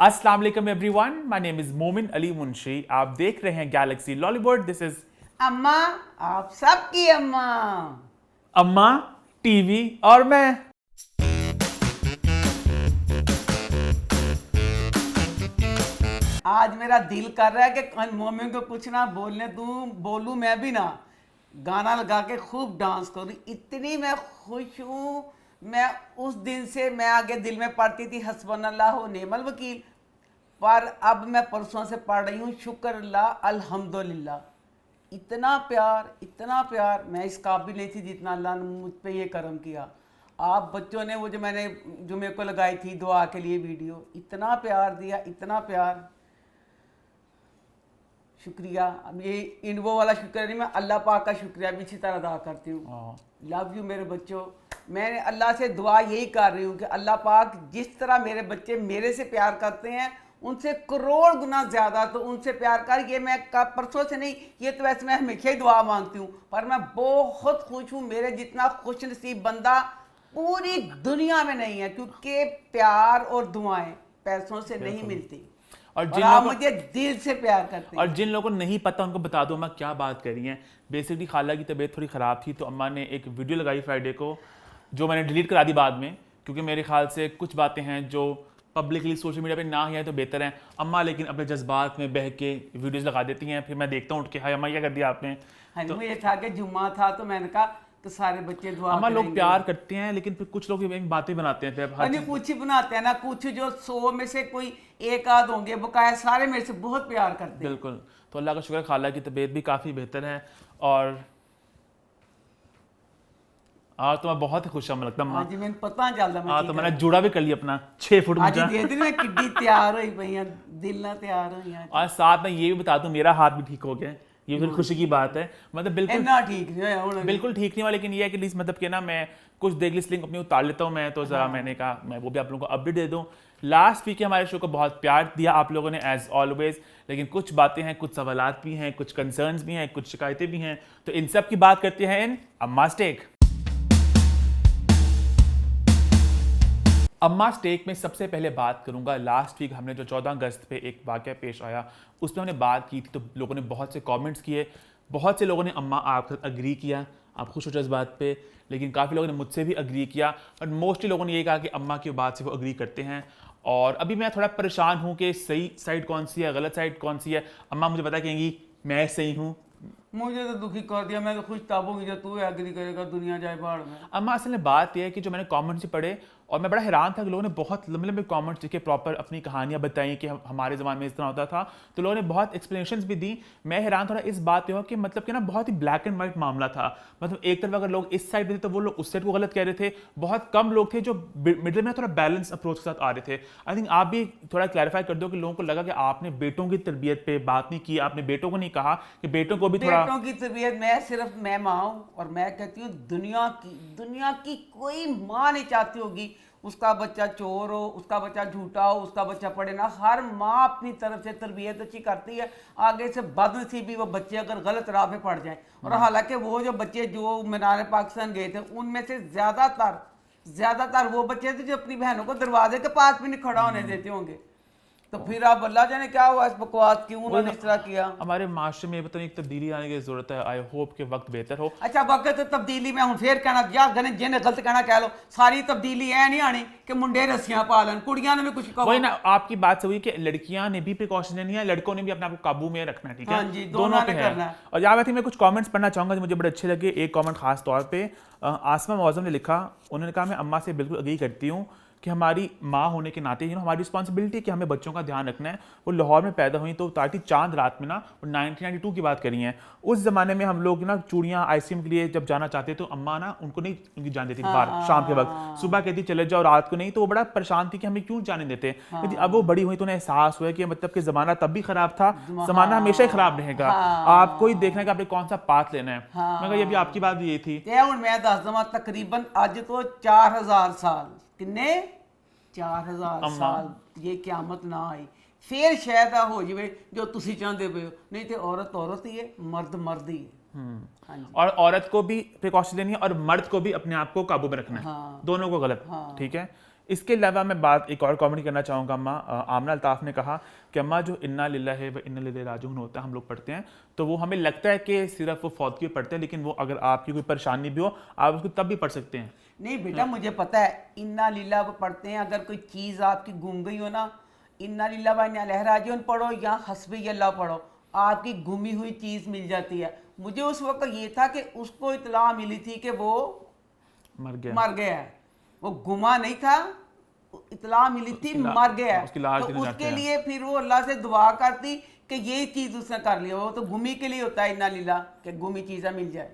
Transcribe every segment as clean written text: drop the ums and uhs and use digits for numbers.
अस्सलाम वालेकुम everyone, my name is मोमिन अली मुंशी। आप देख रहे हैं गैलेक्सी लॉलीवुड। दिस इज अम्मा, आप सबकी अम्मा। अम्मा टीवी और मैं। आज मेरा दिल कर रहा है कि मोमिन को कुछ ना बोलने दूं, बोलूं मैं भी ना, गाना लगा के खूब डांस करूं। इतनी मैं खुश हूं। मैं उस दिन से मैं आगे दिल में पढ़ती थी हस्बुनल्लाह व निअमल वकील, पर अब मैं परसों से पढ़ रही हूँ शुक्र अल्लाह अल्हम्दुलिल्लाह। इतना प्यार मैं इस काबिल नहीं थी जितना अल्लाह ने मुझ पे ये करम किया। आप बच्चों ने वो जो मेरे को लगाई थी दुआ के लिए वीडियो, इतना प्यार दिया, इतना प्यार। शुक्रिया। अब ये इन वो वाला शुक्रिया नहीं, मैं अल्लाह पाक का शुक्रिया भी इसी तरह अदा करती हूँ। लव यू मेरे बच्चों। मैं अल्लाह से दुआ यही कर रही हूँ कि अल्लाह पाक जिस तरह मेरे बच्चे मेरे से प्यार करते हैं, उनसे करोड़ गुना ज़्यादा तो उनसे प्यार कर। ये मैं परसों से नहीं, ये तो वैसे मैं हमेशा ही दुआ मांगती हूँ, पर मैं बहुत खुश हूँ। मेरे जितना खुश नसीब बंदा पूरी दुनिया में नहीं है, क्योंकि प्यार और दुआएं पैसों से नहीं मिलती। और आप मुझे दिल से प्यार करते हैं। और जिन लोगों को नहीं पता उनको बता दो अम्मा क्या बात कर रही हैं। बेसिकली खाला की तबीयत थोड़ी ख़राब थी, तो अम्मा ने एक वीडियो लगाई फ्राइडे को, जो मैंने डिलीट करा दी बाद में, क्योंकि मेरे ख्याल से कुछ बातें हैं जो पब्लिकली सोशल मीडिया पे ना ही आए तो बेहतर है। अम्मा लेकिन अपने जज्बात में बह के वीडियोज़ लगा देती हैं, फिर मैं देखता हूँ उठ के, हाय अम्मा क्या कर दिया आपने। हाँ, तो मुझे था कि जुम्मा था, तो मैंने कहा तो सारे बच्चे दुआ अम्मा लोग करेंगे। प्यार करते हैं, लेकिन फिर कुछ लोग बातें बनाते हैं। फिर नहीं, कुछ ही बनाते हैं ना, कुछ जो 100 में से कोई एक आध होंगे, बकाया सारे मेरे से बहुत प्यार करते हैं। बिल्कुल। तो अल्लाह का शुक्र है, खाला की तबीयत भी काफ़ी बेहतर है। और आज तो मैं बहुत ही खुश हूँ, लगता है। जी, मैंने पता चलता हाँ, तो मैंने जुड़ा भी कर लिया अपना 6 फुट आज ऊंचा। दे दी मैं किड्डी तैयार हुई पई हैं, दिल ना तैयार हुई हैं। और साथ में ये भी बता दूं, मेरा हाथ भी ठीक हो गया है। ये फिर खुशी की बात है। मतलब बिल्कुल इतना ठीक नहीं होया हुण। बिल्कुल ठीक नहीं हुआ, लेकिन ये है कि एटलीस्ट मतलब कि ना मैं कुछ देख ली स्लिंग अपनी उतार लेता हूँ मैं, तो ज़रा मैंने कहा मैं वो भी आप लोगों को अपडेट दे दूँ। लास्ट वीक हमारे शो को बहुत प्यार दिया आप लोगों ने एज ऑलवेज, लेकिन कुछ बातें हैं, कुछ सवालात भी हैं, कुछ कंसर्न्स भी हैं, कुछ शिकायतें भी हैं, तो इन सब की बात करते हैं इन अम्मास टेक। अम्मास टेक में सबसे पहले बात करूंगा, लास्ट वीक हमने जो 14 अगस्त पे एक वाक़या पेश आया उसमें हमने बात की थी, तो लोगों ने बहुत से कमेंट्स किए, बहुत से लोगों ने अम्मा आपके साथ अग्री किया, आप खुश हो इस बात पे, लेकिन काफ़ी लोगों ने मुझसे भी अग्री किया, और मोस्टली लोगों ने ये कहा कि अम्मा की बात से वो अग्री करते हैं। और अभी मैं थोड़ा परेशान हूँ कि सही साइड कौन सी है, गलत साइड कौन सी है। अम्मा मुझे पता कहेंगी मैं सही हूँ। मुझे तो दुखी कर दिया। मैं तो खुश तब होगी जब तू एग्री करेगा, दुनिया जाए बाहर में। अम्मा असल में बात यह है कि जो मैंने कमेंट्स पढ़े, और मैं बड़ा हैरान था कि लोगों ने बहुत लंबे लंबे कमेंट्स लिखे, प्रॉपर अपनी कहानियां बताई कि हमारे ज़माने में इस तरह होता था, तो लोगों ने बहुत एक्सप्लेनेशंस भी दी। मैं हैरान थोड़ा इस बात पे हुआ कि मतलब कि ना बहुत ही ब्लैक एंड वाइट मामला था। मतलब एक तरफ अगर लोग इस साइड थे तो वो लोग उस साइड को गलत कह रहे थे, बहुत कम लोग थे जो मिडिल में थोड़ा बैलेंस अप्रोच के साथ आ रहे थे। आई थिंक आप भी थोड़ा क्लैरिफाई कर दो कि लोगों को लगा कि आपने बेटों की तरबियत पे बात नहीं की, आपने बेटों को नहीं कहा कि बेटों को भी थोड़ा। बेटों की तरबियत मैं माँ हूँ, और मैं कहती हूँ दुनिया की कोई माँ नहीं चाहती होगी उसका बच्चा चोर हो, उसका बच्चा झूठा हो, उसका बच्चा पढ़े ना। हर माँ अपनी तरफ से तरबियत अच्छी करती है। आगे से बदनसीबी वो बच्चे अगर गलत राह पे पड़ जाएं, और हालांकि वो जो बच्चे जो मीनार पाकिस्तान गए थे, उनमें से ज्यादातर वो बच्चे थे जो अपनी बहनों को दरवाजे के पास भी नहीं खड़ा होने देते होंगे। तो फिर आप अल्लाह जाने क्या हुआ इस बकवास, क्यों उन्होंने इस तरह किया। हमारे माशरे में पता नहीं एक तब्दीली आने की जरूरत है। आई होप कि वक्त बेहतर हो। अच्छा, वक्त तो तब्दीली में हूँ फिर कहना या जिन्हें गलत कहना कह लो, सारी तब्दीली है नहीं आनी कि मुंडे रस्सियां पालन, कुड़ियां ने भी कुछ कहो। वही ना, आपकी बात सही है कि लड़कियां ने भी प्रिकॉशन लेनी है, लड़कों ने भी अपने आप को काबू में रखना है। ठीक है, हाँ जी, दोनों पे ने है। करना है। और यहाँ वैसे मैं कुछ कमेंट्स पढ़ना चाहूंगा जो मुझे बड़े अच्छे लगे। एक कमेंट खास तौर पे आसमा मौजम ने लिखा, उन्होंने कहा मैं अम्मा से बिल्कुल अग्री करती हूँ कि हमारी माँ होने के नाते हमारी रिस्पॉन्सिबिलिटी है कि हमें बच्चों का ध्यान रखना है। वो लाहौर में पैदा हुई तो ताकि चांद रात में ना, और 1992 की बात करी है, उस ज़माने में हम लोग ना चूड़ियाँ आइसक्रीम के लिए जब जाना चाहते तो अम्मा ना उनको नहीं उनकी जान देती थी बाहर शाम के वक्त, सुबह कहती चले जाओ, रात को नहीं। तो वो बड़ा परेशान थी कि हमें क्यों जाने देते। लेकिन अब वो बड़ी हुई तो उन्हें एहसास हुआ कि मतलब कि ज़माना तब भी ख़राब था, ज़माना हमेशा ही ख़राब रहेगा। आपको ही देखना है कि आपने कौन सा पाथ लेना है। मैं कहा ये भी आपकी बात भी ये थी। मैं दस दवा तकरीबन अज तो 4000 साल, किन्ने 4000 साल ये क्यामत ना आई फिर शायद हो जाए जो तुसी चाहते पे हो, नहीं तो औरत ही है, मर्द ही है। और औरत को भी प्रिकॉशन लेनी है और मर्द को भी अपने आप को काबू में रखना है। दोनों को गलत। ठीक है, इसके अलावा मैं बात एक और कमेंट करना चाहूँगा अम्मा। आमना अल्ताफ़ ने कहा कि अम्मा जो इन्ना लिल्लाहि व इन्ना इलैहि राजिऊन होता है हम लोग पढ़ते हैं, तो वो हमें लगता है कि सिर्फ वो फौत की पढ़ते हैं, लेकिन वो अगर आपकी कोई परेशानी भी हो आप उसको तब भी पढ़ सकते हैं। नहीं बेटा, मुझे पता है इन्ना लीला पढ़ते हैं। अगर कोई चीज़ आपकी गुम गई हो ना, इन्ना लीला व इन्ना इलैहि राजिऊन पढ़ो या हस्बी अल्लाह पढ़ो, आपकी गुमी हुई चीज़ मिल जाती है। मुझे उस वक्त ये था कि उसको इतला मिली थी कि वो मर गया है, वो गुमा नहीं था, इतला मिली थी मर गया है। तो उसके लिए फिर वो अल्लाह से दुआ करती कि ये चीज़ उसने कर लिया। वो तो गुमी के लिए होता है इन्ना लीला, कि गुमी चीज़ें मिल जाए।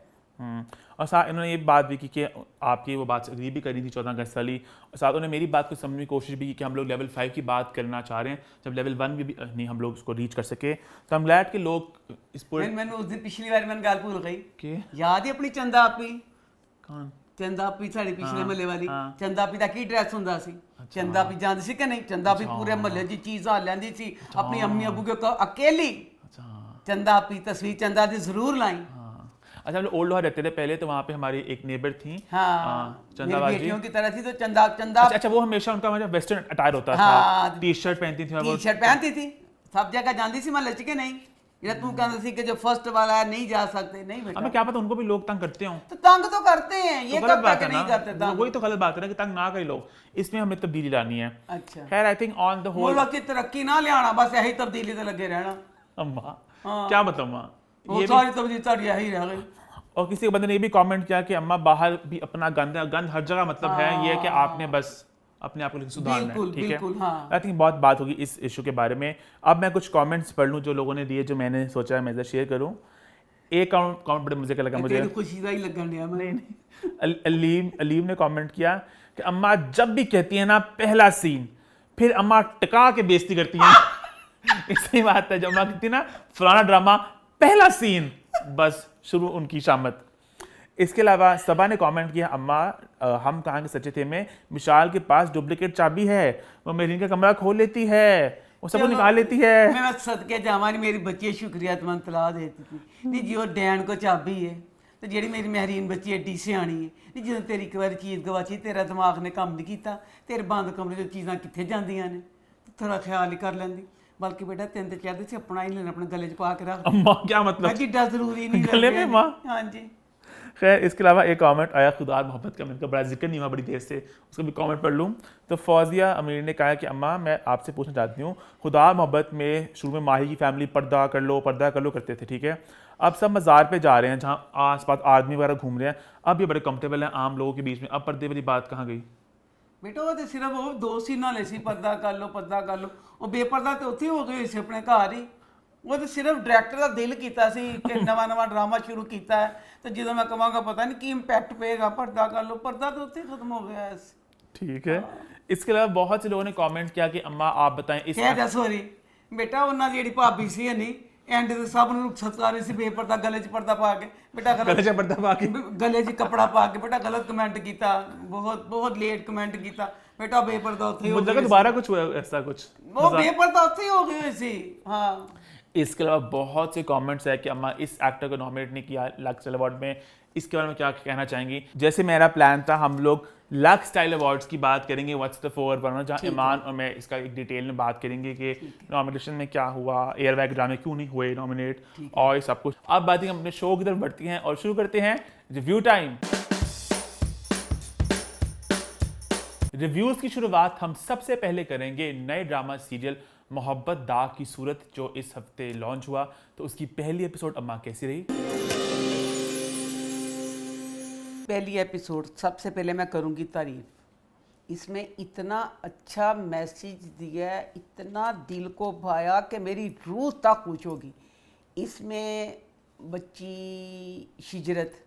और साथ इन्होंने ये बात भी की कि आपकी वो बात एग्री भी करी थी 14 अगस्त वाली, और साथ उन्होंने मेरी बात को समझने की कोशिश भी की कि हम लोग लेवल 5 की बात करना चाह रहे हैं, जब लेवल 1 भी नहीं हम लोग उसको रीच कर सके। तो हम ग्लैड के लोग इस पूरे मैंने उस दिन पिछली बार मैंने गाल भूल गई कि याद है अपनी चंदा आपी, कौन चंदा आपी साढ़े पिछले महल्ले वाली चंदा आपी दा की ड्रेस हुंदा सी। चंदा आपी जानदी सी कि नहीं? चंदा आपी पूरे महल्ले दी चीज़ां लैंदी सी अपनी अम्मी अबू के अकेली। चंदा आपी तस्वीर चंदा दी जरूर लाई। अच्छा, हम लोग ओल्ड लोहार रहते थे पहले, तो वहाँ पे हमारी एक नेबर थी चंदा बेटियों की तरह थी, तो चंदा अच्छा वो हमेशा उनका मतलब वेस्टर्न अटायर होता था, टी शर्ट पहनती थी, टी शर्ट पहनती थी, सब जगह जानती सी महल्ले च के नहीं? ये तू कहता सी कि जो फर्स्ट वाला है नहीं जा सकते, नहीं बेटा। हमें क्या पता उनको भी लोग तंग करते हो, तो तंग तो करते हैं, ये कब तक नहीं करते तंग? वही तो गलत बात है ना कि तंग ना करें लोग, इसमें हमें तब्दीली लानी है। अच्छा खैर I think on the whole मुल्क की तरक्की ना ले आना, बस यही तब्दीली तो लगे रहना। अम्मा क्या मतलब अम्मा, ये सारी तब्दीली तो यही रह गई। और किसी बंदे ने ये भी कमेंट किया कि अम्मा बाहर भी अपना गंद है, गंद हर जगह मतलब है, ये है कि आपने बस अपने आप को सुधारना है, ठीक है। आई थिंक बहुत बात होगी इस इशू के बारे में। अब मैं कुछ कमेंट्स पढ़ लूँ जो लोगों ने दिए, जो मैंने सोचा मैं शेयर करूँ। एक कमेंट बड़े मजे का लगा मुझे, अलीम ने कमेंट किया कि अम्मा जब भी कहती है ना पहला सीन, फिर अम्मा टिका के बेइज्जती करती हैं। सही बात है, जब अम्मा कहती है ना फलाना ड्रामा पहला सीन, बस शुरू उनकी शामत। इसके अलावा सबा ने कमेंट किया अम्मा हम कहाँ के सच्चे थे में, विशाल के पास डुप्लीकेट चाबी है, वो मेरीन का कमरा खोल लेती है, वो सब निकाल लेती है। मैं सदके जावानी मेरी बच्ची शुक्रिया तुम तला देती थी नहीं जी, वो डैन को चाबी है, तो जी मेरी महरीन बच्ची एडी सियाणी है नहीं, जो तेरी एक बार चीज़ गवाची तेरा दिमाग ने काम नहीं किया, तेरे बंद कमरे जो चीज़ां कित्थे जांदियां ने, थोड़ा ख्याल ही कर लैंदी। बल्कि बेटा तेन तो कहते थे अपना ही लेना, अपने गले च पा के रख। अम्मा क्या मतलब जिड्डा जरूरी नहीं गले में माँ? हाँ जी। खैर इसके अलावा एक कमेंट आया खुदा मोहब्बत का, मैंने बड़ा जिक्र नहीं हुआ बड़ी देर से, उसका भी कमेंट पढ़ लूँ। तो फौजिया अमीर ने कहा कि अम्मा मैं आपसे पूछना चाहती हूँ, खुदा मोहब्बत में शुरू में माही की फैमिली पर्दा कर लो करते थे, ठीक है, अब सब मज़ार पे जा रहे हैं जहाँ आस पास आदमी वगैरह घूम रहे हैं, अब ये बड़े कंफर्टेबल हैं आम लोगों के बीच में, अब पर्दे वाली बात कहाँ गई? बेटा वो तो सिर्फ वो दो सीना ले सी पर्दा कर लो, वो बेपर्दा तो उत्थे हो गए से अपने घर ही। वो तो सिर्फ डायरैक्टर का दिल कीता सी कि नवा ड्रामा शुरू किया है, तो जो मैं कहांगा पता नहीं की इंपैक्ट पेगा, पर्दा कर लो, पर्दा तो उत्थे खत्म हो गया है। ठीक है। इसके अलावा बहुत से लोगों ने कमेंट किया कि अम्मा आप बताएं इस सॉरी बेटा उन्होंने जी भाभी सी नहीं एंड ते सब ਨੂੰ ਸਤਿਕਾਰੇ ਸੀ ਬੇਪਰਦਾ गले 'ਚ पर्दा पा के, बेटा गले 'ਚ पर्दा पा के गले 'ਚ कपड़ा पा के, बेटा गलत कमेंट किया, बहुत लेट कमेंट किया, बेटा बेपर्दा उत्थे हो गया, दोबारा कुछ हुआ ऐसा कुछ, वो बेपर्दा उत्थे हो गए सी। हाँ इसके अलावा बहुत से कमेंट्स है कि अम्मा इस एक्टर को नॉमिनेट नहीं किया लक्स स्टाइल अवार्ड में, इसके बारे में क्या कहना चाहेंगी? जैसे मेरा प्लान था हम लोग लक्स स्टाइल अवार्ड्स की बात करेंगे, व्हाट्स द फोर वन, जहाँ ईमान और मैं इसका एक डिटेल में बात करेंगे कि नॉमिनेशन में क्या हुआ, एयरबैग ड्रामे क्यों नहीं हुए नॉमिनेट और ये सब कुछ। अब बात हम अपने शो की तरफ बढ़ती हैं और शुरू करते हैं रिव्यू टाइम। रिव्यूज़ की शुरुआत हम सबसे पहले करेंगे नए ड्रामा सीरियल मोहब्बत दाग की सूरत जो इस हफ्ते लॉन्च हुआ, तो उसकी पहली एपिसोड अम्मा कैसी रही? पहली एपिसोड सबसे पहले मैं करूंगी तारीफ, इसमें इतना अच्छा मैसेज दिया है, इतना दिल को भाया कि मेरी रूह तक खुश होगी। इसमें बच्ची शिजरत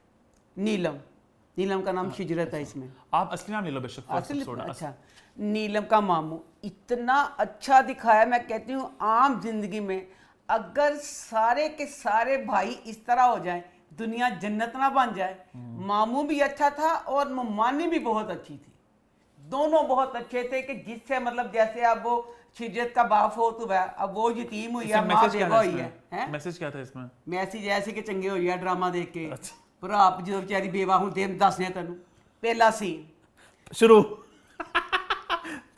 नीलम का नाम शिजरत है इसमें, आप असली नाम ले लो बेशक। अच्छा नीलम का मामू इतना अच्छा दिखाया, मैं कहती हूँ आम जिंदगी में अगर सारे के सारे भाई इस तरह हो जाएं, दुनिया जन्नत ना बन जाए। मामू भी अच्छा था और ममानी भी बहुत अच्छी थी, दोनों बहुत अच्छे थे कि जिससे मतलब जैसे अब वो शिजरत का बाप हो तो वह अब वो यतीम हुई है, माँ बेवा हुई है। मैसेज क्या था इसमें? मैसेज ऐसे कि चंगे हो गया ड्रामा देख के, पर आप जो बेचारी बेवा हूँ दे दसने तेन पहला सीन शुरू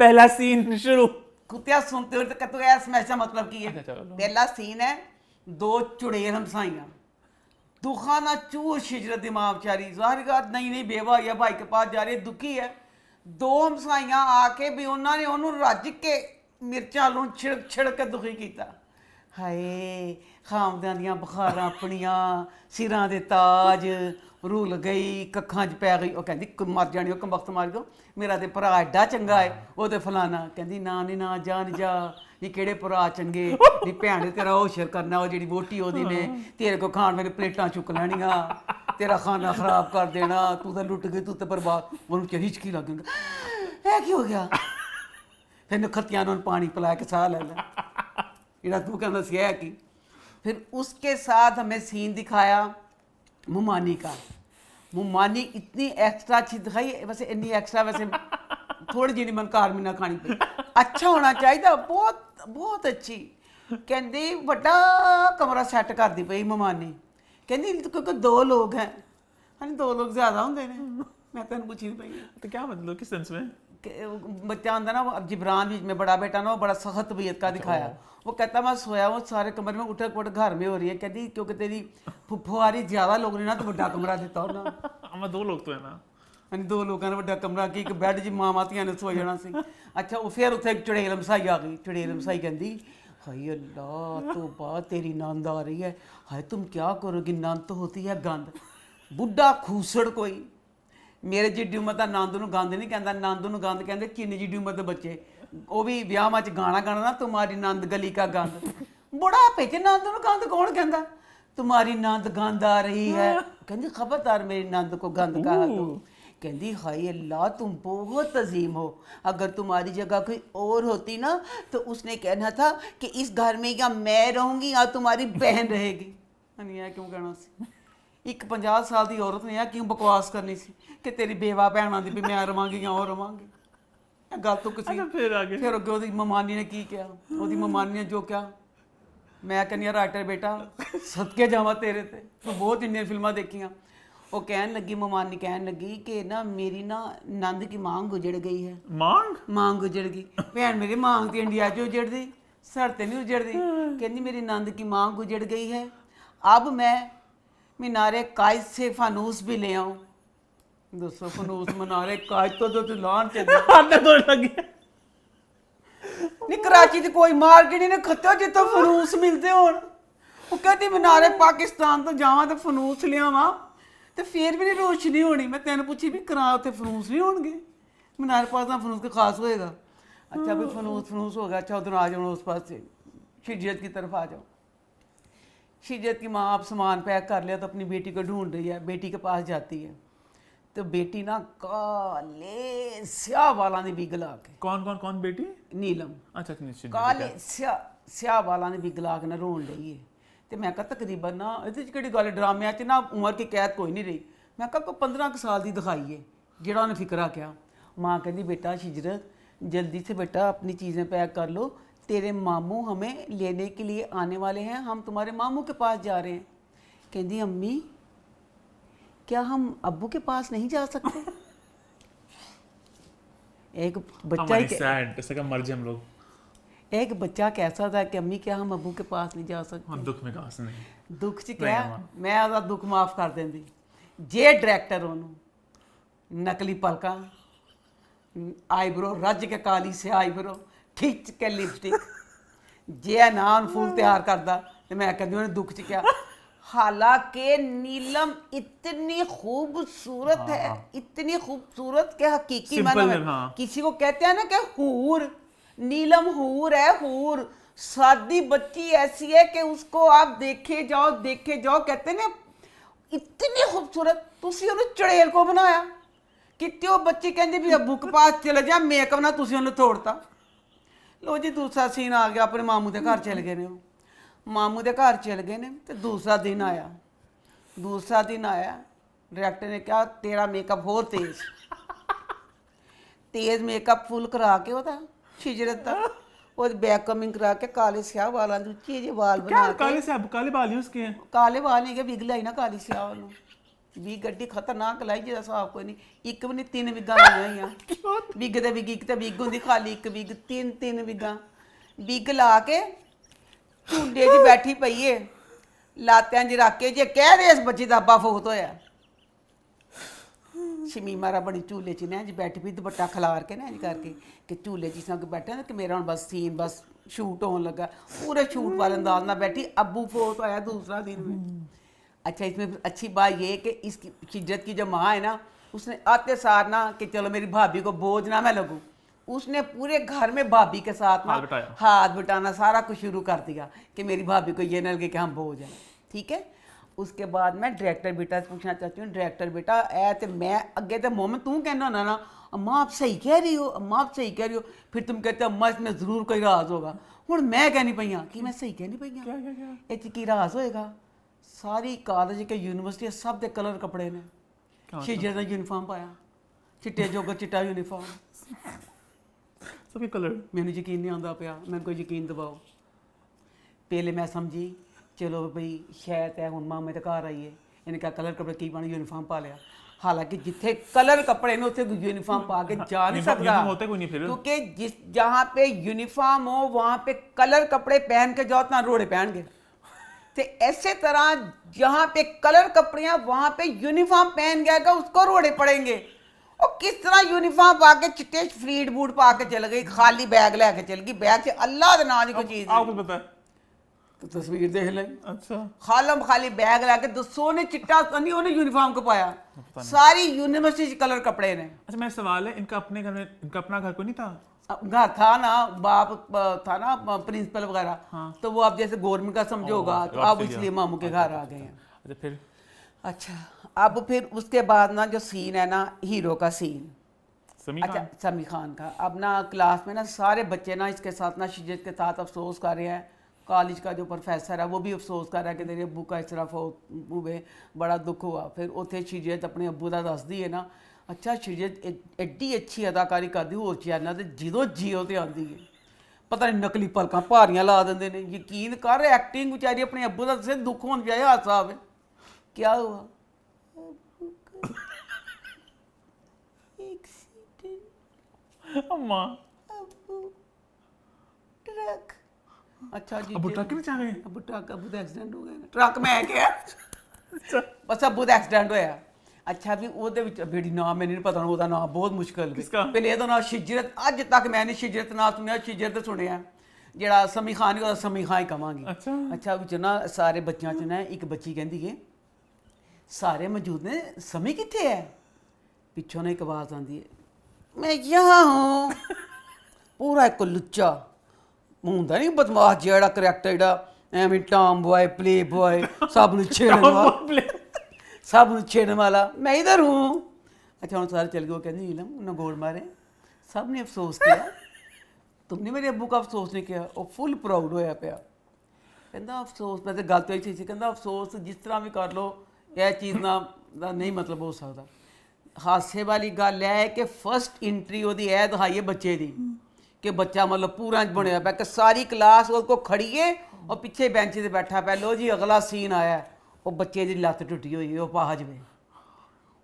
पहला सीन शुरू। कुत्तिया सुनते हो तो ऐसा मतलब की है। अच्छा, चलो। पहला सीन है, दो चुड़ैल हमसाइयां, दुखाना चूर शिजरत दिमाग चारी, जाहिर बात नई नई बेवा या भाई के पास जा रही है, दुखी है। दो हमसाइयां आके भी उन्होंने उन्होंने रज के मिर्चा लून छिड़क छिड़क के दुखी किया। हाय खामदियां दियां बखारां अपनियां, सिरां दे ताज, रुल गई, कक्खां च पै गई। ਉਹ ਕਹਿੰਦੀ ਮਰ ਜਾਣੀ ਉਹ ਕੰਬਖਤ ਮਾਰ ਗੋ, ਮੇਰਾ ਤੇ ਭਰਾ ਐਡਾ ਚੰਗਾ ਹੈ, ਉਹ ਤੇ ਫਲਾਣਾ। ਕਹਿੰਦੀ ਨਾ ਨੀ ਨਾ ਜਾਨ ਜਾ ਨੀ, ਕਿਹੜੇ ਭਰਾ ਚੰਗੇ ਨੀ, ਭੈਣ ਤੇਰਾ ਉਹ ਸ਼ਰ ਕਰਨਾ, ਉਹ ਜਿਹੜੀ ਵੋਟੀ ਉਹਦੀ ਨੇ ਤੇਰੇ ਕੋ ਖਾਣ ਵੇਲੇ ਪਲੇਟਾਂ ਚੁੱਕ ਲੈਣੀਆਂ, ਤੇਰਾ ਖਾਣਾ ਖਰਾਬ ਕਰ ਦੇਣਾ, ਤੂੰ ਤਾਂ ਲੁੱਟ ਗਈ, ਤੂੰ ਤਾਂ ਬਰਬਾਦ। ਉਹਨੂੰ ਚਹਿਚਕੀ ਲੱਗੇਗਾ, ਇਹ ਕੀ ਹੋ ਗਿਆ? ਫਿਰ ਨਖੱਤਿਆਂ ਨੂੰ ਪਾਣੀ ਪਿਲਾ ਕੇ ਸਾਹ ਲੈ ਲੈ, ਜਿਹੜਾ ਤੂੰ ਕਹਿੰਦਾ ਸੀ ਹੈ कि। फिर उसके साथ हमें सीन दिखाया मुमानी का। मुमानी इतनी एक्स्ट्रा अच्छी दिखाई, वैसे इतनी एक्स्ट्रा वैसे थोड़ी जी मन कार में ना खानी पई, अच्छा होना चाहिए, बहुत बहुत अच्छी। कहती बड़ा कमरा सैट कर दी पई मुमानी, कहती क्योंकि दो लोग हैं। हाँ, दो लोग ज़्यादा होंगे ने, मैं तेन पूछी नहीं पई। तो क्या मतलब, किस सेंस में? बच्चा आंदा ना, अब जिब्रान भी में बड़ा बेटा ना, वो बड़ा सख्त तबीयत का दिखाया। वो कहता मैं सोया हूँ, सारे कमरे में उठक पट घर में हो रही है। कहती क्योंकि तेरी फुफ्फो आ रही, ज्यादा लोग ने ना तो बड़ा कमरा दिता ना। हम दो लोग तो है ना, यानी दो लोगों ने बड़ा कमरा की, एक बैड च मां धियां ने सो जाना सी। अच्छा, वो फिर उत्थे एक चुड़ैल मसाई आ गई। चुड़ैल मसाई कहती हाय अल्लाह तौबा, तेरी नंद आ रही है, हाय तुम क्या करोगी, नंद तो होती है गंद। बुढ़ा खूसड़ कोई मेरे जिड्डी उम्र का नंद नूं गंद नहीं कहता, नंद नूं गंद कहते किन्नी जिड्डी उम्र के बच्चे, वो भी ब्याह में गाना गाना ना, तुम्हारी नंद गली का गंद। बुढ़ापे च नंद नूं गंद कौन कहता? तुम्हारी नंद गंद आ रही है, कहती खबरदार मेरी नंद को गंद कहा दो। कहती हाय अल्लाह तुम बहुत अजीम हो, अगर तुम्हारी जगह कोई और होती ना तो उसने कहना था कि इस घर में या मैं रहूंगी या तुम्हारी बहन रहेगी। नहीं क्यों कहना सी? एक 50 साल की औरत ने क्यों बकवास करनी सी कि तेरी बेवा भैन आती भी मैं रवांगी या और रवांगी? गल तो किसी फिर आगे ਉਹਦੀ ਮਮਾਨੀ ਨੇ ਕੀ ਕਿਹਾ, ਉਹਦੀ ਮਮਾਨੀ ਨੇ ਜੋ ਕਿਹਾ, ਮੈਂ ਕਹਿੰਦੀ ਆ ਰਾਈਟਰ ਬੇਟਾ ਸਦਕੇ ਜਾਵਾਂ ਤੇਰੇ ਤੇ, ਤੂੰ ਬਹੁਤ ਇੰਡੀਅਨ ਫਿਲਮਾਂ ਦੇਖੀਆਂ। ਉਹ ਕਹਿਣ ਲੱਗੀ, ਮਮਾਨੀ ਕਹਿਣ ਲੱਗੀ ਕਿ ਨਾ ਮੇਰੀ ਨਾ ਨੰਦ ਕੀ ਮਾਂਗ ਗੁਜੜ ਗਈ ਹੈ। ਮਾਂਗ ਗੁਜੜ ਗਈ, ਭੈਣ ਮੇਰੀ ਮਾਂਗ ਤੇ ਇੰਡੀਆ 'ਚ ਉਜੜਦੀ, ਸਰ ਤੇ ਨਹੀਂ ਉਜੜਦੀ। ਕਹਿੰਦੀ ਮੇਰੀ ਨੰਦ की मांग गुजड़ गई है, अब मैं मीनारे कायद से फानूस भी ले आऊं। दोस्तों फनूस मनारे काज तो लान चले आने तो लगे नहीं, कराची च कोई मार्केट नहीं खत्ता जितो फनूस मिलते होन। वो कहती मीनारे पाकिस्तान तो जावां ते फनूस लियावां ते फिर भी नहीं रोशनी होनी। मैं तेन पूछी भी करा उत्थे फनूस नहीं होणगे? मीनारे पास ना फनूस के खास होएगा। अच्छा भी फनूस हो गया, अच्छा उधर आ जाओ उस पास से, शिजत की तरफ आ जाओ। शिजत की माँ आप सामान पैक कर लिया तो अपनी बेटी को ढूंढ रही है, बेटी के पास जाती है तो बेटी ना काले स्याह वाला ने बिग ला के, कौन बेटी? नीलम। अच्छा निश्चित, काले स्याह वाला ने बिग ला के ना रोन रही है। तो मैं कहा तकरीबन ना ये कि गल ड्रामे च ना उम्र की कैद कोई नहीं रही। मैं कहा कोई 15 साल की दिखाई है जोड़ा उन्हें फिक्रा क्या। माँ कहती बेटा शिजरत जल्दी से बेटा अपनी चीज़ें पैक कर लो, तेरे मामू हमें लेने के लिए आने वाले हैं, हम तुम्हारे मामू के पास जा रहे हैं। कहती अम्मी क्या हम अब्बू के पास नहीं जा सकते? एक बच्चा ही मर जाए हम लोग। एक बच्चा कैसा था कि अम्मी क्या हम अब्बू के पास नहीं जा सकते? हम दुख में कहा से नहीं, दुख च क्या मैं ਉਹਦਾ दुख माफ कर देंदी। जे डायरेक्टर ਉਹਨੂੰ नकली पलका, आईब्रो रज के काली से आईब्रो खिंच के लिपस्टिक, जे नान फूल तैयार करता तो मैं कहती उन्हें दुख च क्या। हालांकि नीलम इतनी खूबसूरत है, इतनी खूबसूरत के हकीकी मायने में किसी को कहते हैं ना कि हूर, नीलम हूर है, हूर सादी बच्ची ऐसी है कि उसको आप देखे जाओ कहते हैं ना इतनी खूबसूरत। तुसी उन्हें चुड़ैल को बनाया कि वो बच्ची कहती भी अब्बू के पास चले जा, मेकअप ना तुसी उन्हें तोड़ता। लो जी दूसरा सीन आ गया, अपने मामू के घर चल गए ने। मामू के घर चल गए ने तो दूसरा दिन आया, डायरेक्टर ने कहा तेरा मेकअप हो तेज मेकअप फुल करा के होता शिजरत का, और बैक कमिंग करा के काले स्याह वाला उच्चे जे वाल बना के। काले बाल ही उसके हैं? काले बाल नहीं के बिगला ही ना काली स्याह वालों ਵੀ ਗੱਡੀ ਖਤਰਨਾਕ ਲਾਈ ਜਿਹਦਾ ਹਿਸਾਬ ਕੋਈ ਨਹੀਂ, ਇੱਕ ਵੀ ਨਹੀਂ 3 ਵਿਗਾ ਲਾਈਆਂ ਹੋਈਆਂ। ਵਿਗ ਤੇ ਵਿਗ, ਇੱਕ ਤੇ ਵਿਗ ਹੁੰਦੀ ਖਾਲੀ, ਇੱਕ ਵਿਗ, 3 ਵਿਗਾ ਵਿਗ ਲਾ ਕੇ ਝੂਲੇ 'ਚ ਬੈਠੀ ਪਈ ਏ, ਲਾਤਿਆਂ 'ਚ ਰੱਖ ਕੇ, ਜੇ ਕਹਿ ਦੇ ਇਸ ਬੱਚੇ ਦਾ ਅੱਬਾ ਫੋਤ ਹੋਇਆ। ਸ਼ਮੀਮਾ ਰਾ ਬਣੀ ਝੂਲੇ 'ਚ ਨਾ ਇੰਝ ਬੈਠੀ ਪਈ, ਦੁਪੱਟਾ ਖਿਲਾਰ ਕੇ ਨਾ ਇੰਝ ਕਰਕੇ ਕਿ ਝੂਲੇ 'ਚ ਸੰਗ ਬੈਠਾ ਨਾ ਕਿ ਮੇਰਾ ਹੁਣ ਬਸ ਸੀਨ ਬਸ शूट होने लगा, पूरे शूट वाले अंदाज में बैठी। अब्बू फोत आया दूसरा दिन में। अच्छा, इसमें अच्छी बात ये कि इसकी शिज्जत की जो माँ है ना, उसने आते सार ना कि चलो मेरी भाभी को बोझ ना मैं लगूं, उसने पूरे घर में भाभी के साथ ना हाथ बटाना सारा कुछ शुरू कर दिया कि मेरी भाभी को ये ना लगे कि हम बोझ हैं। ठीक है, उसके बाद मैं डायरेक्टर बेटा से पूछना चाहती हूँ, डायरेक्टर बेटा ऐ तो मैं अगे तो मोहम्मद तू कहना होना ना अम्मा आप सही कह रही हो, अम्मा आप सही कह रही हो, फिर तुम कहते हो अम्मा इसमें ज़रूर कोई राज होगा। हुण मैं कहनी पई हाँ कि मैं सही कहनी पई हाँ, इस की राज होएगा। सारी कॉलेज के यूनिवर्सिटी सब दे कलर कपड़े ने, शीजे का यूनीफॉर्म पाया, चिट्टे जोगर चिट्टा यूनीफॉर्म, सभी कलर। मैंने यकीन नहीं आंदा पिया, मैंने कोई यकीन दबाओ। पहले मैं समझी चलो भाई शायद है हुण मामे तो घर आईए, इन्हें कहा कलर कपड़े की पाने, यूनीफॉर्म पा लिया। हालांकि जिथे कलर कपड़े ने उत्थे यूनीफॉर्म पा के जा नहीं सकता, क्योंकि जिस जहाँ पे यूनीफॉर्म हो वहाँ पे कलर कपड़े पहन के जाओ तो रोड़े पहनगे। तो ऐसे तरह जहाँ पे कलर कपड़े हैं वहाँ पे यूनीफॉर्म पहन गया उसको रोड़े पड़ेंगे। और किस तरह यूनीफॉर्म पा के चिट्टे फ्रीड बूट पा के चल गई, खाली बैग लेके चल गई, बैग से अल्लाह के नाम की कोई चीज आपको पता है, तस्वीर देख ले। अच्छा, खालम खाली बैग लेके दसो ने चिट्टा नहीं उन्हें यूनिफॉर्म को पाया, सारी यूनिवर्सिटी कलर कपड़े ने। अच्छा, मेरा सवाल है, इनका अपने घर में, इनका अपना घर कोई नहीं था? घर था ना, बाप था ना प्रिंसिपल वगैरह। हाँ। तो वो आप जैसे गवर्नमेंट का समझोगा, तो अब इसलिए मामू के घर आ गए हैं। अच्छा फिर, अच्छा अब फिर उसके बाद ना जो सीन है ना हीरो का सीन, अच्छा समी खान का, अब ना क्लास में ना सारे बच्चे ना इसके साथ ना शिज्जत के साथ अफसोस कर रहे हैं। कॉलेज का जो प्रोफेसर है वो भी अफसोस कर रहा है कि तेरे अब्बू का इस तरह हुए, बड़ा दुख हुआ। फिर उत्थे शिज्जत अपने अब्बू का दसदी है ना। अच्छा, शिज्जत एड्डी अच्छी अदाकारी करती होर चैनल ते जो जियो ते आती है, पता नहीं नकली पलकां भारियां ला देंदे ने। यकीन कर एक्टिंग बेचारी अपने अब्बू का दसे दुख होने जाए हादसा आवे। क्या हुआ? अम्मा अब्बू ट्रक, अच्छा जी अब्बू ट्रक में जा गए? अब्बू ट्रक, अब्बू का एक्सीडेंट हो गया ना, ट्रक में क्या बस अब्बू का एक्सीडेंट होया। अच्छा भी ਉਹਦੇ ਵਿੱਚ ਬੇੜੀ ਨਾਮ ਮੈਨੂੰ ਨਹੀਂ ਪਤਾ, ਉਹਦਾ ਨਾਮ ਬਹੁਤ ਮੁਸ਼ਕਲ ਹੈ। ਪਹਿਲੇ ਇਹਦਾ ਨਾਮ ਸ਼ਿਜਰਤ, ਅੱਜ ਤੱਕ ਮੈਂ ਨਹੀਂ ਸ਼ਿਜਰਤ ਨਾਮ ਸੁਣਿਆ, ਸ਼ਿਜਰਤ ਸੁਣਿਆ। ਜਿਹੜਾ ਸਮੀ ਖਾਨ ਉਹਦਾ ਸਮੀ ਖਾਨ ਹੀ ਕਵਾਂਗੀ। ਅੱਛਾ ਵਿੱਚ ਨਾ ਸਾਰੇ ਬੱਚਿਆਂ 'ਚ ਨਾ ਇੱਕ ਬੱਚੀ ਕਹਿੰਦੀ ਹੈ ਸਾਰੇ ਮੌਜੂਦ ਨੇ, ਸਮੀ ਕਿੱਥੇ ਹੈ? ਪਿੱਛੋਂ ਨਾ ਇੱਕ ਆਵਾਜ਼ ਆਉਂਦੀ ਹੈ, ਮੈਂ यहाँ हूँ। पूरा एक लुच्चा ਹੁੰਦਾ ਨਹੀਂ ਬਦਮਾਸ਼ ਜਿਹੜਾ ਕਰੈਕਟਰ ਜਿਹੜਾ ਐਵੇਂ ਟਾਮ ਬॉय प्ले बॉय सब ਨੂੰ ਛੇੜਨ ਵਾਲਾ, सब ਨੂੰ छेड़ने वाला, मैं इधर हूँ। अच्छा हम सारे चल गए। वो कहते नीलम उन्हें गोड़ मारे, सब ने अफसोस किया, तुमने मेरे अब्बू का अफसोस नहीं किया। वो फुल प्राउड होया पिया, कहता अफसोस, मैं तो गल तो यही सी, कहता अफसोस जिस तरह भी कर लो यह चीज़ ना नहीं मतलब हो सकता। हादसे वाली गल है कि फस्ट इंट्री ਉਹਦੀ ਇਹ ਦਿਖਾਈ ਹੈ ਬੱਚੇ ਦੀ कि बच्चा मतलब पूरा बनया पाया कि सारी क्लास उसको खड़ी है और पीछे बेंच से बैठा पाया। लो जी अगला सीन आया, वो बच्चे की लत्त टुटी हुई है, वो पाह जवे,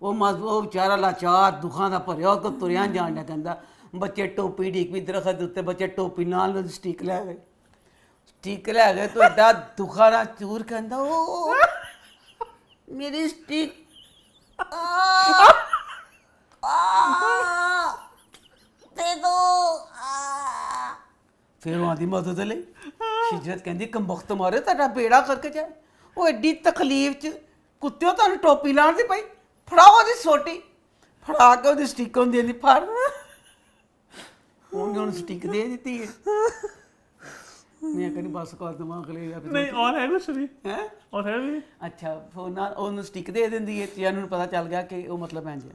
वो बेचारा लाचार दुखा का भरया, उसको तुरया जान लग कहता। बच्चे टोपी ढीक भी दरख्त उत्ते, बच्चे टोपी नाल स्टिक लै गए, स्टिक लै गए तो एडा दुखा ना चूर कहता ओ मेरी स्टिक दे दो। फिर वहाँ की मदद ले शिजरत कहती कमबख्त मारे तेरा बेड़ा करके जाए। वो एड्डी तकलीफ च कुत्ते तुम टोपी लाने दी पई, फड़ाओ ओदी सोटी, फड़ा के ओदी स्टिक होंदी दी फड़, उन्होंने स्टिक दे दी है। मैं कहनी बस कर दिमाग ले जा नहीं, और है कुछ भी है, और है भी। अच्छा फिर ना उन्होंने स्टिक दे दी है, तो पता चल गया कि वो मतलब है जी।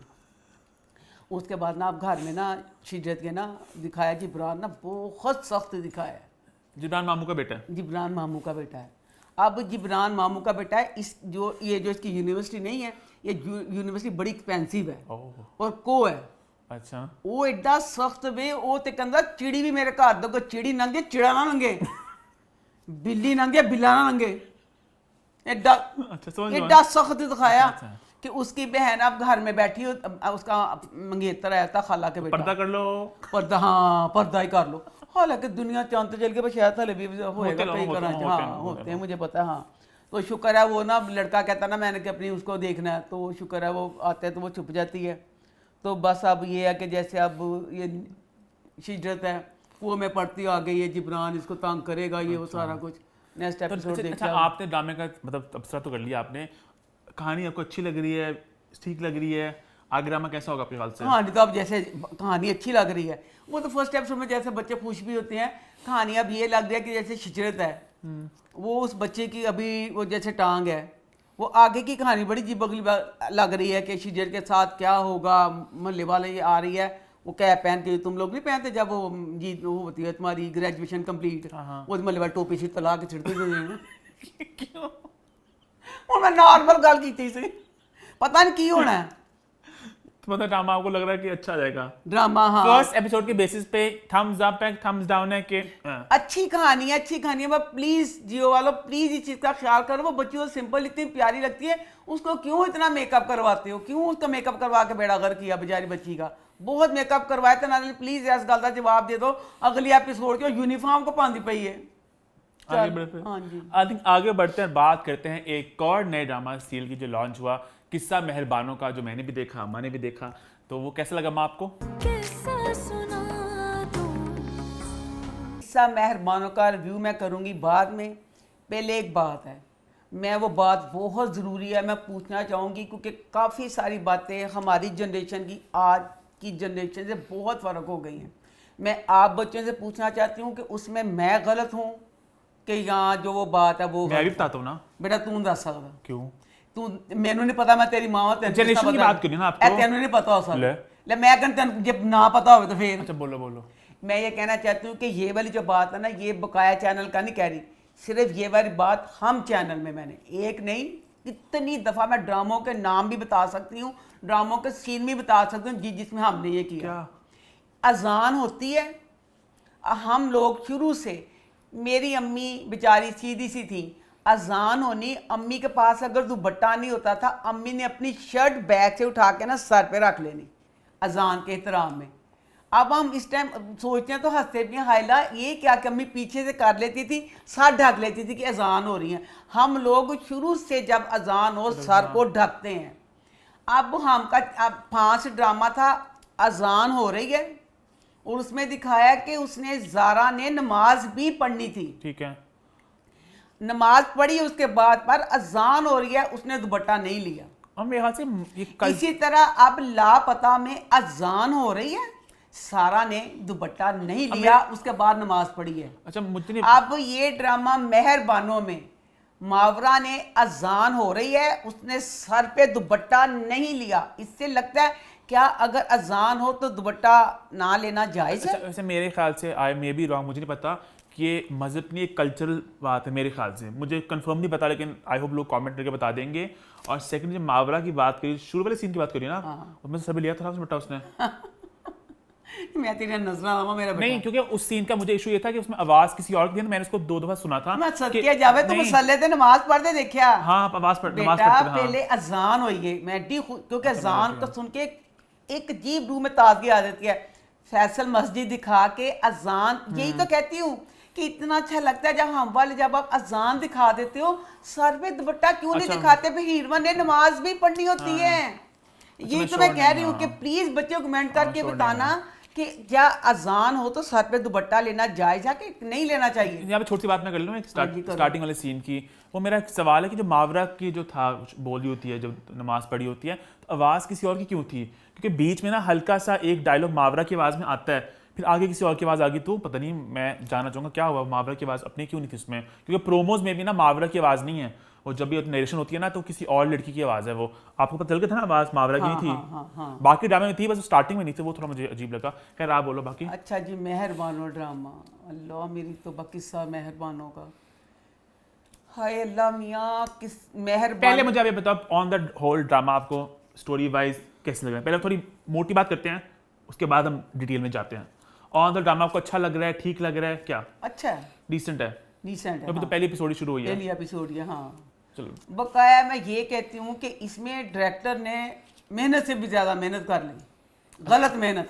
उसके बाद ना आप घर में ना शिजरत के ना दिखाया जिब्रान ना बहुत सख्त दिखाया है। जिब्रान मामू का बेटा है? जिब्रान मामू का बेटा है। अब जिब्रान मामू का बेटा है, इस जो ये जो इसकी यूनिवर्सिटी नहीं है, ये यूनिवर्सिटी बड़ी एक्सपेंसिव है और को है। अच्छा, वो एडा सख्त वे, वो तो कहता चिड़ी भी मेरे घर दो, चिड़ी नंगे चिड़ा ना नंगे, बिल्ली नंगे बिल्ला ना नंगे, एडा एडा सख्त दिखाया कि उसकी बहन अब घर में बैठी हो, उसका मंगेतर आया था खाला के बेटा, पर्दा कर लो। पर्दा, हाँ पर्दा ही कर लो। हालांकि दुनिया चांद तो जल के, बस शायद हले भी होएगा होते कई होते घरों होते च, हाँ हैं, होते हैं, मुझे पता है। हाँ तो शुक्र है वो ना, लड़का कहता ना मैंने कि अपनी उसको देखना है, तो शुक्र है वो आते हैं तो वो छुप जाती है। तो बस अब ये है कि जैसे अब ये शिजरत है वो मैं पढ़ती आ गई है, जिब्रान इसको तंग करेगा, ये वो सारा कुछ। नेक्स्ट तो एपिसोड अच्छा, देखते हैं। आपने ड्रामे का मतलब तबसरा तो कर लिया आपने, कहानी आपको अच्छी लग रही है, ठीक लग रही है, आगे ड्रामा कैसा होगा आपके ख्याल से? कहानी तो अब जैसे कहानी अच्छी लग रही है, वो तो फर्स्ट एपिसोड में जैसे बच्चे खुश भी होते हैं, कहानी अब ये लग रही है कि जैसे शिजरत है, वो उस बच्चे की अभी वो जैसे टांग है, वो आगे की कहानी बड़ी अगली लग रही है कि शिजर के साथ क्या होगा। मोहल्ले वाले ये आ रही है, वो कैप पहन के, तुम लोग नहीं पहनते जब वो जीत वो होती है तुम्हारी ग्रेजुएशन कंप्लीट, वो मोहल्ले वाले टोपी सी तला के छिड़ते थे। क्यों? और मैं नॉर्मल गल की थी सी, पता नहीं की होना है तो मतलब ड्रामा आपको लग रहा है कि अच्छा जाएगा? ड्रामा। हाँ फर्स्ट एपिसोड के बेसिस पे थम्स अप है, थम्स डाउन है कि अच्छी कहानी है, अच्छी कहानी है। मैं प्लीज जियो वालों, प्लीज इस चीज का ख्याल करो। वो बच्ची को सिंपल इतनी प्यारी लगती है, उसको क्यों इतना मेकअप करवाते हो, क्यों उसका मेकअप करवा के बेड़ा गर्क किया बेचारी बच्ची का, बहुत मेकअप करवाया था ना। प्लीज इस गल का जवाब दे दो, अगली एपिसोड के यूनिफॉर्म को पांदी पई है। आगे बढ़ते हाँ जी, आई थिंक आगे बढ़ते हैं, बात करते हैं एक और नए ड्रामा सीरियल की जो लॉन्च हुआ, किस्सा मेहरबानों का, जो मैंने भी देखा, अम्मा ने भी देखा। तो वो कैसा लगा अम्मा आपको? किस्सा मेहरबानों का रिव्यू मैं करूंगी बाद में। पहले एक बात है, मैं वो बात बहुत ज़रूरी है, मैं पूछना चाहूँगी, क्योंकि काफ़ी सारी बातें हमारी जनरेशन की आज की जनरेशन से बहुत फ़र्क हो गई हैं। मैं आप बच्चों से पूछना चाहती हूँ कि उसमें मैं गलत हूँ कि यहाँ जो वो बात है वो मैं भी गलत है? बताता हूँ ना। बेटा तू दस सकदा, क्यों? तू मैनू नहीं पता, मैं तेरी मां तेन जनरेशन की बात करी ना आपको। तेनू नहीं पता हो सकता। ले। ले मैं कहता तेन जब ना पता हो तो फिर अच्छा बोलो बोलो। मैं ये कहना चाहती हूँ कि ये वाली जो बात है ना, ये बकाया चैनल का नहीं कह रही, सिर्फ ये वाली बात हम चैनल में, मैंने एक नहीं कितनी दफ़ा मैं ड्रामों के नाम भी बता सकती हूँ, ड्रामों के सीन भी बता सकती हूँ जिसमें हमने ये किया। क्या? अजान होती है, हम लोग शुरू से, मेरी अम्मी बेचारी सीधी सी थी, अजान होनी, अम्मी के पास अगर दुपट्टा नहीं होता था, अम्मी ने अपनी शर्ट बैग से उठा के ना सर पे रख लेनी अजान के एहतराम में। अब हम इस टाइम सोचते हैं तो हंसते भी हैं, हायला ये क्या कि अम्मी पीछे से कर लेती थी, सर ढक लेती थी कि अजान हो रही है। हम लोग शुरू से जब अजान हो सर को ढकते हैं। अब अब 5 ड्रामा था, अजान हो रही है और उसमें दिखाया कि उसने ज़ारा ने नमाज भी पढ़नी थी, ठीक है। नमाज पढ़ी, उसके बाद पर अजान हो रही है, उसने दुपट्टा नहीं लिया। हम यहाँ से ये इसी तरह अब लापता में अजान हो रही है, सारा ने दुपट्टा नहीं लिया, उसके बाद नमाज पढ़ी है। अच्छा मुझे नहीं। अब ये ड्रामा मेहरबानों में मावरा ने अजान हो रही है, उसने सर पे दुपट्टा नहीं लिया। इससे लगता है क्या अगर अजान हो तो दुपट्टा ना लेना जायज़ है? अच्छा वैसे मेरे ख्याल से आई मे बी रॉन्ग, मुझे नहीं पता कि ये मज़हब की एक कल्चरल बात है मेरे ख्याल से, मुझे कंफर्म नहीं पता, लेकिन आई होप लोग कमेंट करके बता देंगे। और सेकंड जब मावरा की बात करी, शुरू वाले सीन की बात करी ना, उसमें सभी लिया था दुपट्टा उसने। मैं तेरी नजर आवा मेरा बेटा। नहीं, क्योंकि उस सीन का मुझे इशू ये था कि उसमें आवाज किसी और की थी, मैंने उसको 2 दफा सुना था। मैं सत्या जावे तो मसले ते नमाज पढ़ते देखा। हाँ आवाज पढ़ नमाज बेटा पढ़ते हाँ। पहले अजान हुई है, मैं क्योंकि अजान को सुन के एक अजीब रूह में ताजगी आ जाती है। फैसल मस्जिद दिखा के अजान, यही तो कहती हूँ कि इतना अच्छा लगता है जब हम वाले जब आप अजान दिखा देते हो, सर पे दुपट्टा क्यों नहीं दिखाते? फिर हीरवन ने नमाज भी पढ़नी होती है। यही तो मैं कह रही हूँ कि प्लीज बच्चों कमेंट करके बताना कि क्या अजान हो तो सर पे दुपट्टा लेना जायज है कि नहीं लेना चाहिए। यहाँ पे छोटी सी बात मैं कर लूँ स्टार्टिंग वाले सीन की। वो मेरा एक सवाल है कि जो मावरा की जो था बोली होती है, जब नमाज पढ़ी होती है, तो आवाज़ किसी और की क्यों थी? क्योंकि बीच में ना हल्का सा एक डायलॉग मावरा की आवाज़ में आता है, फिर आगे किसी और की आवाज़ आ गई, तो पता नहीं, मैं जानना चाहूँगा क्या हुआ, मावरा की आवाज़ अपनी क्यों नहीं थी उसमें? क्योंकि प्रोमोज में भी ना मावरा की आवाज़ नहीं है, वो जब भी नरेशन होती है ना तो किसी और लड़की की आवाज़ है। वो आपको पता चल गया था ना, आवाज़ मावरा की नहीं थी। बाकी ड्रामे में थी, बस स्टार्टिंग में नहीं थी, वो थोड़ा मुझे अजीब लगा। खैर आप बोलो बाकी। अच्छा जी, मेहरबानो ड्रामा, अल्लाह मेरी तो किस्सा मेहरबानों का, हाय अल्लाह मियाँ किस मेहरबान। पहले मुझे आप ये बताओ, ऑन द होल ड्रामा आपको स्टोरी वाइज कैसे लग रहा है? पहले थोड़ी मोटी बात करते हैं, उसके बाद हम डिटेल में जाते हैं। ऑन द ड्रामा आपको अच्छा लग रहा है, ठीक लग रहा है क्या? अच्छा है, डिसेंट है? डिसेंट है। अभी तो पहली एपिसोड ही शुरू हुई है। पहली एपिसोड है, हाँ। चलो बकाया मैं ये कहती हूँ कि इसमें डायरेक्टर ने मेहनत से भी ज़्यादा मेहनत कर ली, गलत मेहनत।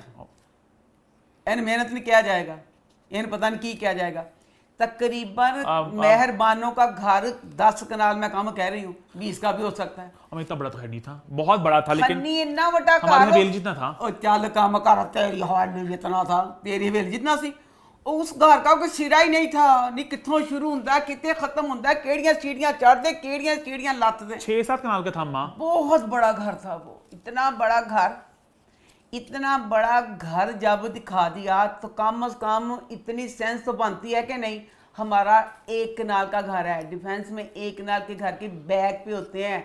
इन मेहनत नहीं किया जाएगा, इन पता नहीं की किया जाएगा। तकरीबन मेहरबानों का घर 10 कनाल मैं कम कह रही हूँ, 20 का भी हो सकता है। हमें इतना बड़ा तो है नहीं था, बहुत बड़ा था लेकिन खन्नी इतना बड़ा हमारे घर वेल जितना था। ओ चल काम कर, तेरी हवाले जितना था, तेरी वेल जितना सी। उस घर का कोई सिरा ही नहीं था, नहीं कितों शुरू होंदा कितने खत्म होंदा, केड़ियां सीढ़ियां चढ़दे केड़ियां सीढ़ियां लत्तदे। 6-7 कनाल का था अम्मा। बहुत बड़ा घर था वो, इतना बड़ा घर, इतना बड़ा घर जब दिखा दिया तो कम से कम इतनी सेंस तो बनती है कि नहीं। हमारा 1 कनाल का घर है, डिफेंस में 1 कनाल के घर के बैक पे होते हैं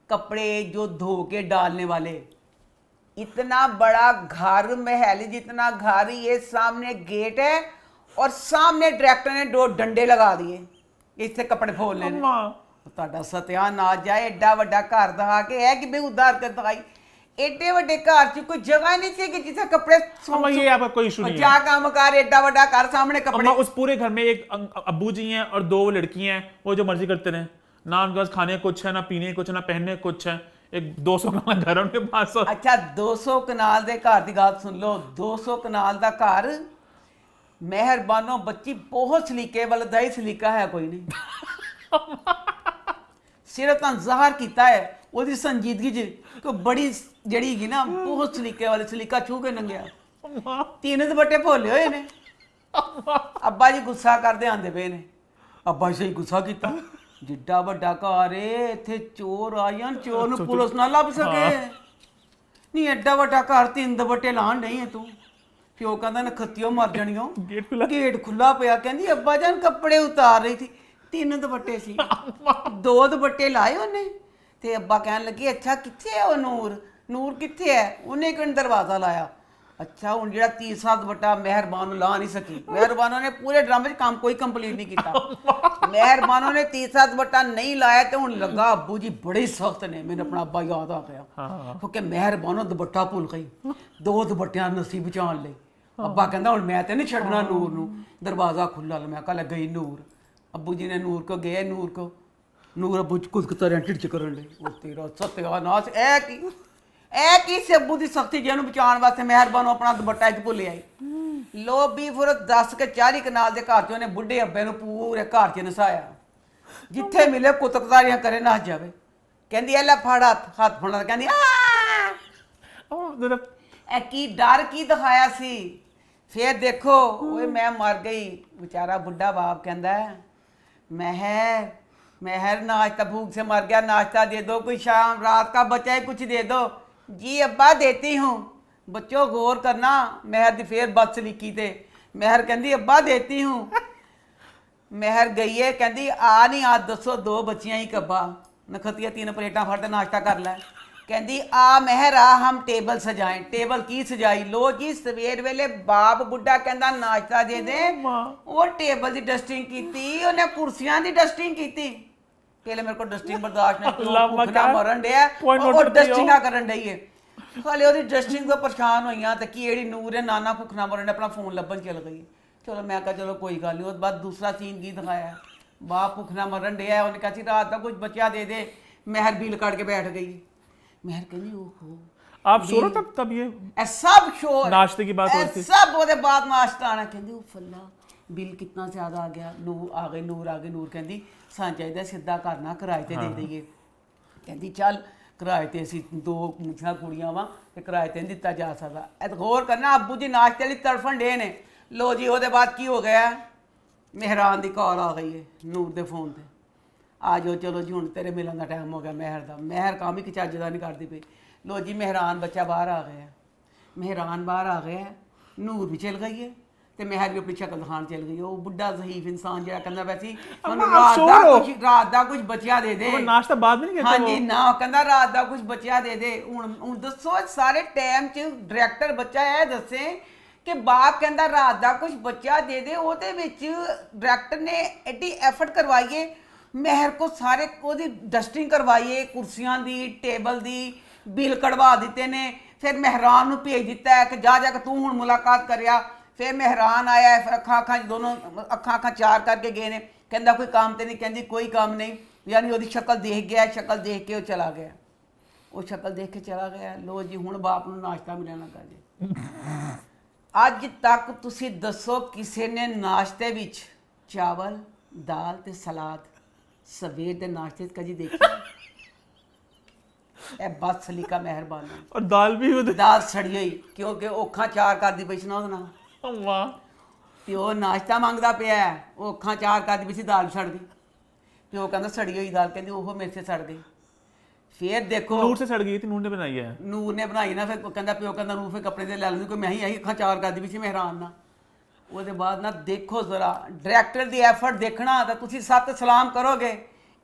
कपड़े जो धो के डालने वाले। इतना बड़ा घर, महल जितना घर, ये सामने गेट है और सामने डायरेक्टर ने 2 डंडे लगा दिए इससे कपड़े खोलने ने। ਤੁਹਾਡਾ सत्यानाश जाए, एडा ਵੱਡਾ घर दिखा के है कि बेउदार कर दिखाई। एडे ਵੱਡੇ घर च कोई जगह नहीं थी कि जिसे कपड़े अम्मा ये आपका कोई इशू नहीं है। जा काम कर, एडा ਵੱਡਾ घर सामने कपड़े। अम्मा उस पूरे घर में एक अब्बू जी हैं और 2 लड़की हैं, वो जो मर्जी करते रहे, ना उनके पास खाने कुछ है, ना पीने कुछ है, ना पहनने कुछ है। एक 200 कनाल घर है उनके पास। अच्छा 200 कनाल दे घर की गल सुन लो, 200 कनाल का घर। मेहरबानो बच्ची बहुत सलीके वाला दही सलीका है कोई नहीं। सिर्फ तो ਜ਼ਾਹਰ ਕੀਤਾ है ਉਹਦੀ संजीदगी च कोई बड़ी जड़ी हैगी ना, बहुत सलीके वाले, सलीका छू के नंगिया। 3 दुपट्टे भोले हुए ने। अब्बा जी गुस्सा करते आंदे पे ने, अब्बा जी सही गुस्सा किया, जिड्डा ਵੱਡਾ घर है इत्थे चोर आ जान, चोर ਨੂੰ पुलिस ना ਲੱਭ सके। नहीं एडा ਵੱਡਾ घर 3 दुपट्टे लाण नहीं है तू। प्यो कहंदा नखत्तियों मर जानियो, गेट खुला पिया। कहंदी अब्बा जान कपड़े उतार रही थी, 3 दुपट्टे सी, 2 दुपट्टे लाए ਉਹਨੇ। ਤੇ ਅੱਬਾ ਕਹਿਣ ਲੱਗੇ ਅੱਛਾ ਕਿੱਥੇ ਹੈ ਉਹ ਨੂਰ, ਨੂਰ ਕਿੱਥੇ ਹੈ? ਉਹਨੇ ਕਿਉਂ ਦਰਵਾਜ਼ਾ ਲਾਇਆ? ਅੱਛਾ ਹੁਣ ਜਿਹੜਾ ਤੀਸਰਾ ਦੁਪੱਟਾ ਮਿਹਰਬਾਨ ਨੂੰ ਲਾ ਨਹੀਂ ਸਕੀ। ਮਿਹਰਬਾਨੋਂ ਨੇ ਪੂਰੇ ਡਰਾਮੇ 'ਚ ਕੰਮ ਕੋਈ ਕੰਪਲੀਟ ਨਹੀਂ ਕੀਤਾ। ਮਿਹਰਬਾਨੋਂ ਨੇ ਤੀਸਰਾ ਦੁਪੱਟਾ ਨਹੀਂ ਲਾਇਆ ਤੇ ਹੁਣ ਲੱਗਾ ਅੱਬੂ ਜੀ ਬੜੇ ਸਖਤ ਨੇ। ਮੈਨੂੰ ਆਪਣਾ ਅੱਬਾ ਯਾਦ ਆ ਗਿਆ ਕਿਉਂਕਿ ਮਿਹਰਬਾਨੋਂ ਦੁਪੱਟਾ ਭੁੱਲ ਗਈ, 2 ਦੁਪੱਟਿਆਂ ਨਸੀਬ ਬਚਾਉਣ ਲਈ। ਅੱਬਾ ਕਹਿੰਦਾ ਹੁਣ ਮੈਂ ਤੇ ਨਹੀਂ ਛੱਡਣਾ ਨੂਰ ਨੂੰ। ਦਰਵਾਜ਼ਾ ਖੁੱਲ੍ਹਾ, ਮੈਂ ਕਹਾਂ ਗਈ ਨੂਰ। ਅੱਬੂ ਜੀ ਨੇ ਨੂਰ ਕੋ ਗਏ, ਨੂਰ ਕੋ, ਨੂਰ ਅੱਬੂ ਚ ਕੁਝ ਤਰ੍ਹਾਂ ਢਿੱਡ ਚ ਕਰਨ ਲਈ। ਉਹ ਤੇਰਾ ਸਤਿਆਨਾਸ਼, ਇਹ ਕੀ ਸੀ ਅੱਬੂ ਦੀ ਸਖਤੀ ਜਿਹਨੂੰ ਬਚਾਉਣ ਵਾਸਤੇ ਮਿਹਰਬਾਨ ਆਪਣਾ ਦੁਪੱਟਾ ਇੱਕ ਭੁੱਲ ਆਈ। ਲੋ ਵੀ ਫਿਰ 10 ਕੇ 40 ਕਨਾਲ ਦੇ ਘਰ ਚ ਉਹਨੇ ਬੁੱਢੇ ਅੱਬੇ ਨੂੰ ਪੂਰੇ ਘਰ ਚ ਨਸਾਇਆ, ਜਿੱਥੇ ਮਿਲੇ ਕੁਤਕਦਾਰੀਆਂ ਕਰੇ ਨਾ ਜਾਵੇ। ਕਹਿੰਦੀ ਇਹ ਲੈ ਫੜ ਹੱਥ ਫੜਨਾ, ਕਹਿੰਦੀ ਇਹ ਕੀ ਡਰ ਕੀ ਦਿਖਾਇਆ ਸੀ। ਫਿਰ ਦੇਖੋ ਓਏ ਮੈਂ ਮਰ ਗਈ। बेचारा बुढ़ा बाप कहता है महर नाश्ता भूख से मर गया, नाश्ता दे दो, कोई शाम रात का बचा है कुछ दे दो। जी अब्बा देती हूँ। बच्चों गौर करना, महर दी फिर बदसलीकी थे। महर कहती अब्बा देती हूँ। महर गई है, कहती आ नहीं आज दसो 2 बच्चियां ही कब्बा नखतिया 3 प्लेटा फट नाश्ता कर लै। कहती आ महर आ हम टेबल सजाएं। टेबल की सजाई? लो जी सवेर वेले बाप बुढ़ा कहता नाश्ता दे दे, वो टेबल की डस्टिंग की, उन्हें कुर्सियां की डस्टिंग की। पहले मेरे को डस्टिंग बर्दाश्त नहीं, मरन डे और डस्टिंगा करन डई है। हाले ओदी डस्टिंग तो परेशान होइयां ते की एड़ी नूर है नाना भुखना मरन अपना फोन लभन चल गई। चलो मैं कहा चलो कोई गल नहीं। उस बाद दूसरा सीन की दिखाया, बाप भुखना मरन डे, उन्हें कहा सी रात का कुछ बचा दे दे। महर बिल काट के बैठ गई। महर कहनी ओहो आप शो रहे तब ये सब शोर नाश्ते की बात हो रही थी, सब ਉਹਦੇ ਬਾਅਦ ਨਾਸ਼ਤਾ ਆਣਾ। ਕਹਿੰਦੀ ਉਹ ਫੱਲਾ ਬਿੱਲ ਕਿੰਨਾ ਜ਼ਿਆਦਾ ਆ ਗਿਆ। ਨੂਰ ਆ ਗਈ, ਨੂਰ ਆ ਗਈ। ਨੂਰ ਕਹਿੰਦੀ ਸਾਨੂੰ ਚਾਹੀਦਾ ਸਿੱਧਾ ਕਰਨਾ, ਕਿਰਾਏ ਤੇ ਦੇ ਦਈਏ। ਕਹਿੰਦੀ ਚੱਲ ਕਿਰਾਏ ਤੇ ਅਸੀਂ 2 ਮੁੰਡਿਆਂ ਕੁੜੀਆਂ ਵਾਂ ਤੇ ਕਿਰਾਏ ਤੇ ਨਹੀਂ ਦਿੱਤਾ ਜਾ ਸਕਦਾ। ਇਹ ਗੌਰ ਕਰਨਾ ਅੱਬੂ ਜੀ ਨਾਸ਼ਤੇ ਲਈ ਤੜਫਣ ਡੇ ਨੇ। ਲੋ ਜੀ ਉਹਦੇ ਬਾਅਦ ਕੀ ਹੋ ਗਿਆ, ਮਹਿਰਾਨ ਦੀ ਕਾਲ ਆ ਗਈ ਹੈ ਨੂਰ ਦੇ ਫੋਨ ਤੇ, ਆ ਜਾਓ ਚਲੋ ਜੀ ਹੁਣ ਤੇਰੇ ਮਿਲਣ ਦਾ ਟਾਈਮ ਹੋ ਗਿਆ महर ਦਾ। महर काम ही ਚੱਜ ਦਾ ਨਹੀਂ ਕਰਦੀ ਪਈ। लो जी मेहरान बच्चा बाहर आ गया, मेहरान बाहर आ गया, नूर भी चल गई है ते महर भी अपनी शक्ल दिखान चल गई। वो बुढ़ा ज़हीफ इंसान जरा कहंदा वैसी रात दा कुछ बचिया दे दे। नाश्ता बाद में नहीं कहता। हाँ जी ना कहंदा रात दा कुछ बचिया दे दे। हुण दसो सारे टाइम च डायरेक्टर बच्चा है दसे कि बाप कहंदा रात दा कुछ बचिया दे दे। ਉਹਦੇ ਵਿੱਚ डायरेक्टर ने एडी एफर्ट करवाइए, महर को सारे ਉਹਦੀ डस्टिंग करवाइए, कुर्सियां दी टेबल दी बिल कढ़वा दिते ने। फिर मेहरान ਨੂੰ भेज दिता है कि जा के तू हुण मुलाकात करिया। फिर मेहरान आया, फिर अखा दोनों अखा चार करके गए ने। कहंदा कोई काम ते नहीं, कहंदी कोई काम नहीं। यानी ਉਹਦੀ ਸ਼ਕਲ ਦੇਖ ਗਿਆ, ਸ਼ਕਲ ਦੇਖ ਕੇ ਉਹ ਚਲਾ ਗਿਆ, ਉਹ ਸ਼ਕਲ ਦੇਖ ਕੇ ਚਲਾ ਗਿਆ। ਲੋ ਜੀ ਹੁਣ ਬਾਪ ਨੂੰ ਨਾਸ਼ਤਾ ਮਿਲਣ ਲੱਗਾ ਜੀ। ਅੱਜ ਤੱਕ ਤੁਸੀਂ ਦੱਸੋ ਕਿਸੇ ਨੇ ਨਾਸ਼ਤੇ ਵਿੱਚ ਚਾਵਲ, ਦਾਲ ਤੇ ਸਲਾਦ ਸਵੇਰ ਦੇ ਨਾਸ਼ਤੇ 'ਚ ਕਦੀ ਦੇਖਿਆ? ਇਹ ਬਸ ਸਲੀਕਾ ਮਿਹਰਬਾਨੀ। और दाल भी उधर ਦਾਲ ਸੜੀ ਹੋਈ, ਕਿਉਂਕਿ ਔਖਾਂ ਚਾਰ ਕਰਦੀ ਪਈ ਸੀ ਨਾ ਉਹਦੇ ਨਾਲ, अम्मा ਪਿਓ ਨਾਸ਼ਤਾ ਮੰਗਦਾ ਪਿਆ ਹੈ, ਉਹ ਅੱਖਾਂ ਚਾਰ ਕਰਦੀ ਪਈ ਸੀ, ਦਾਲ ਸੜ ਗਈ। ਪਿਓ ਕਹਿੰਦਾ ਸੜੀ ਹੋਈ ਦਾਲ, ਕਹਿੰਦੀ ਉਹ ਮੇਰੇ ਸੇ ਸੜ ਗਈ। ਫਿਰ ਦੇਖੋ नूर से सड़ गई थी, नूर ने बनाई है। ਨੂਰ ਨੇ ਬਣਾਈ ਨਾ, ਫਿਰ ਕਹਿੰਦਾ ਪਿਓ ਕਹਿੰਦਾ ਨੂਰ ਫਿਰ ਕੱਪੜੇ ਤੇ ਲੈ ਲੈਂਦੀ, ਕੋਈ ਮੈਂ ਹੀ ਆਈ ਅੱਖਾਂ ਚਾਰ ਕਰਦੀ ਪਈ ਸੀ, ਮੈਂ ਹੈਰਾਨ ਨਾ। ਉਹਦੇ ਬਾਅਦ ਨਾ ਦੇਖੋ ਜ਼ਰਾ ਡਾਇਰੈਕਟਰ ਦੀ ਐਫਰਟ ਦੇਖਣਾ ਤਾਂ ਤੁਸੀਂ ਸੱਤ ਸਲਾਮ ਕਰੋਗੇ।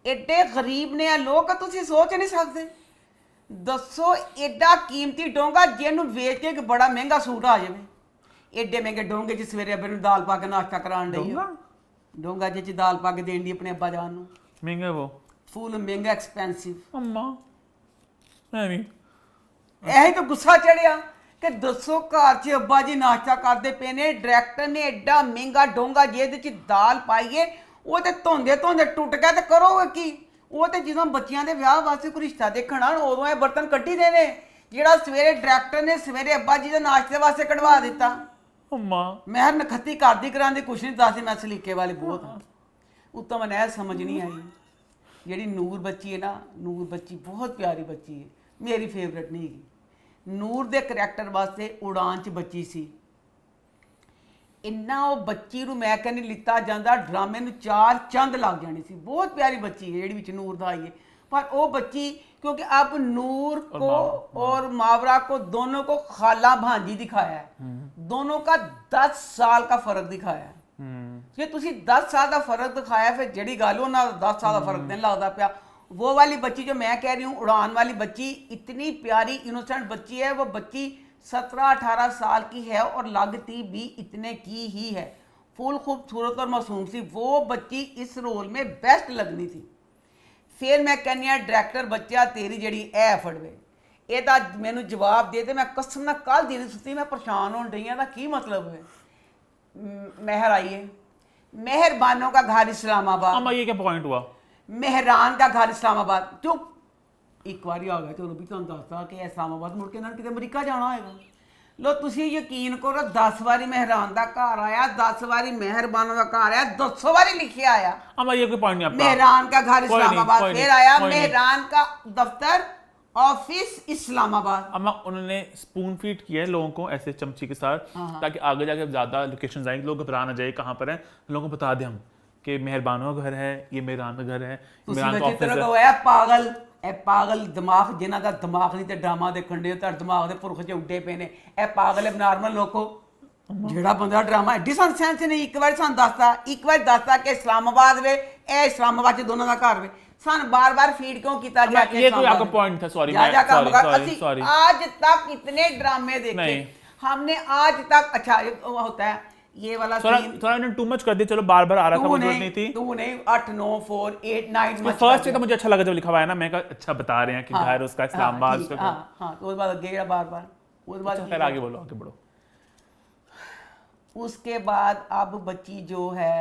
ਐਡੇ ਗਰੀਬ ਨੇ ਇਹ ਲੋਕ, ਤੁਸੀਂ ਸੋਚ ਨਹੀਂ ਸਕਦੇ। ਦੱਸੋ ਐਡਾ ਕੀਮਤੀ ਡੋਂਗਾ ਜਿਹਨੂੰ ਵੇਚ ਕੇ ਇੱਕ ਬੜਾ ਮਹਿੰਗਾ ਸੂਟ ਆ ਜਾਵੇ। ਐਡੇ ਮਹਿੰਗੇ ਡੋਂਗੇ 'ਚ ਸਵੇਰੇ ਅੱਬੇ ਨੂੰ ਦਾਲ ਪਾ ਕੇ ਨਾਸ਼ਤਾ ਕਰਾਉਣ ਡਈ डोंगा ਡੋਂਗਾ ਜਿਹਦੇ 'ਚ ਦਾਲ ਪਾ ਕੇ ਦੇਣ ਦੀ ਆਪਣੇ ਅੱਬਾ ਜਾਨ ਨੂੰ। महंगा है वो। ਫੁੱਲ ਮਹਿੰਗਾ ਐਕਸਪੈਂਸਿਵ। अम्मा मैं भी ਇਹੀ ਤਾਂ ਗੁੱਸਾ ਚੜਿਆ ਕਿ ਦੱਸੋ ਘਰ 'ਚ ਅੱਬਾ ਜੀ ਨਾਸ਼ਤਾ ਕਰਦੇ ਪਏ ਨੇ, ਡਾਇਰੈਕਟਰ ਨੇ ਐਡਾ ਮਹਿੰਗਾ ਡੋਂਗਾ ਜਿਹਦੇ 'ਚ ਦਾਲ ਪਾਈਏ, ਉਹ ਤੇ ਧੋਂਦੇ ਧੋਂਦੇ ਟੁੱਟ ਗਿਆ ਤੇ ਕਰੋਗੇ ਕੀ? ਉਹ ਤੇ ਜਦੋਂ ਬੱਚਿਆਂ ਦੇ ਵਿਆਹ ਵਾਸਤੇ ਕੋਈ ਰਿਸ਼ਤਾ ਦੇਖਣਾ ਉਦੋਂ ਇਹ ਬਰਤਨ ਕੱਢੀ ਦੇ ਨੇ, ਜਿਹੜਾ ਸਵੇਰੇ ਡਾਇਰੈਕਟਰ ਨੇ ਸਵੇਰੇ ਅੱਬਾ ਜੀ ਦੇ ਨਾਸ਼ਤੇ ਵਾਸਤੇ ਕਢਵਾ ਦਿੱਤਾ। अम्मा ਮੈਂ ਨਖੱਤੀ ਕਰਦੀ ਕਰਾਂਦੀ ਕੁਛ ਨਹੀਂ ਦੱਸਦੀ, ਮੈਂ ਸਲੀਕੇ ਵਾਲੀ ਬਹੁਤ ਹਾਂ। ਉੱਤੋਂ ਮੈਨੂੰ ਇਹ ਸਮਝ ਨਹੀਂ ਆਈ ਜਿਹੜੀ ਨੂਰ ਬੱਚੀ ਹੈ ਨਾ, ਨੂਰ ਬੱਚੀ ਬਹੁਤ ਪਿਆਰੀ ਬੱਚੀ ਹੈ, ਮੇਰੀ ਫੇਵਰੇਟ ਨਹੀਂ ਹੈਗੀ। ਨੂਰ ਦੇ ਕਰੈਕਟਰ ਵਾਸਤੇ ਉਡਾਨ 'ਚ ਬੱਚੀ ਸੀ, ਇੰਨਾ ਉਹ ਬੱਚੀ ਨੂੰ ਮੈਂ ਕਹਿੰਦੀ ਲਿੱਤਾ ਜਾਂਦਾ ਡਰਾਮੇ ਨੂੰ ਚਾਰ ਚੰਦ ਲੱਗ ਜਾਣੀ ਸੀ। ਬਹੁਤ ਪਿਆਰੀ ਬੱਚੀ ਹੈ ਜਿਹੜੀ ਵਿੱਚ ਨੂਰ ਦਾ ਆਈ है, पर वो बच्ची क्योंकि अब नूर को और मावरा को दोनों को खाला भांजी दिखाया है, दोनों का 10 साल का फर्क दिखाया है। ਜੇ ਤੁਸੀਂ 10 ਸਾਲ ਦਾ ਫਰਕ ਦਿਖਾਇਆ ਫਿਰ ਜਿਹੜੀ ਗੱਲ ਉਹਨਾਂ ਦਾ 10 ਸਾਲ ਦਾ ਫਰਕ ਨਹੀਂ ਲੱਗਦਾ ਪਿਆ। वो वाली बच्ची जो मैं कह रही हूँ उड़ान वाली बच्ची, इतनी प्यारी इनोसेंट बच्ची है। वो बच्ची 17-18 साल की है और लगती भी इतने की ही है, फुल खूबसूरत और मासूम सी। वो बच्ची इस रोल में बेस्ट लगनी थी। फिर मैं कहनी डायरैक्टर बच्चा तेरी जड़ी एफर्ट वे ये मैनू जवाब दे दे। मैं कसम ना कल दिन सुती मैं परेशान होने रही हाँ, की मतलब है। मेहर आई है, मेहरबानों का घर इस्लामाबाद। अम्मा ये क्या पॉइंट हुआ? मेहरान का घर इस्लामाबाद। चुप एक बार आ गया चलो भी तुम दसता कि इस्लामाबाद मुड़ के कि अमरीका जाना होगा। लो तुसी यकीन करो 10 वारी मेहरान का घर आया, 10 वारी मेहरबानों का घर आया, 200 वारी लिखे आया। अम्मा ये कोई पॉइंट नहीं आपका। मेहरान का घर इस्लामाबाद कोई फिर नहीं, आया, कोई नहीं। मेहरान का दफ्तर ऑफिस इस्लामाबाद। अम्मा उन्होंने स्पून फीड किया है लोगों को ऐसे चमची के साथ, ताकि आगे जाके ज्यादा लोकेशन आएंगे लोग घबरा ना जाए कहाँ पर है, लोगों को बता दें हम कि मेहरबानों का घर है, ये मेहरान का घर है, मेहरान का ऑफिस है। है पागल ਇਹ ਪਾਗਲ ਦਿਮਾਗ ਜਿਨ੍ਹਾਂ ਦਾ ਦਿਮਾਗ ਨਹੀਂ ਤੇ ਡਰਾਮਾ ਦੇਖਣ ਦੇ ਤੁਹਾਡੇ ਦਿਮਾਗ ਦੇ ਪੁਰਖ 'ਚ ਉੱਡੇ ਪਏ ਨੇ। ਇਹ ਪਾਗਲ ਹੈ ਨਾਰਮਲ ਲੋਕੋ, ਜਿਹੜਾ ਬੰਦਾ ਡਰਾਮਾ ਐਡੀ ਸੈਂਸ ਨੇ ਇੱਕ ਵਾਰ ਸਾਨੂੰ ਦੱਸਤਾ ਕਿ ਇਸਲਾਮਾਬਾਦ ਵੇ, ਇਹ ਇਸਲਾਮਾਬਾਦ 'ਚ ਦੋਨਾਂ ਦਾ ਘਰ ਵੇ। ਸਾਨੂੰ ਬਾਰ-ਬਾਰ फीड क्यों किया गया? ये कोई आपका पॉइंट था, सॉरी सॉरी। आज तक इतने ड्रामे देखे हमने, आज तक। अच्छा होता है ये वाला थोड़ा इन्होंने टू मच कर दिया। चलो बार-बार आ रहा था, जरूरत नहीं थी। तू नहीं 8 9 4 8 9 फर्स्ट तो मुझे अच्छा लगा जब लिखा हुआ है ना, मैं कहा अच्छा बता रहे हैं कि घर उसका इस्लामाबाद उसका। हां तो उसके बाद आगे बार-बार उसके बाद खैर आगे बोलो, आगे बढ़ो। उसके बाद अब बच्ची जो है,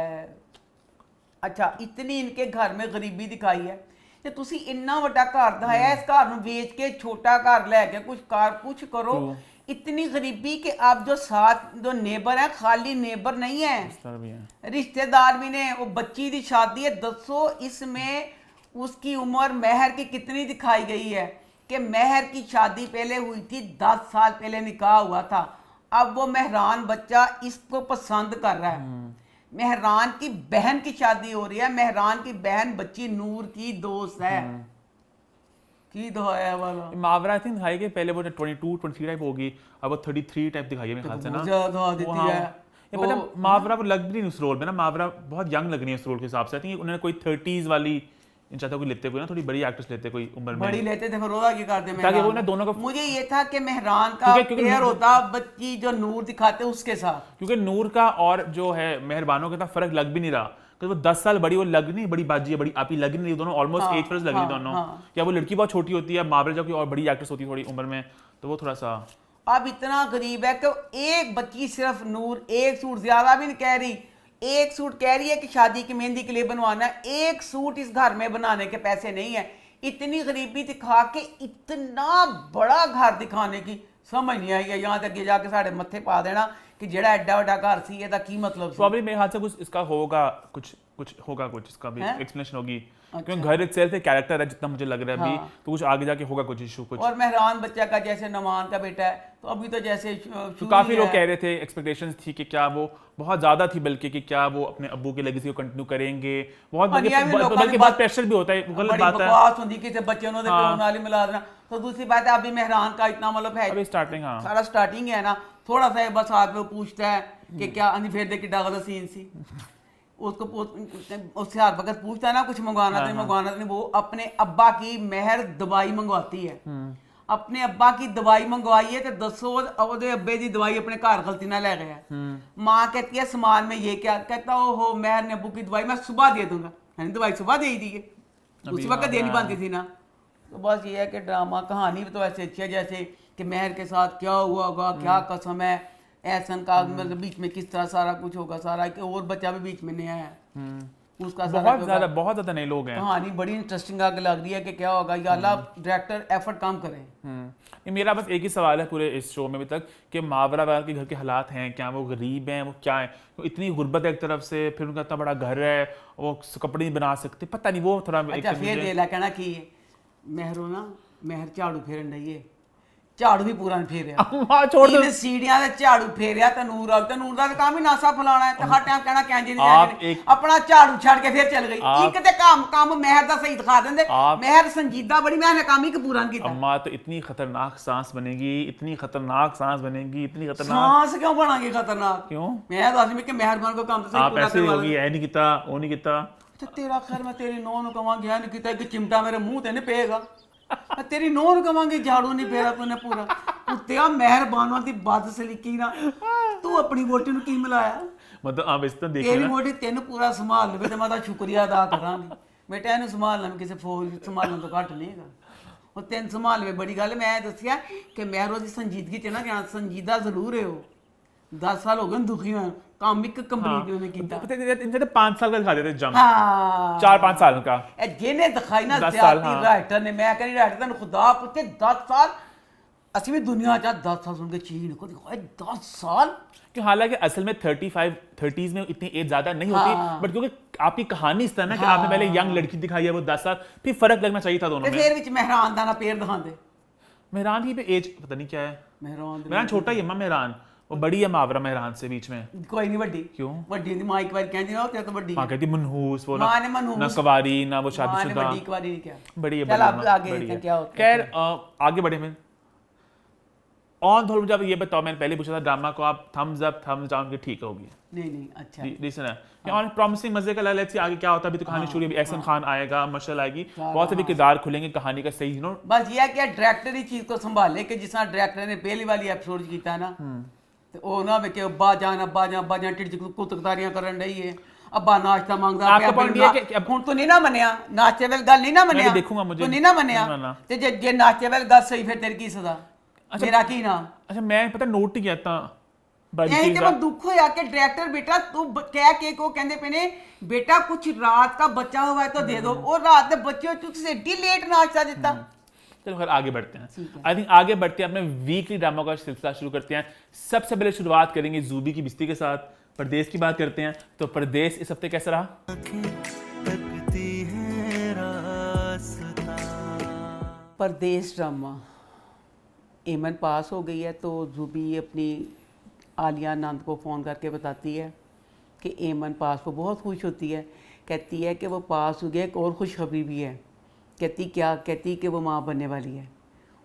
अच्छा इतनी इनके घर में गरीबी दिखाई है ਤੇ ਤੁਸੀਂ ਇੰਨਾ ਵੱਡਾ ਘਰ ਦਿਖਾਇਆ, ਇਸ ਘਰ ਨੂੰ ਵੇਚ ਕੇ ਛੋਟਾ ਘਰ ਲੈ ਕੇ कुछ करो। इतनी गरीबी कि आप जो साथ जो नेबर है खाली नेबर नहीं है, रिश्तेदार भी ने। वो बच्ची की शादी है, दसो इसमें उसकी उम्र महर की कितनी दिखाई गई है कि महर की शादी पहले हुई थी, 10 साल पहले निकाह हुआ था। अब वो मेहरान बच्चा इसको पसंद कर रहा है। मेहरान की बहन की शादी हो रही है, मेहरान की बहन बच्ची नूर की दोस्त है। की दिखाया वाला मावरा आई थिंक दिखाई कि पहले वो 22 23 टाइप होगी, अब वो 33 टाइप दिखाई है मेरे ख्याल से ना। ज्यादा देती है ये पता मावरा वो लग भी नहीं उस रोल में ना, मावरा बहुत यंग लग रही है उस रोल के हिसाब से। आई थिंक उन्होंने कोई 30s वाली चाहता कोई लेते, कोई ना थोड़ी बड़ी एक्ट्रेस लेते, कोई उम्र में बड़ी लेते थे। फिर रोदा क्या करते हैं ताकि वो ना दोनों का, मुझे ये था कि मेहरान का पेयर होता बच्ची जो नूर दिखाते उसके साथ, क्योंकि नूर का और जो है मेहरबानों के साथ फर्क लग भी नहीं रहा। वो 10 साल बड़ी, वो लग नहीं बड़ी बाजी है, बड़ी आपी लग नहीं रही, दोनों ऑलमोस्ट एज फर्स्ट लग रही दोनों। या वो लड़की बहुत छोटी होती है, मावरा जो कोई और बड़ी एक्ट्रेस होती है थोड़ी उम्र में, तो वो थोड़ा सा अब इतना गरीब है कि एक बच्ची सिर्फ नूर एक सूट ज्यादा भी नहीं कह रही, एक सूट कह रही है कि शादी की मेहंदी के लिए बनवाना है, एक सूट इस घर में बनाने के पैसे नहीं है। इतनी गरीबी दिखा के इतना बड़ा घर दिखाने की समझ नहीं आई है। यहाँ तक ये जाके साढ़े मत्थे पा देना कि जेड़ा एडा वड्डा घर सी एदा की मतलब सी। प्रॉब्लम मेरे हाथ से कुछ इसका होगा, कुछ होगा, कुछ इसका भी एक्सप्लेनेशन होगी, क्योंकि घर इटसेल्फ एक कैरेक्टर है जितना मुझे लग रहा है अभी, तो कुछ आगे जाके होगा कुछ इशू कुछ। और मेहरान बच्चा का जैसे नमान का बेटा है, तो अभी तो जैसे तो काफी लोग कह रहे थे, एक्सपेक्टेशंस थी कि क्या वो बहुत ज्यादा थी, बल्कि कि क्या वो अपने अब्बू की लेगेसी को कंटिन्यू करेंगे, बहुत बल्कि बहुत प्रेशर भी होता है, गलत बात है। बकवास होती कि से बच्चे उन्होंने प्यार नाल ही मिला देना। तो दूसरी बात है अभी मेहरान का इतना मतलब है, अभी स्टार्टिंग, हाँ सारा स्टार्टिंग है ना, थोड़ा सा बस हाथ में पूछता है कि क्या अंधी फेर दे के डागा दा सीन सी, उसको उससे हर वक्त पूछता है ना कुछ मंगवाना तो मंगवाना नहीं। वो अपने अब्बा की मेहर दवाई मंगवाती है, अपने अब्बा की दवाई मंगवाई है तो दसो ओदे अब्बे दी दवाई अपने घर गलती ना ले गया। माँ कहती है सामान में ये क्या, कहता हो मेहर ने अब्बू की दवाई मैं सुबह दे दूंगा, मैंने दवाई सुबह दे दी है, उस वक्त देनी बनती थी ना। तो बस ये है कि ड्रामा कहानी तो ऐसे अच्छी है जैसे कि मेहर के साथ क्या हुआ होगा, क्या कसम है, एहसन का मतलब बीच में किस तरह सारा कुछ होगा, सारा कि और बच्चा भी बीच में नया है उसका बहुत ज्यादा नए लोग हैं। कहानी बड़ी इंटरेस्टिंग आगे लग रही है कि क्या होगा, या अल्लाह डायरेक्टर एफर्ट काम करे। ये मेरा बस एक ही सवाल है पूरे इस शो में अभी तक कि मावरा वाला के घर के हालात हैं क्या, वो गरीब हैं, वो क्या है, तो इतनी गुर्बत है एक तरफ से, फिर उनका इतना बड़ा घर है, वो कपड़े नहीं बना सकते, पता नहीं वो थोड़ा। अच्छा फिर दे ला कहना कि मेहरो ना मेहर झाड़ू फेरन रही है, झाड़ू भी पूरा नहीं फेरिया, छोड़ दो सीढ़ियां ते झाड़ू फेरिया, तनूर दा काम ही नासा फलाना है, हर टाइम कहना कैंजी नहीं अपना झाड़ू छड़ के फिर चल गई। एक ते काम मेहर दा सही दिखा देंदे, मेहर संजीदा बड़ी, मैंने काम ही पूरा नहीं कीता। अम्मा तो इतनी खतरनाक सांस बनेगी, इतनी खतरनाक सांस बनेगी, इतनी खतरनाक सांस क्यों बनाएगी खतरनाक, क्यों? मैं दस में कि मेहरबान को काम तो सही पूरा करवा होगी, ऐ नहीं कीता, वो नहीं कीता। तो तेरा खैर मैं तेरी नौं नु कहांगी ऐ नहीं कीता कि चिमटा मेरे मुंह ते नहीं पेगा, तेरी नौं नु कहांगी झाड़ू नहीं फेरा तूने पूरा, कुत्तिया मेहरबानों दी बद सलीकी ना तू अपनी वोटी नु की मिलाया, मतलब आप इस तरह तेरी वोटी तेन पूरा संभाल लवे ते मैं ता शुक्रिया अदा करांगी, बेटा इहनू संभालना मैं किसी फौज संभालने तो घट नहीं है, और तेन संभाल लवे बड़ी गल। मैं दसिया कि मेहरो दी संजीदगी च ना क्या संजीदा जरूर है, वो 10 साल हो गए दुखी हुए, काम एक कंप्लीट ने कीता, इनसे 5 साल का दिखा देते जंप, हाँ 4-5 साल का जेने दिखाई ना 10 साल, ज्यादा राइटर ने, मैं कहनी राइटर तैਨੂੰ खुदा पुੱਤੇ 10 साल ਅਸੀਂ ਵੀ ਦੁਨੀਆ 'ਚ 10 साल सुन के चीन को दिखाए 10 साल, कि हालांकि असल में 35-30s में इतनी एज ज्यादा नहीं होती, बट क्योंकि आपकी कहानी इस तरह ना कि आपने पहले यंग लड़की दिखाई है वो 10 साल, फिर फर्क लगना चाहिए था दोनों में। फिर विच मेहरान दा ना पेड़ दिखांदे, मेहरान की भी एज पता नहीं क्या है, मेहरान छोटा ही है मेहरान, वो बड़ी है मावरा मेहरान से बीच में, कोई नहीं वड्डी, क्यों वड्डी दी मां एक बार कहंदी ना ते तो वड्डी, मां कहती मनहूस, वो मां ने मनहूस, ना कवारी ना वो शादीशुदा, वड्डी एक बार नहीं क्या बड़ी है, चल अब आगे देखते हैं क्या होता है। खैर आगे बढ़े में ऑन थोड़ा मुझे अब ये बताओ, मैंने पहले पूछा था ड्रामा को आप थम्स अप थम्स डाउन के ठीक होगी? नहीं अच्छा रीजन है और प्रॉमिसिंग मजे का, लेट्स सी आगे क्या होता है। अभी तो कहानी शुरू है, एहसन खान आएगा, मशल आएगी, बहुत सारे किरदार खुलेंगे कहानी का, सही नो बस ये है कि डायरेक्टर ही चीज को संभाले कि जिस तरह डायरेक्टर ने पहली वाली एपिसोड कीता ना, ते ओ ना वे के अब्बा जान टिड़ कुतकतारियां करन रही है, अब्बा नाश्ता मांगदा आपका पॉइंट ये है कि अब हुन तो नहीं ना मनिया, नाश्ते वाली गल नहीं ना मनिया, मैं देखूंगा मुझे तो नहीं ना मनिया, ते जे नाश्ते वाली गल सही फिर तेरी की सदा, मेरा की नाम। अच्छा मैं पता नोट ही किया था यही ते मैं दुख होया कि डायरेक्टर बेटा तू कह के को कहंदे पे ने बेटा कुछ रात का बच्चा हुआ है तो दे दो, और रात के बच्चे तुझसे एडी लेट नाश्ता देता। चलो खैर आगे बढ़ते हैं, आई थिंक आगे बढ़ते हैं अपने वीकली ड्रामा का सिलसिला शुरू करते हैं। सबसे पहले शुरुआत करेंगे जूबी की बिस्ती के साथ, परदेश की बात करते हैं। तो परदेश इस हफ्ते कैसा रहा? परदेश ड्रामा एमन पास हो गई है तो जूबी अपनी आलिया आनंद को फ़ोन करके बताती है कि एमन पास, वो बहुत खुश होती है, कहती है कि वो पास हो गया। एक और खुशखबरी भी है, कहती क्या, कहती कि वो माँ बनने वाली है।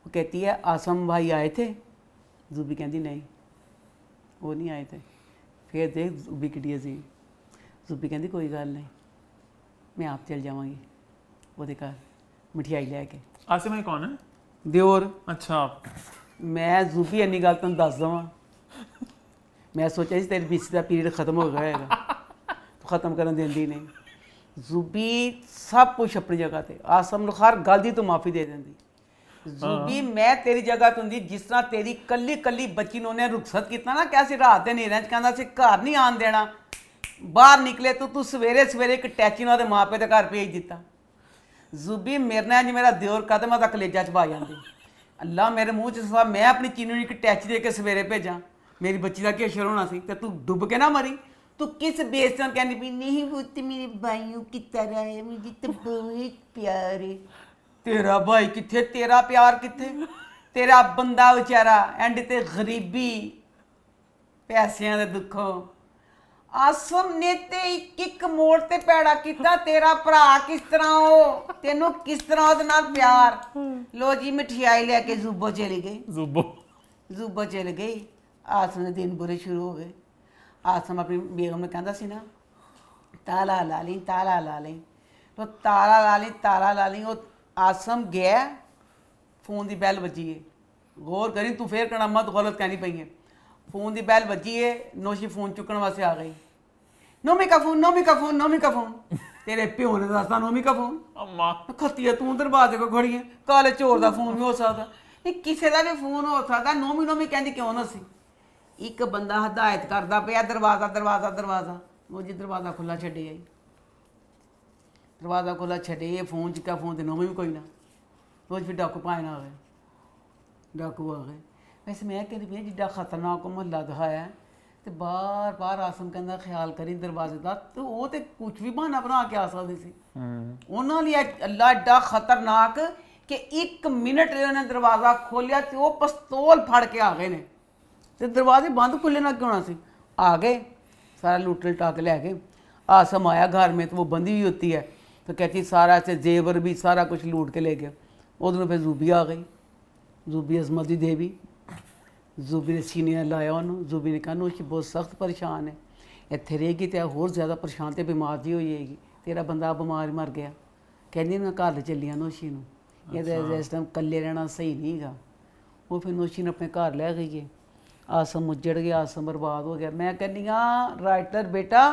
वो कहती है आसम भाई आए थे, जूबी कहती नहीं वो नहीं आए थे। फिर देख जूबी की डी जूबी कहती कोई गल नहीं, मैं आप चल जावांगी वो घर मिठाई लैके। आसिम भाई कौन है? दियोर। अच्छा मैं जूबी इन्नी गल तुम दस दवा, मैं सोचा जी तेरी बीसी का पीरियड खत्म हो गया है तो ख़त्म करन देंदी नहीं। जूबी सब कुछ अपनी जगह ते, आसम हर गल दी तो माफ़ी दे देंदी। जूबी मैं तेरी जगह तो होंदी, जिस तरह तेरी कल्ली कल्ली बच्ची ने उन्हें रुखसत किया ना, कैसे रात के नेरे च कहंदा सी घर नहीं आन देना, ਬਾਹਰ ਨਿਕਲੇ ਤੂੰ ਸਵੇਰੇ ਸਵੇਰੇ ਇੱਕ ਟੈਚੀ ਨਾਲ ਦੇ ਮਾਪੇ ਦੇ ਘਰ ਭੇਜ ਦਿੱਤਾ। ਜ਼ੂਬੀ ਮੇਰੇ ਨਾਲ ਮੇਰਾ ਦਿਓਰ ਕਦਮਾਂ ਦਾ ਕਲੇਜਾ ਚ ਪਾ ਜਾਂਦੀ। ਅੱਲਾ ਮੇਰੇ ਮੂੰਹ ਚ ਸਵਾ ਮੈਂ ਆਪਣੀ ਚੀਨੂ ਨੂੰ ਇੱਕ ਟੈਚੀ ਦੇ ਕੇ ਸਵੇਰੇ ਭੇਜਾਂ, ਮੇਰੀ ਬੱਚੀ ਦਾ ਕੀ ਅਸਰ ਹੋਣਾ ਸੀ? ਤੇ ਤੂੰ ਡੁੱਬ ਕੇ ਨਾ ਮਰੀ। तू किस बेस से कहनी भी नहीं, वो तो मेरे भाइयों की तरह है, मुझे तो बहुत प्यार है। तेरा भाई किथे, तेरा प्यार किथे? तेरा बंदा बेचारा एंड ते गरीबी पैसिਆਂ ਦੇ दुखों। आसम ने ते एक मोड़ ते पैड़ा किता। तेरा भरा किस तरह हो, तेनों किस तरह ਉਹਦੇ ਨਾਲ प्यार। लो जी मिठाई लेके जूबो चली गई। जूबो चली गई। आसम ਦੇ दिन बुरे शुरू हो गए। आसम अपनी बेगम ने कहता सी ना ताला ला ली, ताला ला ली। तो ताला ला ली, ताला ला ली। वो आसम गया, फोन की बैल बजी है। गौर करी तू फिर कहना मत गलत कहनी पई है। फोन की बैल बजी है, नौशी फोन चुकने वास्ते आ गई। नोमी का फोन, नोमी का फोन, नोमी का फोन। तेरे प्यो ने दसता नोमी का फोन। अम्मा खत्ती है तू दरवाजे को खड़ी है। काले चोर का फोन भी हो सकता, ये किसी का भी फोन हो सकता। नोमी नोमी कहती क्यों ना सी। एक बंदा हदायत करता पाया दरवाज़ा दरवाज़ा दरवाज़ा। वो जी दरवाज़ा खुला छे आई, दरवाज़ा खुला छे फोन चिका फोन तो नोमी भी कोई ना। रोज फिर डाकू पाए ना आ गए, डाकू आ गए। वैसे मैं कहती पी जिड्डा खतरनाक महला दिखाया है तो बार बार आसम कहता ख्याल करी दरवाजे का। तो वो तो कुछ भी बहाना बना के आ सकती सी। उन्होंने लिए अल्लाह एड्डा खतरनाक कि एक मिनट उन्हें दरवाज़ा खोलिया तो वो पिस्तौल फड़ के आ गए ने। तो दरवाजे बंद खुले ना क्यों ना सी। आ गए, सारा लूट लटा के ले गए। आसम आया घर में तो वो बंदी हुई होती है, तो कहती सारा से जेवर भी सारा कुछ लूट के ले गया। उधरों फिर जूबी आ गई, जूबी अजमत दी देवी। जूबी ने सीने लाया उन्होंने। जूबी ने कहा नौशी बहुत सख्त परेशान है, इतने रहेगी तो होर ज़्यादा परेशान तो बीमार जी हो जाएगी। तेरा बंदा बीमार मर गया। कहती मैं घर चली नौशी नूं, ये इस टाइम कल्ले रहना सही नहीं गा। वो फिर नौशी ने अपने घर लै गई है। आसम उजड़ गया, आसम बर्बाद हो गया। मैं कहनी हाँ राइटर बेटा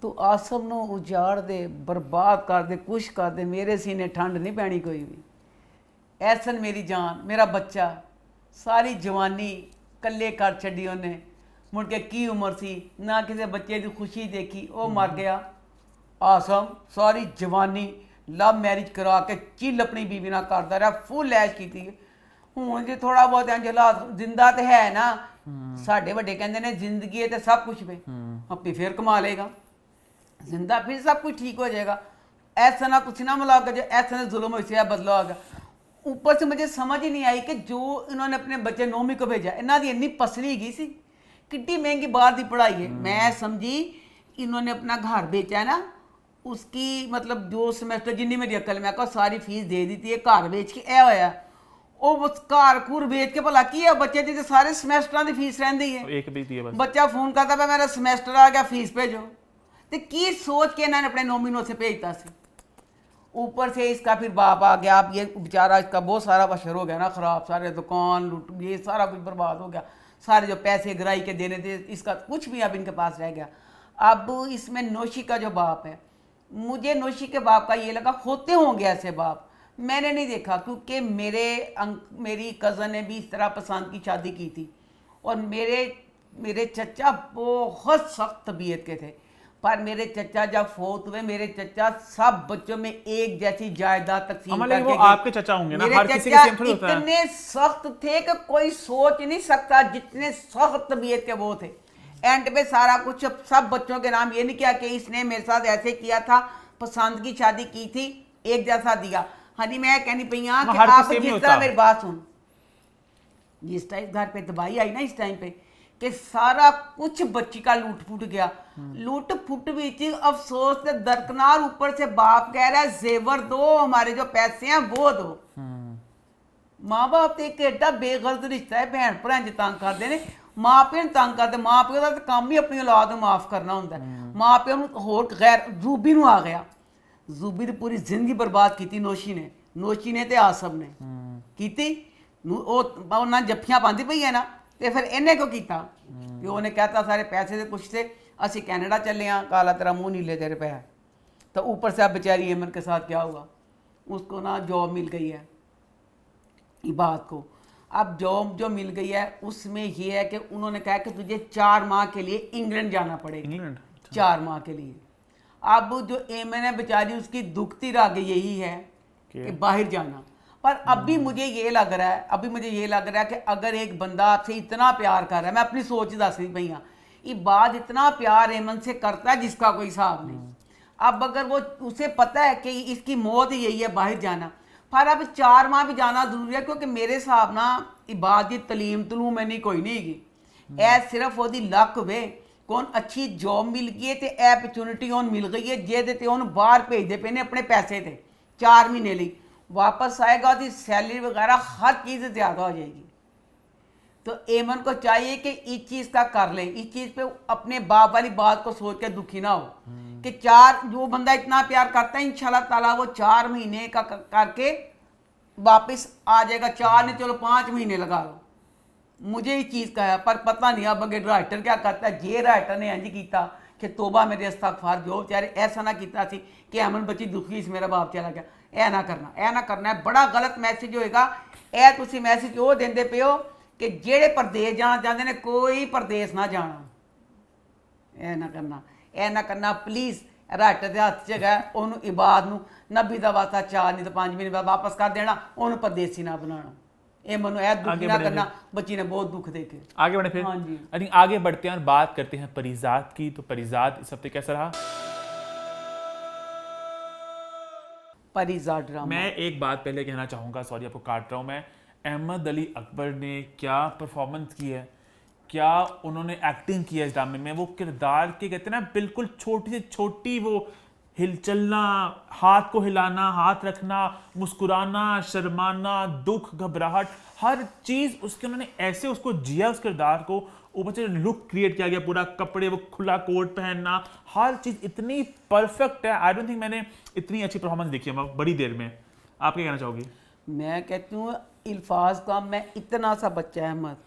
तू आसम नूं उजाड़ दे, बर्बाद कर दे, कुछ कर दे, मेरे सीने ठंड नहीं पैनी कोई भी। ऐसन मेरी जान, मेरा बच्चा सारी जवानी कल्ले कर छड्डी उन्हें। मुड़ के की उम्र सी ना किसी बच्चे की खुशी देखी, वो मर गया। आसम सारी जवानी लव मैरिज करा के चिल अपनी बीवी नाल करदा रहा, फुल ऐश की। ਹੁਣ ਜੇ ਥੋੜਾ ਬਹੁਤ ਇੰਜ ਹਾਲਾਤ ਜ਼ਿੰਦਾ ਤੇ ਹੈ ਨਾ। ਸਾਡੇ ਵੱਡੇ ਕਹਿੰਦੇ ਨੇ ਜ਼ਿੰਦਗੀ ਹੈ ਤੇ ਸਭ ਕੁਝ ਵੇ, ਆਪੇ ਫਿਰ ਕਮਾ ਲੇਗਾ जिंदा, फिर सब कुछ ठीक हो जाएगा। ऐसा ना कुछ ना मिला जो ऐसा ना जुल्म हो बदला होगा। ऊपर से मुझे समझ ही नहीं आई कि जो इन्होंने अपने बच्चे नौवीं को भेजा, इन्हों की इन्नी पसली गई सी, कितनी महंगी बाहर की पढ़ाई है। मैं समझी इन्होंने अपना घर बेचा है ना, उसकी मतलब 2 semester जिन्नी मेरी अकल मैं कहा सारी फीस दे दी थी। घर बेच के ए होया ਉਹ ਘਰ ਘੂਰ ਵੇਚ ਕੇ ਭਲਾ ਕੀ ਹੈ ਬੱਚੇ ਦੀ ਸਾਰੇ ਸਮੈਸਟਰਾਂ ਦੀ ਫੀਸ ਰਹਿੰਦੀ ਹੈ। ਇੱਕ ਵੀ ਦੀ ਹੈ ਬਸ। ਬੱਚਾ ਫੋਨ ਕਰਦਾ ਪਿਆ ਮੇਰਾ ਸਮੈਸਟਰ ਆ ਗਿਆ ਫੀਸ ਭੇਜੋ। ਤੇ ਕੀ सोच के इन्होंने अपने नौमी से भेजता सी। ऊपर से इसका फिर बाप आ गया। अब ये बेचारा इसका बहुत सारा बशर हो गया ना ख़राब, सारे दुकान लूट, ये सारा कुछ बर्बाद हो गया। सारे जो पैसे गिराई के देने थे इसका कुछ भी अब इनके पास रह गया। अब इसमें नौशी का जो बाप है, मुझे नौशी के बाप का ये लगा होते होंगे ऐसे बाप, मैंने नहीं देखा क्योंकि मेरी कज़न ने भी इस तरह पसंद की शादी की थी। और मेरे चचा बहुत सख्त तबीयत के थे, पर मेरे चचा जब फोत हुए मेरे चचा सब बच्चों में एक जैसी जायदाद तकसीम करके वो आपके चचा होंगे ना, हर किसी के सेम थोड़ी होता है। इतने सख्त थे कि कोई सोच नहीं सकता जितने सख्त तबीयत के वो थे। एंड पे सारा कुछ सब बच्चों के नाम, ये नहीं किया कि इसने मेरे साथ ऐसे किया था, पसंद की शादी की थी, एक जैसा दिया। हनी मैं कहनी पई हाँ कि आप जिस तरह मेरी बात सुन, जिस टाइम घर पे दवाई आई ना इस टाइम पे कि सारा कुछ बच्ची का लूट फुट गया। लूट फुट भी अफसोस से दरकनार, ऊपर से बाप कह रहा है जेवर दो, हमारे जो पैसे हैं वो दो। माँ बाप तो एक एडा बेगर्द रिश्ता है, भैन भरा तंग करते हैं, माँ प्यो तंग करते। माँ प्यो का काम ही अपनी औलाद को माफ़ करना होंगे। माँ प्यो होर गैर जूबी आ गया। जूबी ने पूरी जिंदगी बर्बाद की नौशी ने ते आसम ने की। उन्हें जफ्फियां पाती पई है ना, तो फिर इन्हें क्यों किया? प्यो ने कहता सारे पैसे से कुछ थे, असी कैनेडा चले हाँ, काला तेरा मुँह नीले तेरे पे है। तो ऊपर से अब बेचारी एमन के साथ क्या हुआ, उसको ना जॉब मिल गई है इबाद को। अब जॉब जो मिल गई है उसमें ये है कि उन्होंने कहा कि तुझे 4 माह के लिए इंग्लैंड जाना पड़ेगा। इंग्लैंड 4 माह के लिए। अब जो एमन है बेचारी, उसकी दुखती राग यही है कि बाहर जाना। पर अभी मुझे ये लग रहा है कि अगर एक बंदा आपसे इतना प्यार कर रहा है, मैं अपनी सोच दस रही भैया, ये बात इतना प्यार एमन से करता है जिसका कोई हिसाब नहीं। अब अगर वो उसे पता है कि इसकी मौत यही है बाहर जाना, पर अब 4 माह भी जाना जरूरी है, क्योंकि मेरे हिसाब ना इबादत तलीम तलूम मैंने कोई नहीं की ऐ सिर्फ वो लक वे कौन अच्छी जॉब मिल गई है, अपॉर्चुनिटी उन मिल गई है जे उन बाहर भेजते पे ने अपने पैसे थे 4 महीने लिए, वापस आएगा तो सैलरी वगैरह हर चीज़ ज़्यादा हो जाएगी। तो एमन को चाहिए कि इस चीज़ का कर ले, इस चीज़ पे अपने बाप वाली बात को सोच के दुखी ना हो कि जो बंदा इतना प्यार करता है इंशाल्लाह ताला वो 4 महीने का करके वापस आ जाएगा। 4 नहीं चलो 5 महीने लगा लो, मुझे इस चीज़ का है। पर पता नहीं अब अगर राइटर क्या करता है, जे राइटर ने इंज किया कि तोबा मेरे इस्तगफार, जो बेचारे ऐसा ना किया सी कि अमन बच्ची दुखी से मेरा बाप चला गया, ऐ ना करना है, बड़ा गलत मैसेज होएगा। ऐ तुसी मैसेज वो देंदे पे हो कि जेड़े परदेस जाना चाहते हैं कोई परदेस ना जाना, ऐ ना करना प्लीज़। राइटर के हथ च है उन्होंने इबाद नूं नबी का वास्ता 4 नहीं तो 5 महीने बाद वापस कर देना, उन्होंने परदेसी ना बनाना। ये मनु ऐ दुख ना करना, बच्ची ने बहुत दुख देखे। आगे बढ़े फिर। हाँ जी, आई थिंक आगे बढ़ते हैं और बात करते हैं परिजात की। तो परिजात इस हफ्ते कैसा रहा? परिजात ड्रामा, मैं एक बात पहले कहना चाहूँगा, सॉरी आपको काट रहा हूँ मैं, अहमद अली अकबर ने क्या परफॉर्मेंस की है, क्या उन्होंने एक्टिंग की है इस ड्रामे में। वो किरदार के कहते हैं ना बिल्कुल छोटी से छोटी वो हिलचलना, हाथ को हिलाना, हाथ रखना, मुस्कुराना, शर्माना, दुख, घबराहट, हर चीज़ उसके उन्होंने ऐसे उसको जिया उस किरदार को। ऊपर से लुक क्रिएट किया गया, पूरा कपड़े वो खुला कोट पहनना, हर चीज़ इतनी परफेक्ट है। आई डोंट थिंक मैंने इतनी अच्छी परफॉर्मेंस देखी है बड़ी देर में। आप क्या कहना चाहोगी? मैं कहती हूँ इल्फाज का, मैं इतना सा बच्चा अहमद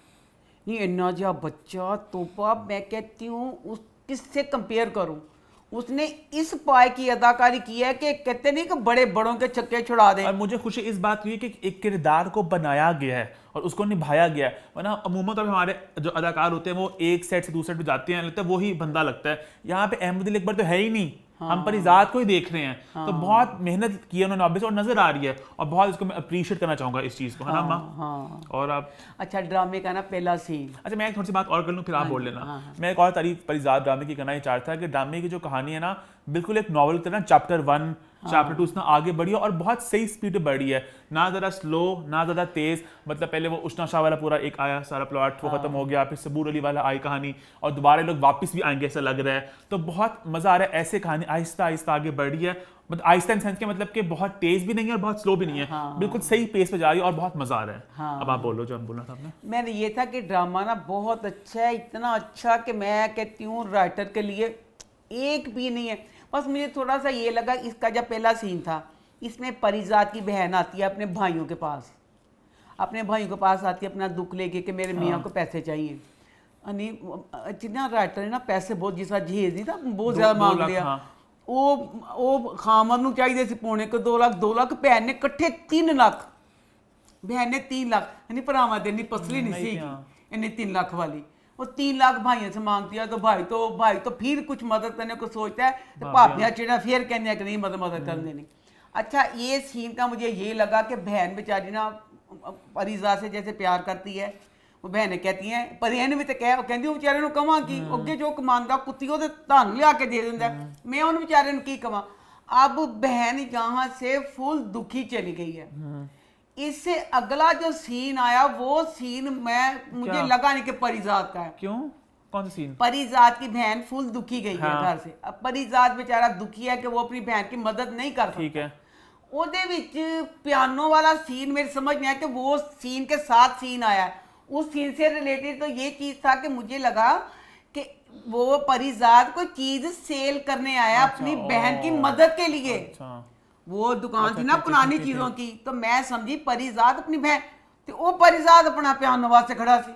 नहीं, इन्ना जा बच्चा तोबा, मैं कहती हूँ उस किससे कंपेयर करूँ। उसने इस पाए की अदाकारी की है कि कहते नहीं कि बड़े बड़ों के छक्के छुड़ा दें। और मुझे खुशी इस बात की है कि एक किरदार को बनाया गया है और उसको निभाया गया है। वरना अमूमन तो हमारे जो अदाकार होते हैं वो एक सेट से दूसरे पे जाते हैं, लगता है वही बंदा लगता है। यहाँ पे अहमद अली अकबर तो है ही नहीं, हम परिजात को ही देख रहे हैं। तो बहुत मेहनत की है उन्होंने ऑब्वियसली, और नजर आ रही है, और बहुत इसको मैं अप्रिशिएट करना चाहूंगा इस चीज को, है ना माँ? और आप अच्छा ड्रामे का ना पहला सीन, अच्छा मैं एक थोड़ी सी बात और कर लूँ फिर आप बोल लेना। मैं एक और तारीफ परिजात ड्रामे की करना ही चाहता था कि ड्रामे की जो कहानी है ना बिल्कुल एक नॉवल की तरह, चैप्टर 1 चैप्टर 2 उसने आगे बढ़ी है और बहुत सही स्पीड पे बढ़ी है, ना ज़्यादा स्लो ना ज़्यादा तेज़। मतलब पहले वो उष्णा शाह वाला पूरा एक आया सारा प्लॉट, वो खत्म हो गया, फिर सबूर अली वाला आई कहानी, और दोबारा लोग वापस भी आएंगे ऐसा लग रहा है। तो बहुत मज़ा आ रहा है, ऐसे कहानी आहिस्ता आहिस्ता आगे बढ़ रही है। मतलब आहिस्ता इन सेंस के मतलब कि बहुत तेज़ भी नहीं है और बहुत स्लो भी नहीं है, बिल्कुल सही पेस पे जा रही है और बहुत मज़ा आ रहा है। अब आप बोलो जो हम बोलना था आपने। मैंने ये था कि ड्रामा ना बहुत अच्छा है, इतना अच्छा कि मैं कहती हूँ राइटर के लिए एक भी नहीं है। बस मुझे थोड़ा सा ये लगा, इसका जब पहला सीन था, इसमें परिजात की बहन आती है अपने भाइयों के पास, आती है अपना दुख लेके कि मेरे मियाँ को पैसे चाहिए। जितना राइटर ने ना पैसे बहुत जिस तरह झेज दी था, बहुत ज़्यादा मांग लिया। वो खामद नूं चाहिए सी पौने को 2 लाख, 2 लाख भैन ने इकट्ठे 3 लाख, बहन ने 3 लाख, यानी भरावां देनी पसली नहीं सी इन्हें 3 लाख वाली, वो 3 लाख भाइयों से मांगती है। तो भाई तो फिर कुछ मदद करने को सोचता है, तो भापियाँ चिड़ा फिर कहने हैं कि नहीं मदद कर देनी। अच्छा ये सीन का मुझे ये लगा कि बहन बेचारी ना परिजा से जैसे प्यार करती है, वो बहनें कहती हैं, परियन भी तो कह कहती वो बेचारे कमा की अगे जो कमांदा कुत्ती वो धन लिया के दे दिंदा, मैं उन्होंने बेचारे की कमा। अब बहन यहाँ से फुल दुखी चली गई है। इससे अगला जो सीन आया वो सीन मुझे लगा नहीं कि परिजात का है। क्यों? कौन सा सीन? परिजात की बहन फुल दुखी गई है घर से। अब परिजात बेचारा दुखी है कि वो अपनी बहन की मदद नहीं कर सकता। ठीक है। ਉਹਦੇ ਵਿੱਚ पियानो वाला सीन मेरे समझ में आया कि वो सीन के साथ सीन आया, उस सीन से रिलेटेड तो ये चीज़ था कि मुझे लगा कि वो परिजात कोई चीज़ सेल करने आया अपनी बहन की मदद के लिए। वो दुकान थी ना पुरानी चीज़ों की, तो मैं समझी परिजात अपनी बहन, तो वो परिजात अपना पियानो वास्ते खड़ा सी।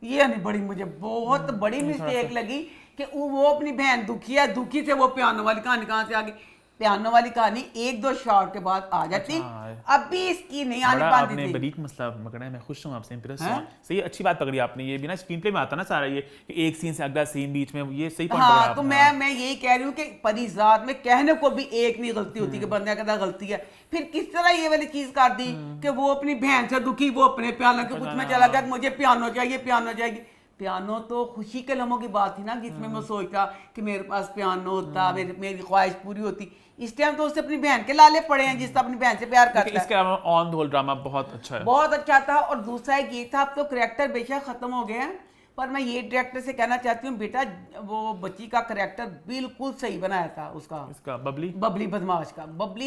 ये नहीं बड़ी मुझे बहुत बड़ी मिस्टेक लगी कि वो अपनी बहन दुखी है, दुखी से वो पियानो वाली कहानी कहाँ से आ गई। पियानो वाली कहानी 1-2 शॉट के बाद आ जाती, अच्छा। अभी इसकी नहीं आने बड़ा पाती आपने थी। बरीक मसला पकड़ा है, मैं खुश हूँ आपसे, इंप्रेस हूँ। सही, अच्छी बात पकड़ी आपने। ये भी ना स्क्रीन प्ले में आता ना सारा, ये कि एक सीन से अगला सीन बीच में, ये सही पॉइंट पकड़ा हाँ, तो आपने। मैं यही कह रही हूँ कि परिजात में कहने को भी एक नहीं गलती होती कि बंदे कहता गलती है, फिर किस तरह ये वाली चीज कर दी कि वो अपनी बहन से दुखी, वो अपने पियानो के कुछ में चला गया, मुझे पियानो चाहिए, पियानो चाहिए। पियानो तो खुशी के लम्हों की बात थी ना, जिसमें मैं सोचता कि मेरे पास पियानो होता, मेरी ख्वाहिश पूरी होती। इस टाइम तो उससे अपनी बहन के लाले पड़े हैं, जिससे अपनी बहन से प्यार करता है। इसके अलावा ऑन द होल ड्रामा बहुत अच्छा है, बहुत अच्छा था। और दूसरा एक ये था, अब तो करैक्टर बेशक खत्म हो गए हैं, पर मैं ये डायरेक्टर से कहना चाहती हूँ, बेटा वो बच्ची का करैक्टर बिल्कुल सही बनाया था उसका, इसका बबली बबली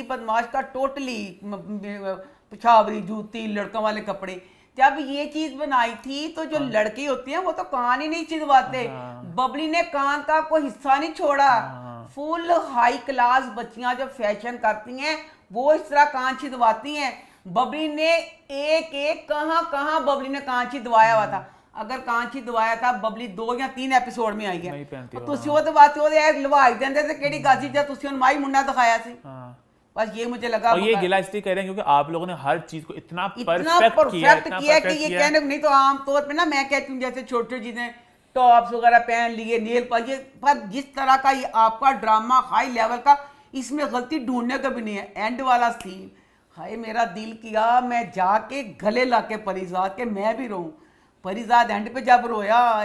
बदमाश का टोटली पिछावरी जूती लड़कों वाले कपड़े। जब ये चीज बनाई थी तो जो लड़की होती है वो तो कान ही नहीं छिदवाते, बबली ने कान का कोई हिस्सा नहीं छोड़ा। फुल हाई क्लास बच्चियां जो फैशन करती हैं वो इस तरह कान छिदवाती हैं। बबली ने एक कहां बबली ने कान छिदवाया हुआ था। अगर कान छिदवाया था, बबली 2 या 3 एपिसोड में आई है। नहीं पहनती तो तुसी वो तो बात हो यार लवाई देंदे ते केड़ी गाजी जा तुसी उन माई मुन्ना दिखाया सी। बस ये मुझे लगा। और ये गिला इसलिए कह रहे हैं क्योंकि आप लोगों ने हर चीज को इतना परफेक्ट किया कि ये कहने नहीं तो आम तौर पे ना मैं कहती हूँ जैसे छोटी चीजें टॉप्स वगैरह पहन लिए, नेल पालिश, पर जिस तरह का ये आपका ड्रामा हाई लेवल का, इसमें गलती ढूंढने का भी नहीं है। एंड वाला सीन, हाय मेरा दिल किया मैं जाके गले ला के परिजात के मैं भी रोऊं। परिजात एंड पे जब रोया,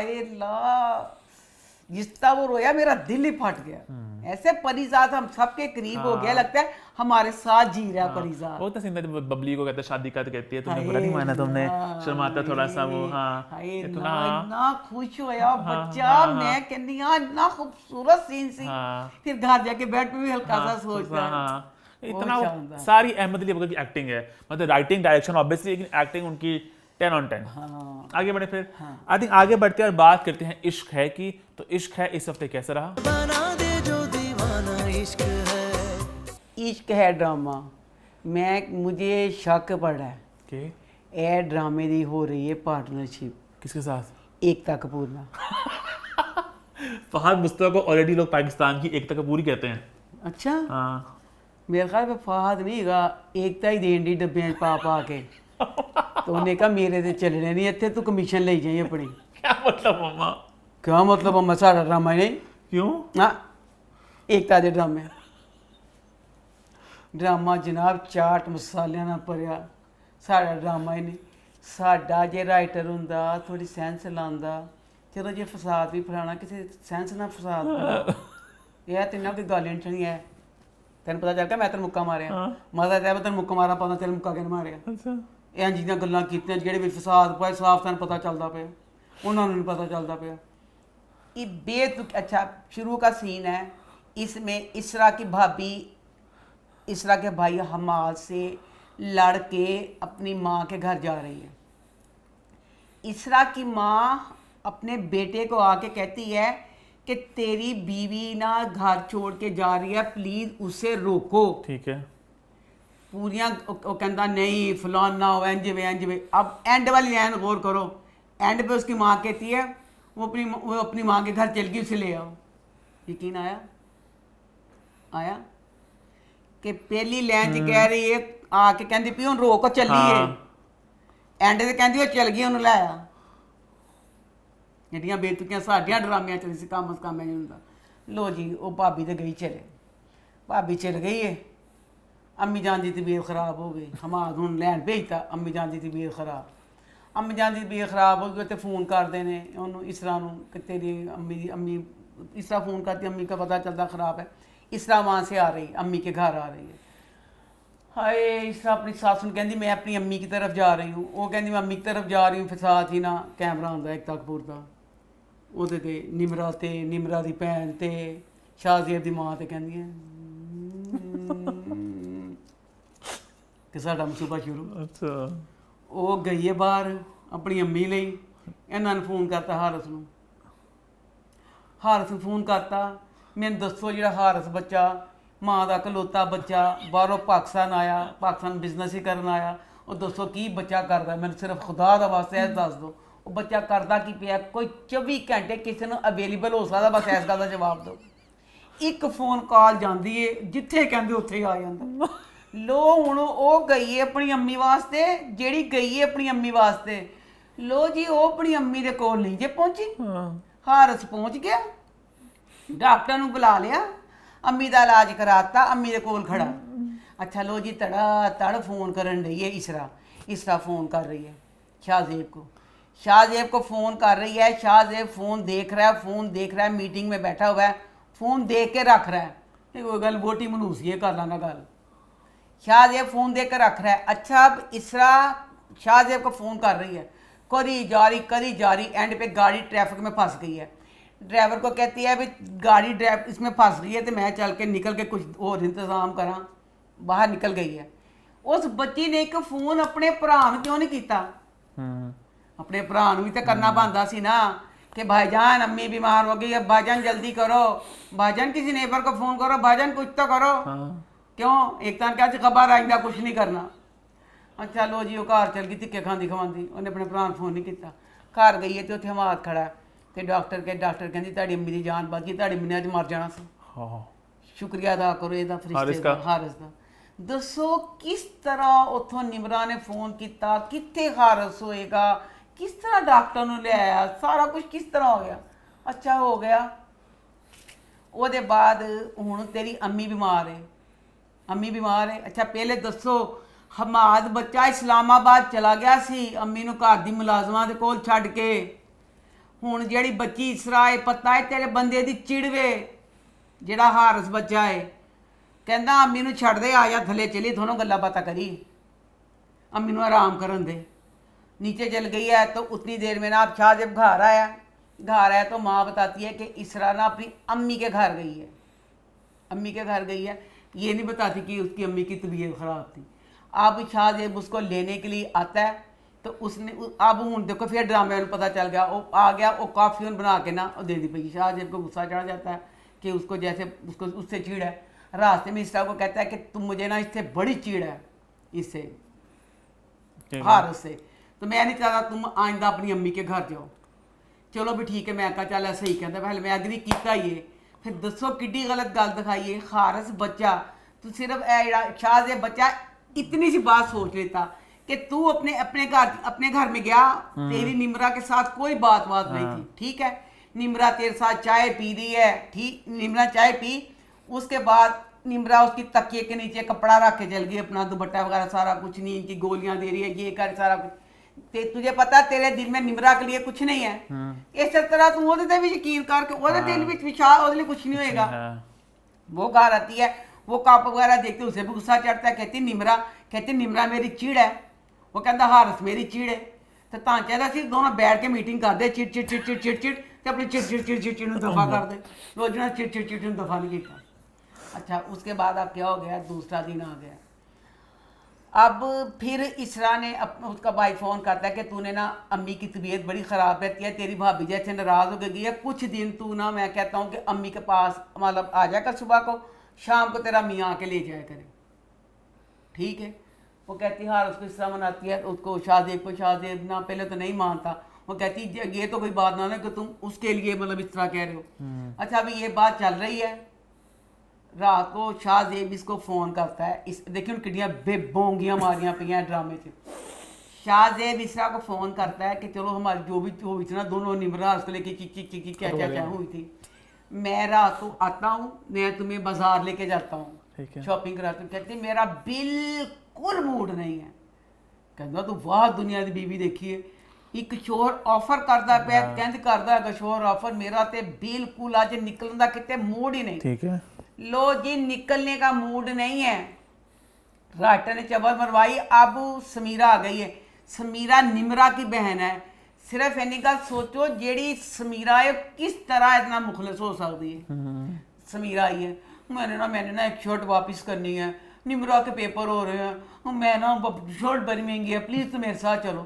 जिस तरह वो रोया मेरा दिल ही फट गया। ऐसे परिजात हम सबके करीब हो गया, लगता है हमारे साथ जी रहा परिजात। वो तो सीन बबली को कहता है शादी का, तो कहती है तुमने बुरा नहीं माना, तुमने शर्माता थोड़ा सा वो। हाँ, इतना खुश होया बच्चा, मैं कहनी इतना खूबसूरत सीन सी। फिर घर जाके बेड पे भी हल्का सा सोचता है। इतना सारी अहमद अली बकर की एक्टिंग है, मतलब राइटिंग डायरेक्शन ऑब्वियसली, लेकिन एक्टिंग उनकी 10 on 10। आगे बढ़े फिर, आई थिंक आगे बढ़ते हैं और बात करते हैं इश्क है की। तो इश्क है इस हफ्ते कैसा रहा? बना दे जो दीवाना इश्क है। इश्क है ड्रामा, मुझे शक पड़ा है कि ए ड्रामे दी हो रही है पार्टनरशिप। किसके साथ? एकता कपूर ना। फहद मुस्तफा को ऑलरेडी लोग पाकिस्तान की एकता कपूर ही कहते हैं। अच्छा, हाँ, मेरे ख्याल में फहद नहीं गा, एकता ही देन दी डब्बे पा के। तो उन्हें कहा मेरे ते चलने नहीं इतने, तू कमीशन ले जाइए अपनी। क्या मतलब मम्मा? क्या मतलब अम्मा सारा ड्रामा नहीं? क्यों? हाँ, एकता दे ड्रामा जनाब चाट मसालियां ना भरिया साड़ा ड्रामा ही नहीं। साडा जे राइटर हुंदा थोड़ी सेंस लांदा, चलो जे फसाद भी फलाना किसी सेंस ना फसाद यह तेना कोई गल नहीं है। तेन पता चल गया मैं तेन मुक्का मारिया, मजा चाहे मैं तेन मुक्का मारा पता तेन मुक्का किन मारिया। अच्छा, ਇਹ ਜਿਹੀਆਂ ਗੱਲਾਂ ਕੀਤੀਆਂ ਜਿਹੜੇ ਵੀ ਫਸਾਦ ਪਾਏ ਸਾਫ਼ ਸਾਨੂੰ पता चलता पे, उन्होंने नहीं पता चलता पे। ये बेतुक अच्छा शुरू का सीन है, इसमें इसरा की भाभी इसरा के भाई हमाद से लड़ के अपनी माँ के घर जा रही है। इसरा की माँ अपने बेटे को आके कहती है कि तेरी बीवी ना घर छोड़ के जा रही है, प्लीज़ उसे रोको। ठीक है। पूरियां वो कहता नहीं फलाना हो इंज वे। अब एंड वाली लाइन गौर करो, एंड पे उसकी माँ कहती है वो अपनी माँ के घर चल गई, उसे ले आओ। यकीन आया कि पहली लाइन च कह रही है आके कहती पी हूँ रोक चली है, एंड से कहती वो चल गई उन्हें लाया। ਜਿਹੜੀਆਂ ਬੇਤੁਕੀਆਂ ਸਾਡੀਆਂ ਡਰਾਮਿਆਂ ਚ ਸੀ ਕੰਮ ਉਸ ਕੰਮ ਨਹੀਂ ਹੁੰਦਾ। लो जी वो भाभी तो गई चले, भाभी चल गई है। अम्मी जान की तबीयत ख़राब हो गई, हमाद हूँ लैन भेजता अम्मी जान की तबीयत ख़राब। अम्मी जान की तबीयत ख़राब हो गई तो फ़ोन करते हैं उन्होंने इसरा कि तेरी अम्मी इसरा फ़ोन करती, अम्मी का पता चलता ख़राब है। इसरा वहाँ से आ रही, अम्मी के घर आ रही है। हाय इसरा अपनी सास ਨੂੰ ਕਹਿੰਦੀ मैं अपनी अम्मी की तरफ जा रही हूँ, वो कहती मैं अम्मी की तरफ जा रही हूँ। फिर साथ ही ना कैमरा आਉਂਦਾ एकता कपूर ਦਾ, ਉਹਦੇ ਤੇ ਨਿਮਰਾ ਦੀ ਭੈਣ ਤੇ ਸ਼ਾਹਜ਼ੇਬ ਦੀ ਮਾਂ ਤੇ ਕਹਿੰਦੀਆਂ ਕਿ ਸਾਡਾ ਮਸੂਬਾ ਸ਼ੁਰੂ। अच्छा, ਉਹ ਗਈ ਹੈ ਬਾਹਰ ਆਪਣੀ ਅੰਮੀ ਲਈ। ਇਹਨਾਂ ਨੇ ਫੋਨ ਕਰਤਾ ਹਾਰਸ ਨੂੰ ਫੋਨ ਕਰਤਾ, ਮੈਨੂੰ ਦੱਸੋ ਜਿਹੜਾ ਹਾਰਸ ਬੱਚਾ ਮਾਂ ਦਾ ਇਕਲੌਤਾ ਬੱਚਾ ਬਾਹਰੋਂ ਪਾਕਿਸਤਾਨ ਆਇਆ, ਪਾਕਿਸਤਾਨ ਬਿਜ਼ਨਸ ਹੀ ਕਰਨ ਆਇਆ, ਉਹ ਦੱਸੋ ਕੀ ਬੱਚਾ ਕਰਦਾ, ਮੈਨੂੰ ਸਿਰਫ ਖੁਦਾ ਦਾ ਵਾਸਤੇ ਇਹ ਦੱਸ ਦਿਓ ਉਹ ਬੱਚਾ ਕਰਦਾ ਕੀ ਪਿਆ। ਕੋਈ 24 ਘੰਟੇ ਕਿਸੇ ਨੂੰ ਅਵੇਲੇਬਲ ਹੋ ਸਕਦਾ, ਬਸ ਇਸ ਗੱਲ ਦਾ ਜਵਾਬ ਦਿਓ। ਇੱਕ ਫੋਨ ਕਾਲ ਜਾਂਦੀ ਏ, ਜਿੱਥੇ ਕਹਿੰਦੇ ਉੱਥੇ ਹੀ ਆ ਜਾਂਦਾ। ਲੋ ਹੁਣ ਉਹ ਗਈ ਏ ਆਪਣੀ ਅੰਮੀ ਵਾਸਤੇ, ਜਿਹੜੀ ਗਈ ਏ ਆਪਣੀ ਅੰਮੀ ਵਾਸਤੇ, ਲੋ ਜੀ ਉਹ ਆਪਣੀ ਅੰਮੀ ਦੇ ਕੋਲ ਨਹੀਂ ਜੇ ਪਹੁੰਚੀ। ਹਾਰਸ ਪਹੁੰਚ ਗਿਆ, ਡਾਕਟਰ ਨੂੰ ਬੁਲਾ ਲਿਆ, ਅੰਮੀ ਦਾ ਇਲਾਜ ਕਰਾਤਾ, ਅੰਮੀ ਦੇ ਕੋਲ ਖੜਾ। अच्छा लो जी तड़ा तड़ फ़ोन करन रही है इसरा फ़ोन कर रही है शाहज़ेब को फ़ोन कर रही है। शाहज़ेब फ़ोन देख रहा है, मीटिंग में बैठा हुआ है, फ़ोन देख के रख रहा है। ये कोई गल बोटी मनूसी है, कर लाना गल। शाहज़ेब फ़ोन देख के रख रहा है। अच्छा अब इसरा शाहज़ेब को फ़ोन कर रही है, करी जा रही, एंड पे गाड़ी ट्रैफिक में फंस गई है। ड्राइवर को कहती है भी गाड़ी इसमें फंस गई है तो मैं चल के निकल के कुछ और इंतज़ाम करा। बाहर निकल गई है। उस बच्ची ने एक फोन अपने भरा ਨੂੰ क्यों नहीं किया? अपने भरा ਨੂੰ भी तो करना बनता सी ना कि भाईजान अम्मी बीमार हो गई है, भाईजान जल्दी करो, भाईजान किसी नेबर को फोन करो, भाईजान कुछ तो करो। क्यों एक तान क्या खबर आइंदा कुछ नहीं करना। अच्छा लो जी वो घर चल गई, धिक्के खांदी खवांदी, उन्हें अपने भरा ਨੂੰ फोन नहीं किया। घर गई है तो उत्थे हमाद खड़ा तो डॉक्टर कहती ਤੁਹਾਡੀ अम्मी की जान बच गई, ਤੁਹਾਡੀ अम्मी ने अज मर जाना सी। शुक्रिया अदा करो ਇਹਦਾ ਫਰਿਸ਼ਤੇ ਦਾ, ਹਾਰਿਸ ਦਾ। दसो किस तरह उतों निमरा ने फोन किया, कितने हारस होएगा, किस तरह डॉक्टर ने ले आया, सारा कुछ किस तरह हो गया। अच्छा हो गया। ਉਹਦੇ बाद हुण तेरी अम्मी बीमार है। अच्छा पहले दसो हमाद बच्चा इस्लामाबाद चला गया सी अम्मी नूं घर दी मुलाजमां दे कोल छड्ड के। हुण जिहड़ी बच्ची इसरा है पता है तेरे बंदे दी चिड़वे, जिहड़ा हारस बच्चा है, कहना अम्मी नूं छड्ड दे, आ जा थले चली, दोनों गल्लां बातां करी, अम्मी नूं आराम करन दे। नीचे चल गई है तो उतनी देर में ना अब शाहज़ेब घर आया तो माँ बताती है कि इसरा ना अपनी अम्मी के घर गई है। ये नहीं बताती कि उसकी अम्मी की तबीयत ख़राब थी। अब शाहज़ेब उसको लेने के लिए आता है तो उसने अब हूँ देखो फिर ड्रामे में पता चल गया, वो आ गया, वो कॉफ़ी बना के ना दे दी पई। शाहज़ेब को गुस्सा चढ़ जाता है कि उसको जैसे उसको उससे चिड़ है। रास्ते में इसरा को कहता है कि तुम मुझे ना इससे बड़ी चिड़ है, इससे हारस से, तो मैं नहीं चाहता तुम आइंदा अपनी अम्मी के घर जाओ। चलो भी ठीक है, मैं कहा चल सही कहता, पहले मैं अग्री किया ये। फिर दसो किड्डी गलत गल दिखाई है। हारस बच्चा तू सिर्फ शाहज़ेब बच्चा इतनी सी बात सोच लेता कि तू अपने घर में गया, तेरी निमरा के साथ कोई बात नहीं थी, ठीक है, निमरा तेरे साथ चाय पी रही है, ठीक, निमरा चाय पी, उसके बाद निमरा उसकी तकिए के नीचे कपड़ा रख के चल गई, अपना दुपट्टा वगैरह सारा कुछ, नींद की गोलियां दे रही है, ये कर सारा कुछ। तुझे पता तेरे दिल में निमरा के लिए कुछ नहीं है। इस तरह तू ओदे ते भी यकीन करके ओदे दिल में विश्वास, ओदे लिए कुछ नहीं होएगा। वो घर आती है, वो कप वगैरह देखते उसे भी गुस्सा चढ़ता है। कहती निमरा मेरी चिड़ है। वो कहता हारस मेरी चिड़ है। तो तां चाहिए सी दोनों बैठ के मीटिंग कर दे, चिड़ ते अपनी चिड़ दफा कर दे। रोज ना चिड़ दफा नहीं किया। अच्छा उसके बाद अब क्या हो गया, दूसरा दिन आ गया। अब फिर इसरा ने उसका भाई फ़ोन करता है कि तूने ना अम्मी की तबीयत बड़ी ख़राब रहती है, तेरी भाभी जैसे नाराज़ हो गई है, कुछ दिन तू ना, मैं कहता हूँ कि अम्मी के पास मतलब आ जाकर सुबह को, शाम को तेरा मियाँ आके ले जाया करे, ठीक है। वो कहती हार उसको इस तरह मनाती है, उसको शाहज़ेब ना पहले तो नहीं मानता। वो कहती ये तो कोई बात ना कि तुम उसके लिए मतलब इस तरह कह रहे हो। अच्छा अभी ये बात चल रही है, रात को शाहज़ेब इसको फ़ोन करता है। इस देखिए उन किड्डियाँ बेबोंगियाँ मारियाँ पई हैं ड्रामे से। शाहज़ेब इसरा को फ़ोन करता है कि चलो हमारी जो भी हुई थी ना, दोनों निमरा उसको लेके चिकी क्या हुई थी, मैं रात को आता हूँ, मैं तुम्हें बाजार लेके जाता हूँ, शॉपिंग कराती हूँ। कहती मेरा बिल्कुल मूड नहीं है। कहता तू वाह दुनिया की बीवी देखी है, एक शोर ऑफर करता पे, कहते करता है शोर ऑफर, मेरा तो बिल्कुल अज निकलने का कितने मूड ही नहीं। ठीक है, लो जी निकलने का मूड नहीं है। राइटर ने चबल मरवाई। अब समीरा आ गई है। समीरा निमरा की बहन है। सिर्फ इन्नी गल सोचो, जेड़ी समीरा है किस तरह इतना मुखलिस हो सकती है। समीरा आई है, मैंने ना एक शर्ट वापस करनी है, निमरा के पेपर हो रहे हैं, मैं ना शर्ट बड़ी महंगी है, प्लीज़ तुम मेरे साथ चलो।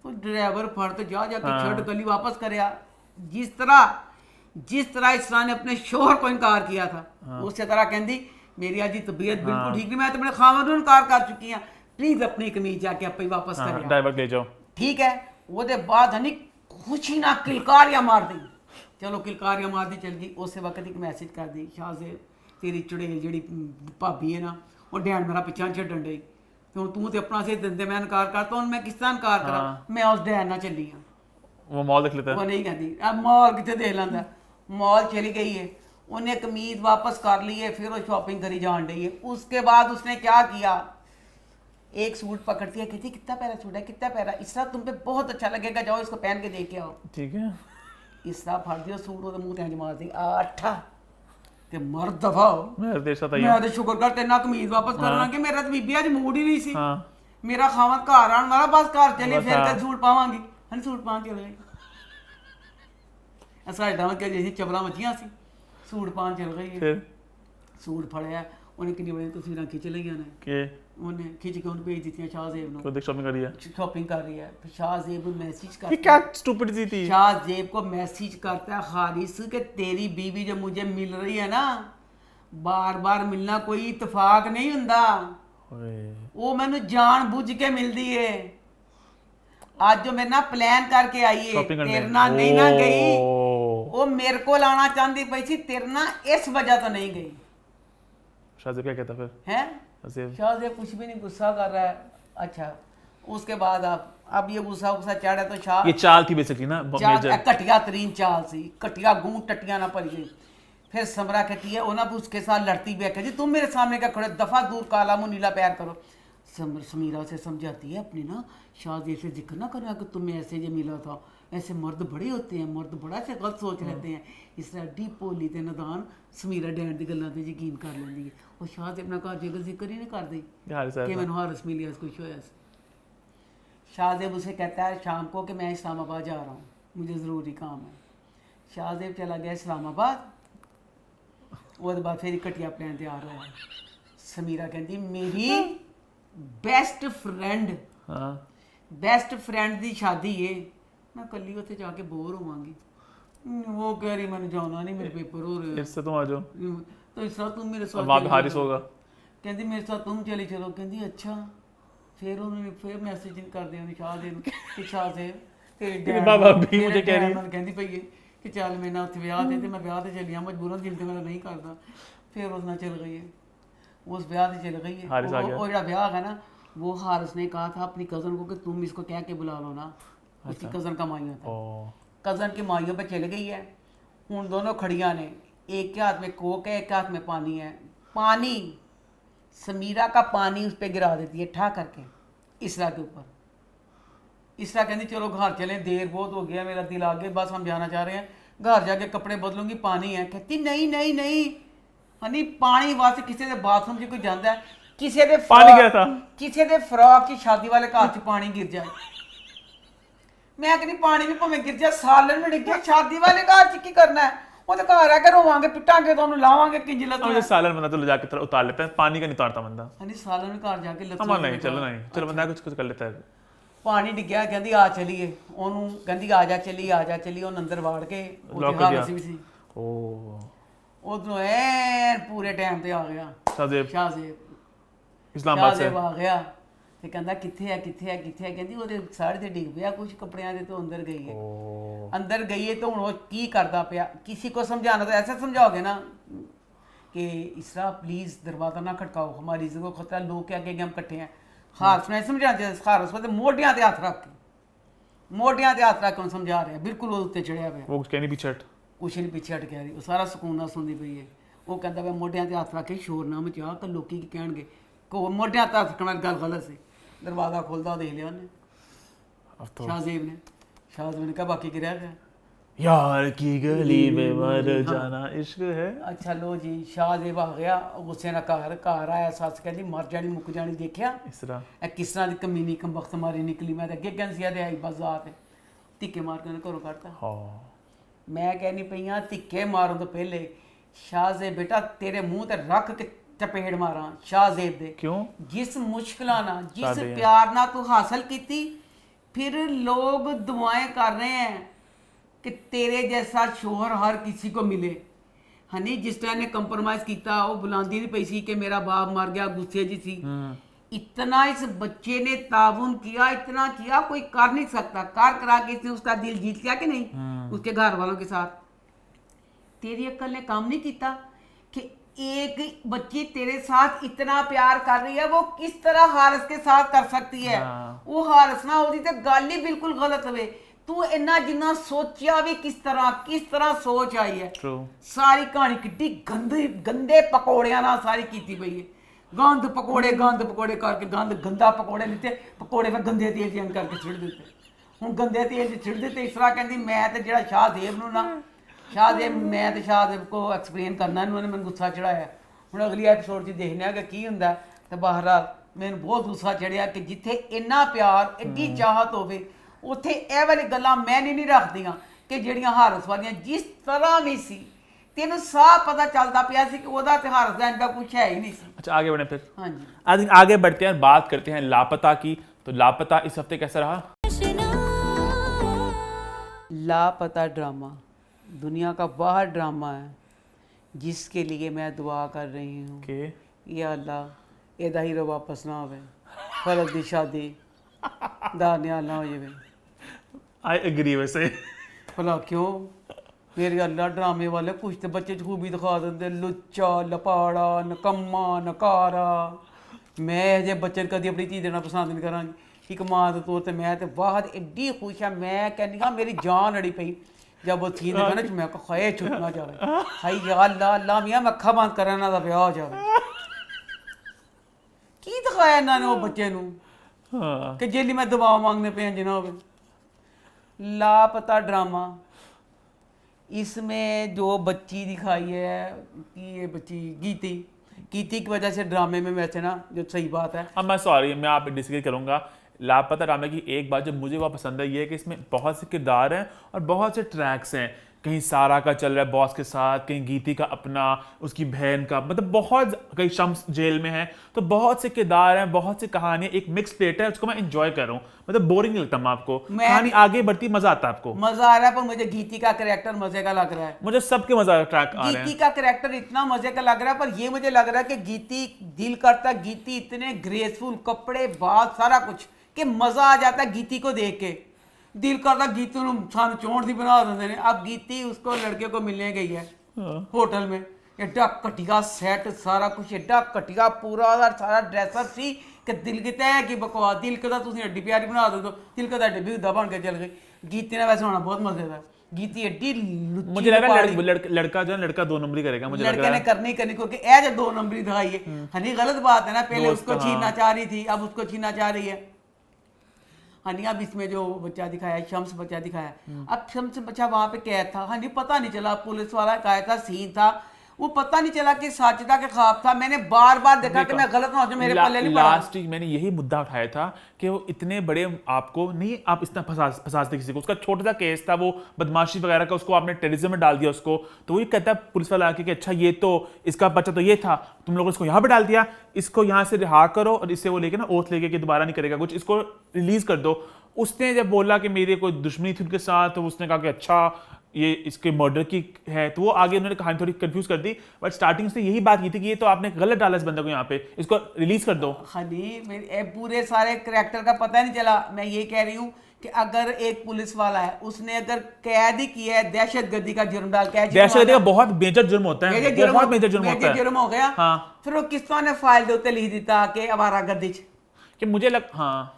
तो ड्राइवर फट तो जाके शर्ट गली वापस करे। जिस तरह इसरा ने अपने शोहर को इनकार किया था, उस तरह कहती मेरी आज तबीयत बिल्कुल ठीक नहीं, मैं तो अपने खामद इनकार कर चुकी हूँ, प्लीज अपनी कमीज जाके आप वापस कर ड्राइवर ले जाओ, ठीक है। वो बाद हनी खुशी ना किलकारियां मार दी, ਚਲੋ ਕਿਲਕਾਰੀਆਂ ਮਾਰਦੀ ਚਲ ਗਈ। ਉਸੇ ਵਕਤ ਇੱਕ ਮੈਸੇਜ ਕਰਦੀ, ਸ਼ਾਹਜ਼ੇਬ ਤੇਰੀ ਚੁੜੇਲ ਜਿਹੜੀ ਭਾਬੀ ਹੈ ਨਾ, ਉਹ ਡੈਣ ਮੇਰਾ ਪਿੱਛਾ ਛੱਡਣ ਡਈ, ਕਿਉਂ ਤੂੰ ਤੇ ਆਪਣਾ ਸੇ ਦਿੰਦੇ, ਮੈਂ ਇਨਕਾਰ ਕਰਤਾ, ਹੁਣ ਮੈਂ ਕਿਸ ਤਰ੍ਹਾਂ ਇਨਕਾਰ ਕਰਾਂ, ਮੈਂ ਉਸ ਡੈਣ ਨਾਲ ਚੱਲੀ ਹਾਂ। वो मॉल देख लेता वो है। नहीं कहती अब मॉल कितने देख लेंदा, मॉल चली गई है, उन्हें कमीज वापस कर ली है, फिर वो शॉपिंग करी जान रही है। उसके बाद उसने क्या किया, एक सूट पकड़ती है, कहती कितना प्यारा सूट है, कितना प्यारा, इस तरह तुम पे बहुत अच्छा लगेगा, जाओ इसको पहन के देख के आओ। ठीक है। इस तरह फड़ दिया सूट, वो मुंह ते मार दी आठा कि मर दफा हो। मैं देश आता मैं तो शुक्र कर तेना कमीज वापस करना कि मेरा तो बीबी आज मूड ही नहीं सी। हाँ। मेरा खावत घर आन वाला, बस घर चली, फिर हाँ। के सूट पावांगी, हन सूट पा के चल गई। ਸਾਡੇ ਨਾਲ ਕਿ ਜਿਹੀ ਚਬਲਾ ਮੱਚੀਆਂ ਸੀ, ਸੂਟ ਪਾਣ ਚਲ ਗਈ ਹੈ। फिर ਸੂਟ ਫੜਿਆ, ਉਹਨੇ ਕਿੰਨੀ ਬੜੀ ਤਸਵੀਰਾਂ ਖਿੱਚ ਲਈਆਂ ਨੇ, के ਉਹਨੇ ਖਿੱਚ ਕੇ ਉਹਨੂੰ ਭੇਜ ਦਿੱਤੀਆਂ ਸ਼ਾਹਜ਼ੇਬ ਨੂੰ। को देख शॉपिंग करी है। शॉपिंग कर रही है, फिर शाहजेब को मैसेज ये करता क्या है, स्टूपिड सी थी। शाहजेब को मैसेज करता है हारिस कि तेरी बीवी जो मुझे मिल रही है ना, बार बार मिलना कोई इत्तेफाक नहीं हुंदा, ओए। वो मैंने जान बुझ के मिलती है। आज जो मेरे ना प्लान करके आई है, शॉपिंग करने। तेरे ना नहीं ना गई, ओ। वो मेरे को लाना चाहती पई थी, तेरे ना इस वजह तो नहीं गई शाहजेब क्या कहता फिर? है। शाहजेब शाहजेब कुछ भी नहीं, गुस्सा कर रहा है। अच्छा उसके बाद अब ये गुस्सा चढ़ा तो शाह ये चाल थी बेसिकली ना मेजर। घटिया तरीन चाल सी, घटिया गूं टट्टियां ना भरी गई। फिर समरा कहती है, ओना भी उसके साथ लड़ती भी है, कहती तुम मेरे सामने क्या खड़े, दफा दूर, काला मुंह नीला प्यार करो। समीरा उसे समझाती है अपनी ना, शाहजेब से जिक्र ना करना कि तुम्हें ऐसे जो मिला था, ऐसे मर्द बड़े होते हैं, मर्द बड़ा से गलत सोच लेते हैं। इस तरह डी भोली ते नदान समीरा डैन की गल्लां ते यकीन कर लेंदी है। और शाहजेब अपना घर जेकर जिक्र ही नहीं करती हारिस कि आया मैंने हारिस मिली, कुछ होया। शाहजेब उसे कहता है शाम को कि मैं इस्लामाबाद जा रहा हूँ, मुझे ज़रूरी काम है। शाहजेब चला गया इस्लामाबाद, उसके बाद फिर घटिया प्लान तैयार होया। समीरा कहती मेरी बेस्ट फ्रेंड, हाँ। बेस्ट फ्रेंड की शादी है, मैं कली उत्थे जाके बोर होवांगी। वो कह रही मैंने जाना नहीं, मेरे पेपर हो रहे हैं। इससे तुम आ जाओ, तो इस तरह तुम मेरे साथ वहाँ पे चली हारिस चलो। होगा। कहती मेरे साथ तुम चली चलो, कहती अच्छा। फिर उन्होंने फिर मैसेज कर दिया शाहजेब कि शाहजेब तेरे तेरी डैड बाबा ਨੂੰ- भी मुझे ਮੇਰੇ कह रही ਡੈਡ ਨੂੰ ਕਹਿੰਦੀ ਪਈ ਹੈ ਕਿ ਚੱਲ ਮੈਂ ਨਾ ਉੱਥੇ ਵਿਆਹ ਤੇ ਮੈਂ ਵਿਆਹ ਤੇ ਚੱਲੀ ਆ, ਮਜਬੂਰਨ ਦਿਲ ਤੇ ਮੇਰਾ ਨਹੀਂ ਕਰਦਾ। फिर उस नाल चल गई है, उस ब्याह से चल गई है। हारिस आ गया। वो जो ब्याह है ना, वो हारिस ने कहा था अपनी कज़न को कि तुम इसको कह के बुला लो ना, उसकी कज़न का माइया था, ओ। कज़न की माइयों पे चल गई है। हूँ दोनों खड़ियाँ ने, एक के हाथ में कोक है, एक के हाथ में पानी है। पानी समीरा का पानी उस पर गिरा देती है ठा करके इसरा के ऊपर। इसरा कहती चलो घर चलें, देर बहुत हो गया, मेरा दिल आ गया, बस हम जाना चाह रहे हैं, घर जाके कपड़े बदलूंगी, पानी है। कहती नहीं नहीं नहीं हनी, पानी वास्ते किसी के बाथरूम च कोई जाता है, किसी के पानी क्या था? किसी के फ्रॉक की शादी वाले घर च पानी गिर जाए, मैं कहनी पानी भी भावें गिर जाए, सालन में डिग गया, शादी वाले घर च की करना है, वो तो घर आके रोवांगे, पिटांगे, तो उन्हें लावांगे कि जिल्लत मुझे सालन बंदा तो ले जाके उतार लेता है, पानी का नहीं उतारता बंदा। हनी सालन में घर जाके लत्सों हमारा में नहीं, चलो नहीं, चलो बंदा कुछ कुछ कर लेता है। ਪਾਣੀ ਡਿੱਗਿਆ, ਕਹਿੰਦੀ ਆ ਚਲੀਏ, ਉਹਨੂੰ ਕਹਿੰਦੀ ਆ ਜਾ ਚੱਲੀ, ਆ ਜਾ ਚੱਲੀ, ਉਹਨੂੰ ਅੰਦਰ ਵਾੜ ਕੇ Lock कर दिया। ਵੀ ਸੀ। ओ। ਉਧਰੋਂ ਐਨ ਪੂਰੇ ਟਾਈਮ ਤੇ ਆ ਗਿਆ शाहजेब ਸ਼ਾਹਜ਼ੇਬ। इस्लामाबाद से। ਸ਼ਾਹਜ਼ੇਬ ਆ ਗਿਆ ਤੇ ਕਹਿੰਦਾ ਕਿੱਥੇ ਆ ਕਿੱਥੇ ਆ ਕਿੱਥੇ ਆ, ਕਹਿੰਦੀ ਉਹਦੇ ਸਾੜੇ ਤੇ ਡਿੱਗ ਪਿਆ ਕੁਝ ਕੱਪੜਿਆਂ ਦੇ, ਤੋਂ ਅੰਦਰ ਗਈ ਹੈ। ओ। अंदर गई है तो हूँ वो की करता पिया, किसी को समझाना तो ऐसा समझाओगे ना कि इसरा प्लीज़ दरवाज़ा ना खटकाओ, हमारी इज्जत को खतरा, लोग क्या कहेंगे हम इकट्ठे हैं। हारस ने समझाते, हारस को मोटियां ते हथ रख के, मोटियां ते हथ रख के समझा रहे हैं, बिल्कुल वो उत्ते चढ़िया पे, वो कहनी पीछे हट। कुछ नहीं पीछे हट के आ रही, वो सारा सुकून ना सुनती पई है। वो कहता मैं मोटियां ते हथ रख के शोर ना मचा कि लोग की कहणगे, को मोटियां ते हथ रखना गल गलत सी। दरवाज़ा खोलता देख लिया उन्हें, अब तो शाहजेब ने। शाहजेब ने कहा बाकी की रह गया। यार की गली में मर जाना इश्क है। अच्छा लो जी, शाहजेब आ गया गुस्से ਨਾਲ ਘਰ ਆਇਆ, ਸੱਸ ਕਹਿੰਦੀ ਮਰ ਜਾਣੀ ਮੁੱਕ ਜਾਣੀ, ਦੇਖਿਆ इस तरह ਇਹ ਕਿਸ ਤਰ੍ਹਾਂ ਦੀ ਕਮੀਨੀ ਕੰਬਖਤ ਮਾਰੀ ਨਿਕਲੀ। ਮੈਂ ਤਾਂ ਅੱਗੇ ਕਹਿੰਦੀ ਤੇ ਆਈ ਬਸ ਆ ਤੇ ਧਿੱਕੇ ਮਾਰ ਕੇ ਉਹਨੇ ਘਰੋਂ ਕੱਢਤਾ। हाँ। ਮੈਂ ਕਹਿੰਦੀ ਪਈਆਂ ਧਿੱਕੇ ਮਾਰਨ ਤੋਂ ਪਹਿਲੇ ਸ਼ਾਹਜ਼ੇਬ ਬੇਟਾ ਤੇਰੇ ਮੂੰਹ ਤੇ ਰੱਖ ਕੇ ਚਪੇੜ ਮਾਰਾਂ ਸ਼ਾਹਜ਼ੇਬ ਦੇ। क्यों? ਜਿਸ ਮੁਸ਼ਕਲਾਂ ਨਾਲ, ਜਿਸ ਸਾਡੇ ਪਿਆਰ ਨਾਲ ਤੂੰ ਹਾਸਲ ਕੀਤੀ, फिर लोग दुआएं कर रहे हैं कि तेरे जैसा शोहर हर किसी को मिले। हनी जिस तरह ने कंप्रोमाइज किया, वो बुलांदी नहीं पई सी कि मेरा बाप मर गया, गुस्से जी सी। इतना इस बच्चे ने ताउन किया, इतना किया, कोई कर नहीं सकता। कर करा के इसने उसका दिल जीत लिया कि नहीं, उसके घर वालों के साथ। तेरी अक्ल ने काम नहीं किया कि एक बच्ची तेरे साथ इतना प्यार कर रही है, वो किस तरह हारिस के साथ कर सकती है? वो हारिस ना होती तो गल ही बिल्कुल गलत हुए। तू इन्ना जिन्ना सोचा भी किस तरह सोच आई है। सारी कहानी कितनी गंदे पकौड़ियां ना सारी की पई है। गंद पकौड़े करके गंदा पकौड़े लिते, पकौड़े फिर गंदे तेल च करके छिड़ दिते। हुण गंदे तेल च छिड़ दिते। इस तरह कहती मैं तो जिहड़ा शाहदेव नूं ना मैं तो शाहदेव को एक्सप्लेन करना, इन्होंने मैंने गुस्सा चढ़ाया। हुण अगली एपिसोड च देखने कि की हुंदा। ते बहरहाल मैनूं बहुत गुस्सा चढ़िया कि जिथे इन्ना प्यार एड्डी चाहत होवे उत्थे ਇਹ वाली गल्लां मैं नहीं रखदियां कि ਜਿਹੜੀਆਂ हारिस वालियां जिस तरह भी सी तेनों साफ पता चलता पिया सी कि ओदा ते हारिस दा इनका कुछ है ही नहीं सी। अच्छा आगे बढ़े फिर। हाँ जी आगे बढ़ते हैं, बात करते हैं लापता की। तो लापता इस हफ्ते कैसा रहा? लापता ड्रामा दुनिया का वह ड्रामा है जिसके लिए मैं दुआ कर रही हूँ कि या अल्लाह एदा हीरो वापस ना आवे, फरज दी शादी दा न्याल ना हो जावे। I agree. वैसे भला क्यों मेरे अल्लाह ड्रामे वाले कुछ तो बच्चे खूबी दिखा देंगे, लुच्चा लपाड़ा नकम्मा नकारा। मैं जे बच्चे कभी अपनी चीज़ देना पसंद नहीं करांगी। एक मां के तौर पर मैं तो बाहर एड्डी खुश है, मैं कहनी हाँ मेरी जान अड़ी पई जब वो सीन देखा ना मैं खाए छुटना जाए। हाई या अल्लाह अल्लाह मियाँ मैं अखा बंद करा ना ब्याह हो जाए। की दिखाया इन्होंने वो बच्चे नूं कि जेली मैं दवा मांगने पे जनाब। लापता ड्रामा इसमें जो बच्ची दिखाई है कि ये बच्ची गीती की वजह से ड्रामे में वैसे ना जो सही बात है। अब मैं सॉरी मैं आप डिसएग्री करूंगा। लापता ड्रामे की एक बात जो मुझे वह पसंद है ये है कि इसमें बहुत से किरदार हैं और बहुत से ट्रैक्स हैं। कहीं सारा का चल रहा है बॉस के साथ, कहीं गीती का अपना, उसकी बहन का, मतलब बहुत, कहीं शम्स जेल में है। तो बहुत से किरदार हैं, बहुत सी कहानियां, एक मिक्स प्लेट है, उसको मैं एंजॉय कर रहा हूँ। मतलब बोरिंग नहीं लगता मैं आपको, कहानी आगे बढ़ती, मजा आता है आपको। मजा आ रहा है पर मुझे गीती का कैरेक्टर मजे का लग रहा है। मुझे सबके मजा ट्रैक आ रहे हैं। गीती का कैरेक्टर इतना मजे का लग रहा है, पर ये मुझे लग रहा है कि गीती दिल करता है गीती इतने ग्रेसफुल कपड़े बात सारा कुछ कि मजा आ जाता है गीती को देख के। दिल करता गीती सन चोड़ दी बना देते हैं। अब गीती उसको लड़के को मिलने गई है होटल में, एडा घटिया सेट सारा कुछ एडा घटिया पूरा सारा ड्रेसअप सी कि दिल कहता है कि बकवास। दिल कहता तुम एड्डी प्यारी बना दो, दिल कहता एड्डी भी बन के चल गई। गीती ने वैसे होना बहुत मजेदार। गीती एड्डी मुझे लग रहा है लड़का जो है लड़का 2 नंबरी करेगा। मुझे लड़के ने करनी क्योंकि ए जो 2 नंबरी दिखाई है हनी गलत बात है ना। पहले उसको छीनना चाह रही थी, अब उसको छीनना चाह रही है हनी। अब इसमें जो बच्चा दिखाया शम्स बच्चा दिखाया, अब शम्स बच्चा वहां पे कैद था। हनी पता नहीं चला, पुलिस वाला कहा था सीन था, वो पता नहीं चला कि साजिदा के ख्वाब था। मैंने बार बार देखा कि मैं गलत ना हो जाऊं, मेरे पल्ले नहीं पड़ा। लास्ट मैंने यही मुद्दा उठाया था कि वो इतने बड़े आपको नहीं, आप इतना फंसाते किसी को। उसका छोटा सा केस था, वो बदमाशी वगैरह का, उसको आपने टेररिज्म में डाल दिया उसको। तो वही कहता है पुलिस वाला आके कि अच्छा ये तो इसका बच्चा तो ये था, तुम लोगों ने इसको यहाँ पे डाल दिया, इसको यहाँ से रिहा करो और इससे वो लेके ना ओथ लेके कि दोबारा नहीं करेगा कुछ, इसको रिलीज कर दो। उसने जब बोला कि मेरी कोई दुश्मनी थी उनके साथ, तो उसने कहा कि अच्छा ये इसके मर्डर की है, तो वो आगे उन्होंने कहानी थोड़ी कंफ्यूज कर दी। बट स्टार्टिंग से यही बात की थी कि ये तो आपने गलत डाला इस बंदे को, यहाँ पे इसको रिलीज कर दो। हनी मेरे पूरे सारे करैक्टर का पता नहीं चला। मैं ये कह रही हूँ कि अगर एक पुलिस वाला है उसने अगर कैद ही किया है दहशतगर्दी का जुर्म डाल के, दहशतगर्दी का बहुत मेजर जुर्म होता है, बहुत मेजर जुर्म होता है, जुर्म हो गया। हाँ। फिर वो किस तरह ने फाइल दे उत्ते लिख दिता कि आवारागर्दी कि मुझे लग हाँ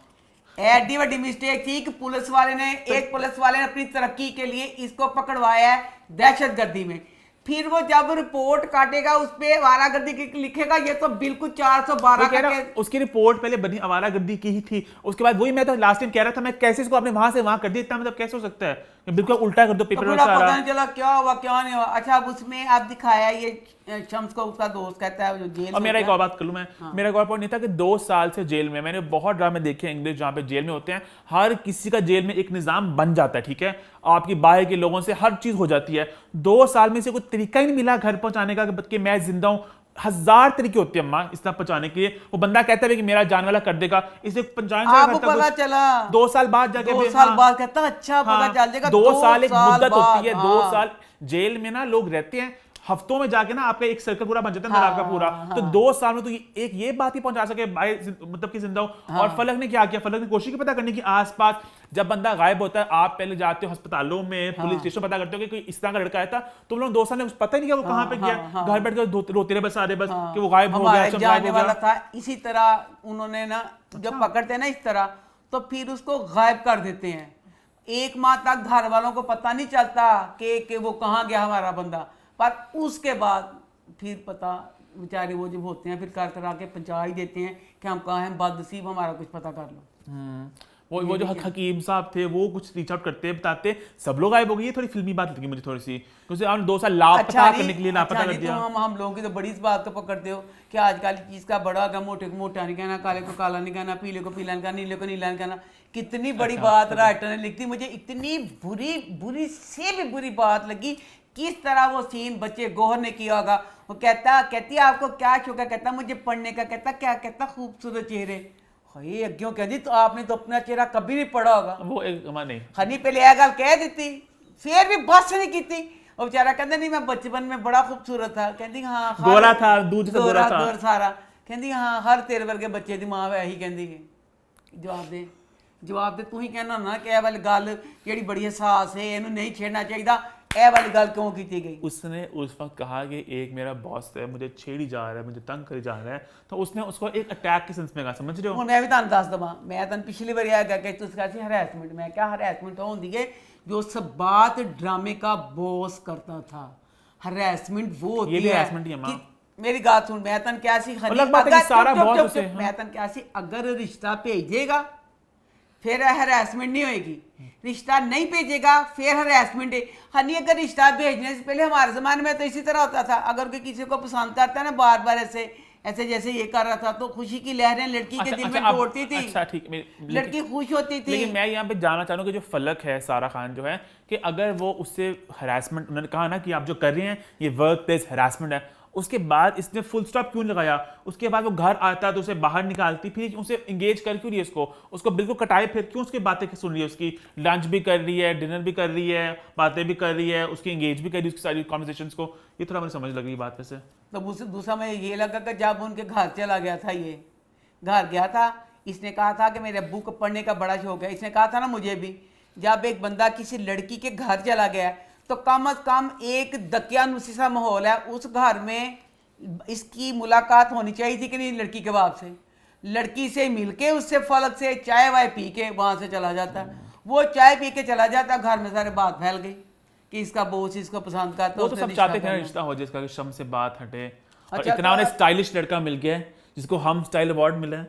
एडी बड़ी मिस्टेक थी कि पुलिस वाले ने अपनी तरक्की के लिए इसको पकड़वाया है दहशतगर्दी में। फिर वो जब रिपोर्ट काटेगा उस पे आवारागर्दी की लिखेगा, ये तो बिल्कुल 412 का उसकी रिपोर्ट पहले बनी आवारागर्दी की ही थी। उसके बाद वही मैं तो लास्ट टाइम कह रहा था, मैं कैसे इसको आपने वहां से वहां कर दिया, इतना मतलब कैसे हो सकता है, बिल्कुल उल्टा कर दो पेपर तो पता नहीं चला क्या हुआ क्या नहीं हुआ। अच्छा अब उसमें आप दिखाया ये शम्स को उसका दोस्त कहता है जो जेल। और मेरा एक और बात कर लूं मैं, मेरा एक और पॉइंट नहीं था कि 2 साल से जेल में, मैंने बहुत ड्रामे देखे इंग्लिश जहां पे जेल में होते हैं, हर किसी का जेल में एक निजाम बन जाता है, ठीक है, आपकी बाहर के लोगों से हर चीज हो जाती है। 2 साल में से कोई तरीका ही नहीं मिला घर पहुंचाने का कि मैं जिंदा हूं। 1000 तरीके होते हैं अम्मा इस तरह पहुंचाने के लिए। वो बंदा कहता है कि मेरा जान वाला कर देगा, इसे आपको पता चला 2 साल बाद जाके 2 साल बाद कहता अच्छा पता चल जाएगा। 2 साल एक मुद्दत होती है, 2 साल जेल में ना लोग रहते हैं, हफ्तों में जाके ना आपका एक सर्कल पूरा बन जाता है अंदर आपका पूरा। तो 2 साल में तो ये बात ही पहुंचा सके भाई, मतलब कि जिंदा हो। और फलक ने क्या किया, फलक ने कोशिश की पता करने की आसपास जब बंदा गायब होता है, आप पहले जाते हो अस्पतालों में, पुलिस स्टेशन पता करते हो कि कोई इस तरह का लड़का आया था, तुम लोग 2 साल में कुछ पता ही नहीं किया वो कहाँ पे गया, घर बैठ कर रोते रहे बस सारे बस कि वो गायब हो गया, सब गायब हो वाला गया। था। इसी तरह उन्होंने ना जब पकड़ते हैं ना इस तरह, तो फिर उसको गायब कर देते हैं। 1 माह तक घर वालों को पता नहीं चलता कि वो कहाँ गया हमारा बंदा, पर उसके बाद फिर पता बेचारे वो जब होते हैं फिर कर करा के पहुंचा ही देते हैं कि हम कहाँ हैं, बदनसीब हमारा कुछ पता कर लो। वो जो हकीम साहब थे वो कुछ रीच आउट करते बताते सब लोग गायब हो गए। ये थोड़ी फिल्मी बात लगी मुझे थोड़ी सी, क्योंकि आपने 2 साल लापता करने के लिए लापता कर दिया। तो हम लोगों की तो बड़ी इस बात को पकड़ते हो कि आजकल चीज का बड़ा होगा, मोटे को मोटा नहीं कहना, काले को काला नहीं कहना, पीले को पीला नहीं कहना, नीले को नीला नहीं कहना। कितनी बड़ी बात राइटर ने लिखती, मुझे इतनी बुरी से भी बुरी बात लगी। किस तरह वो सीन बच्चे गौहर ने किया होगा। वो कहती है आपको क्या शौक है, कहता मुझे पढ़ने का, कहता क्या, कहता खूबसूरत चेहरे। ये अग्यों कहती तो आपने तो अपना चेहरा कभी नहीं पढ़ा होगा। वो एक नहीं हनी पहले यह गल कह दी, फिर भी बस नहीं की। वो बेचारा कहता नहीं मैं बचपन में बड़ा खूबसूरत था, कहती हाँ गोरा था, दूध से गोरा था सारा, कहती हाँ हर तेरे वर्गे बच्चे दी मां वही कहती है। जवाब दे तू ही कहना ना कि यह वाली गल जेड़ी बड़ी एहसास है इन्हों नहीं छेड़ना चाहिए, ए वाली गल क्यों की गई। उसने उस वक्त कहा कि एक मेरा बॉस है मुझे छेड़ी जा रहा है, मुझे तंग करी जा रहा है, तो उसने उसको एक अटैक के सेंस में कहा, समझ रहे हो। मैं भी तुम दस दवा, मैं तुम पिछली बार आया कि तुम हरैसमेंट, मैं क्या हरैसमेंट होती है जो सब बात ड्रामे का बॉस करता था। हरैसमेंट वो होती ये भी है harassment ही है माँ। मेरी बात सुन, मैं तन क्या सी मैं तन क्या सी अगर रिश्ता भेजेगा फिर हरैसमेंट नहीं होएगी, रिश्ता नहीं भेजेगा फिर हरैसमेंट है। हनी अगर रिश्ता भेजने से पहले हमारे ज़माने में तो इसी तरह होता था, अगर कोई किसी को पसंद करता है ना बार बार ऐसे जैसे ये कर रहा था तो खुशी की लहरें लड़की के दिल में दौड़ती थी। अच्छा ठीक, लड़की खुश होती थी। लेकिन मैं यहाँ पे जानना चाहूँ कि जो फलक है सारा खान जो है कि अगर वो उससे हरासमेंट, उन्होंने कहा ना कि आप जो कर रहे हैं ये वर्क प्लेस हरासमेंट है, उसके बाद इसने फुल स्टॉप क्यों लगाया? उसके बाद वो घर आता तो उसे बाहर निकालती, फिर उसे एंगेज कर क्यों रही है उसको बिल्कुल कटाए, फिर क्यों उसकी बातें सुन रही है, उसकी लंच भी कर रही है, डिनर भी कर रही है, बातें भी कर रही है, उसकी एंगेज भी कर रही है उसकी सारी कॉन्वर्सेशंस को। ये थोड़ा मुझे समझ लग रही बात वैसे। तो मुझसे दूसरा मैं ये लगा कि जब उनके घर चला गया था, ये घर गया था, इसने कहा था कि मेरे अब्बू को पढ़ने का बड़ा शौक है। इसने कहा था ना मुझे भी, जब एक बंदा किसी लड़की के घर चला गया तो कम अज कम एक दकियानुसी सा माहौल है, उस घर में इसकी मुलाकात होनी चाहिए थी कि नहीं लड़की के बाप से। लड़की से मिलके उससे फलक से चाय वाय पी के वहां से चला जाता, वो चाय पी के चला जाता, घर में सारे बात फैल गई कि इसका बोस इसको पसंद करता। वो तो सब चाहते थे रिश्ता हो जिसका कि शम से बात हटे। और अच्छा, इतना उन्हें स्टाइलिश लड़का मिल गया है जिसको हम स्टाइल अवार्ड मिला है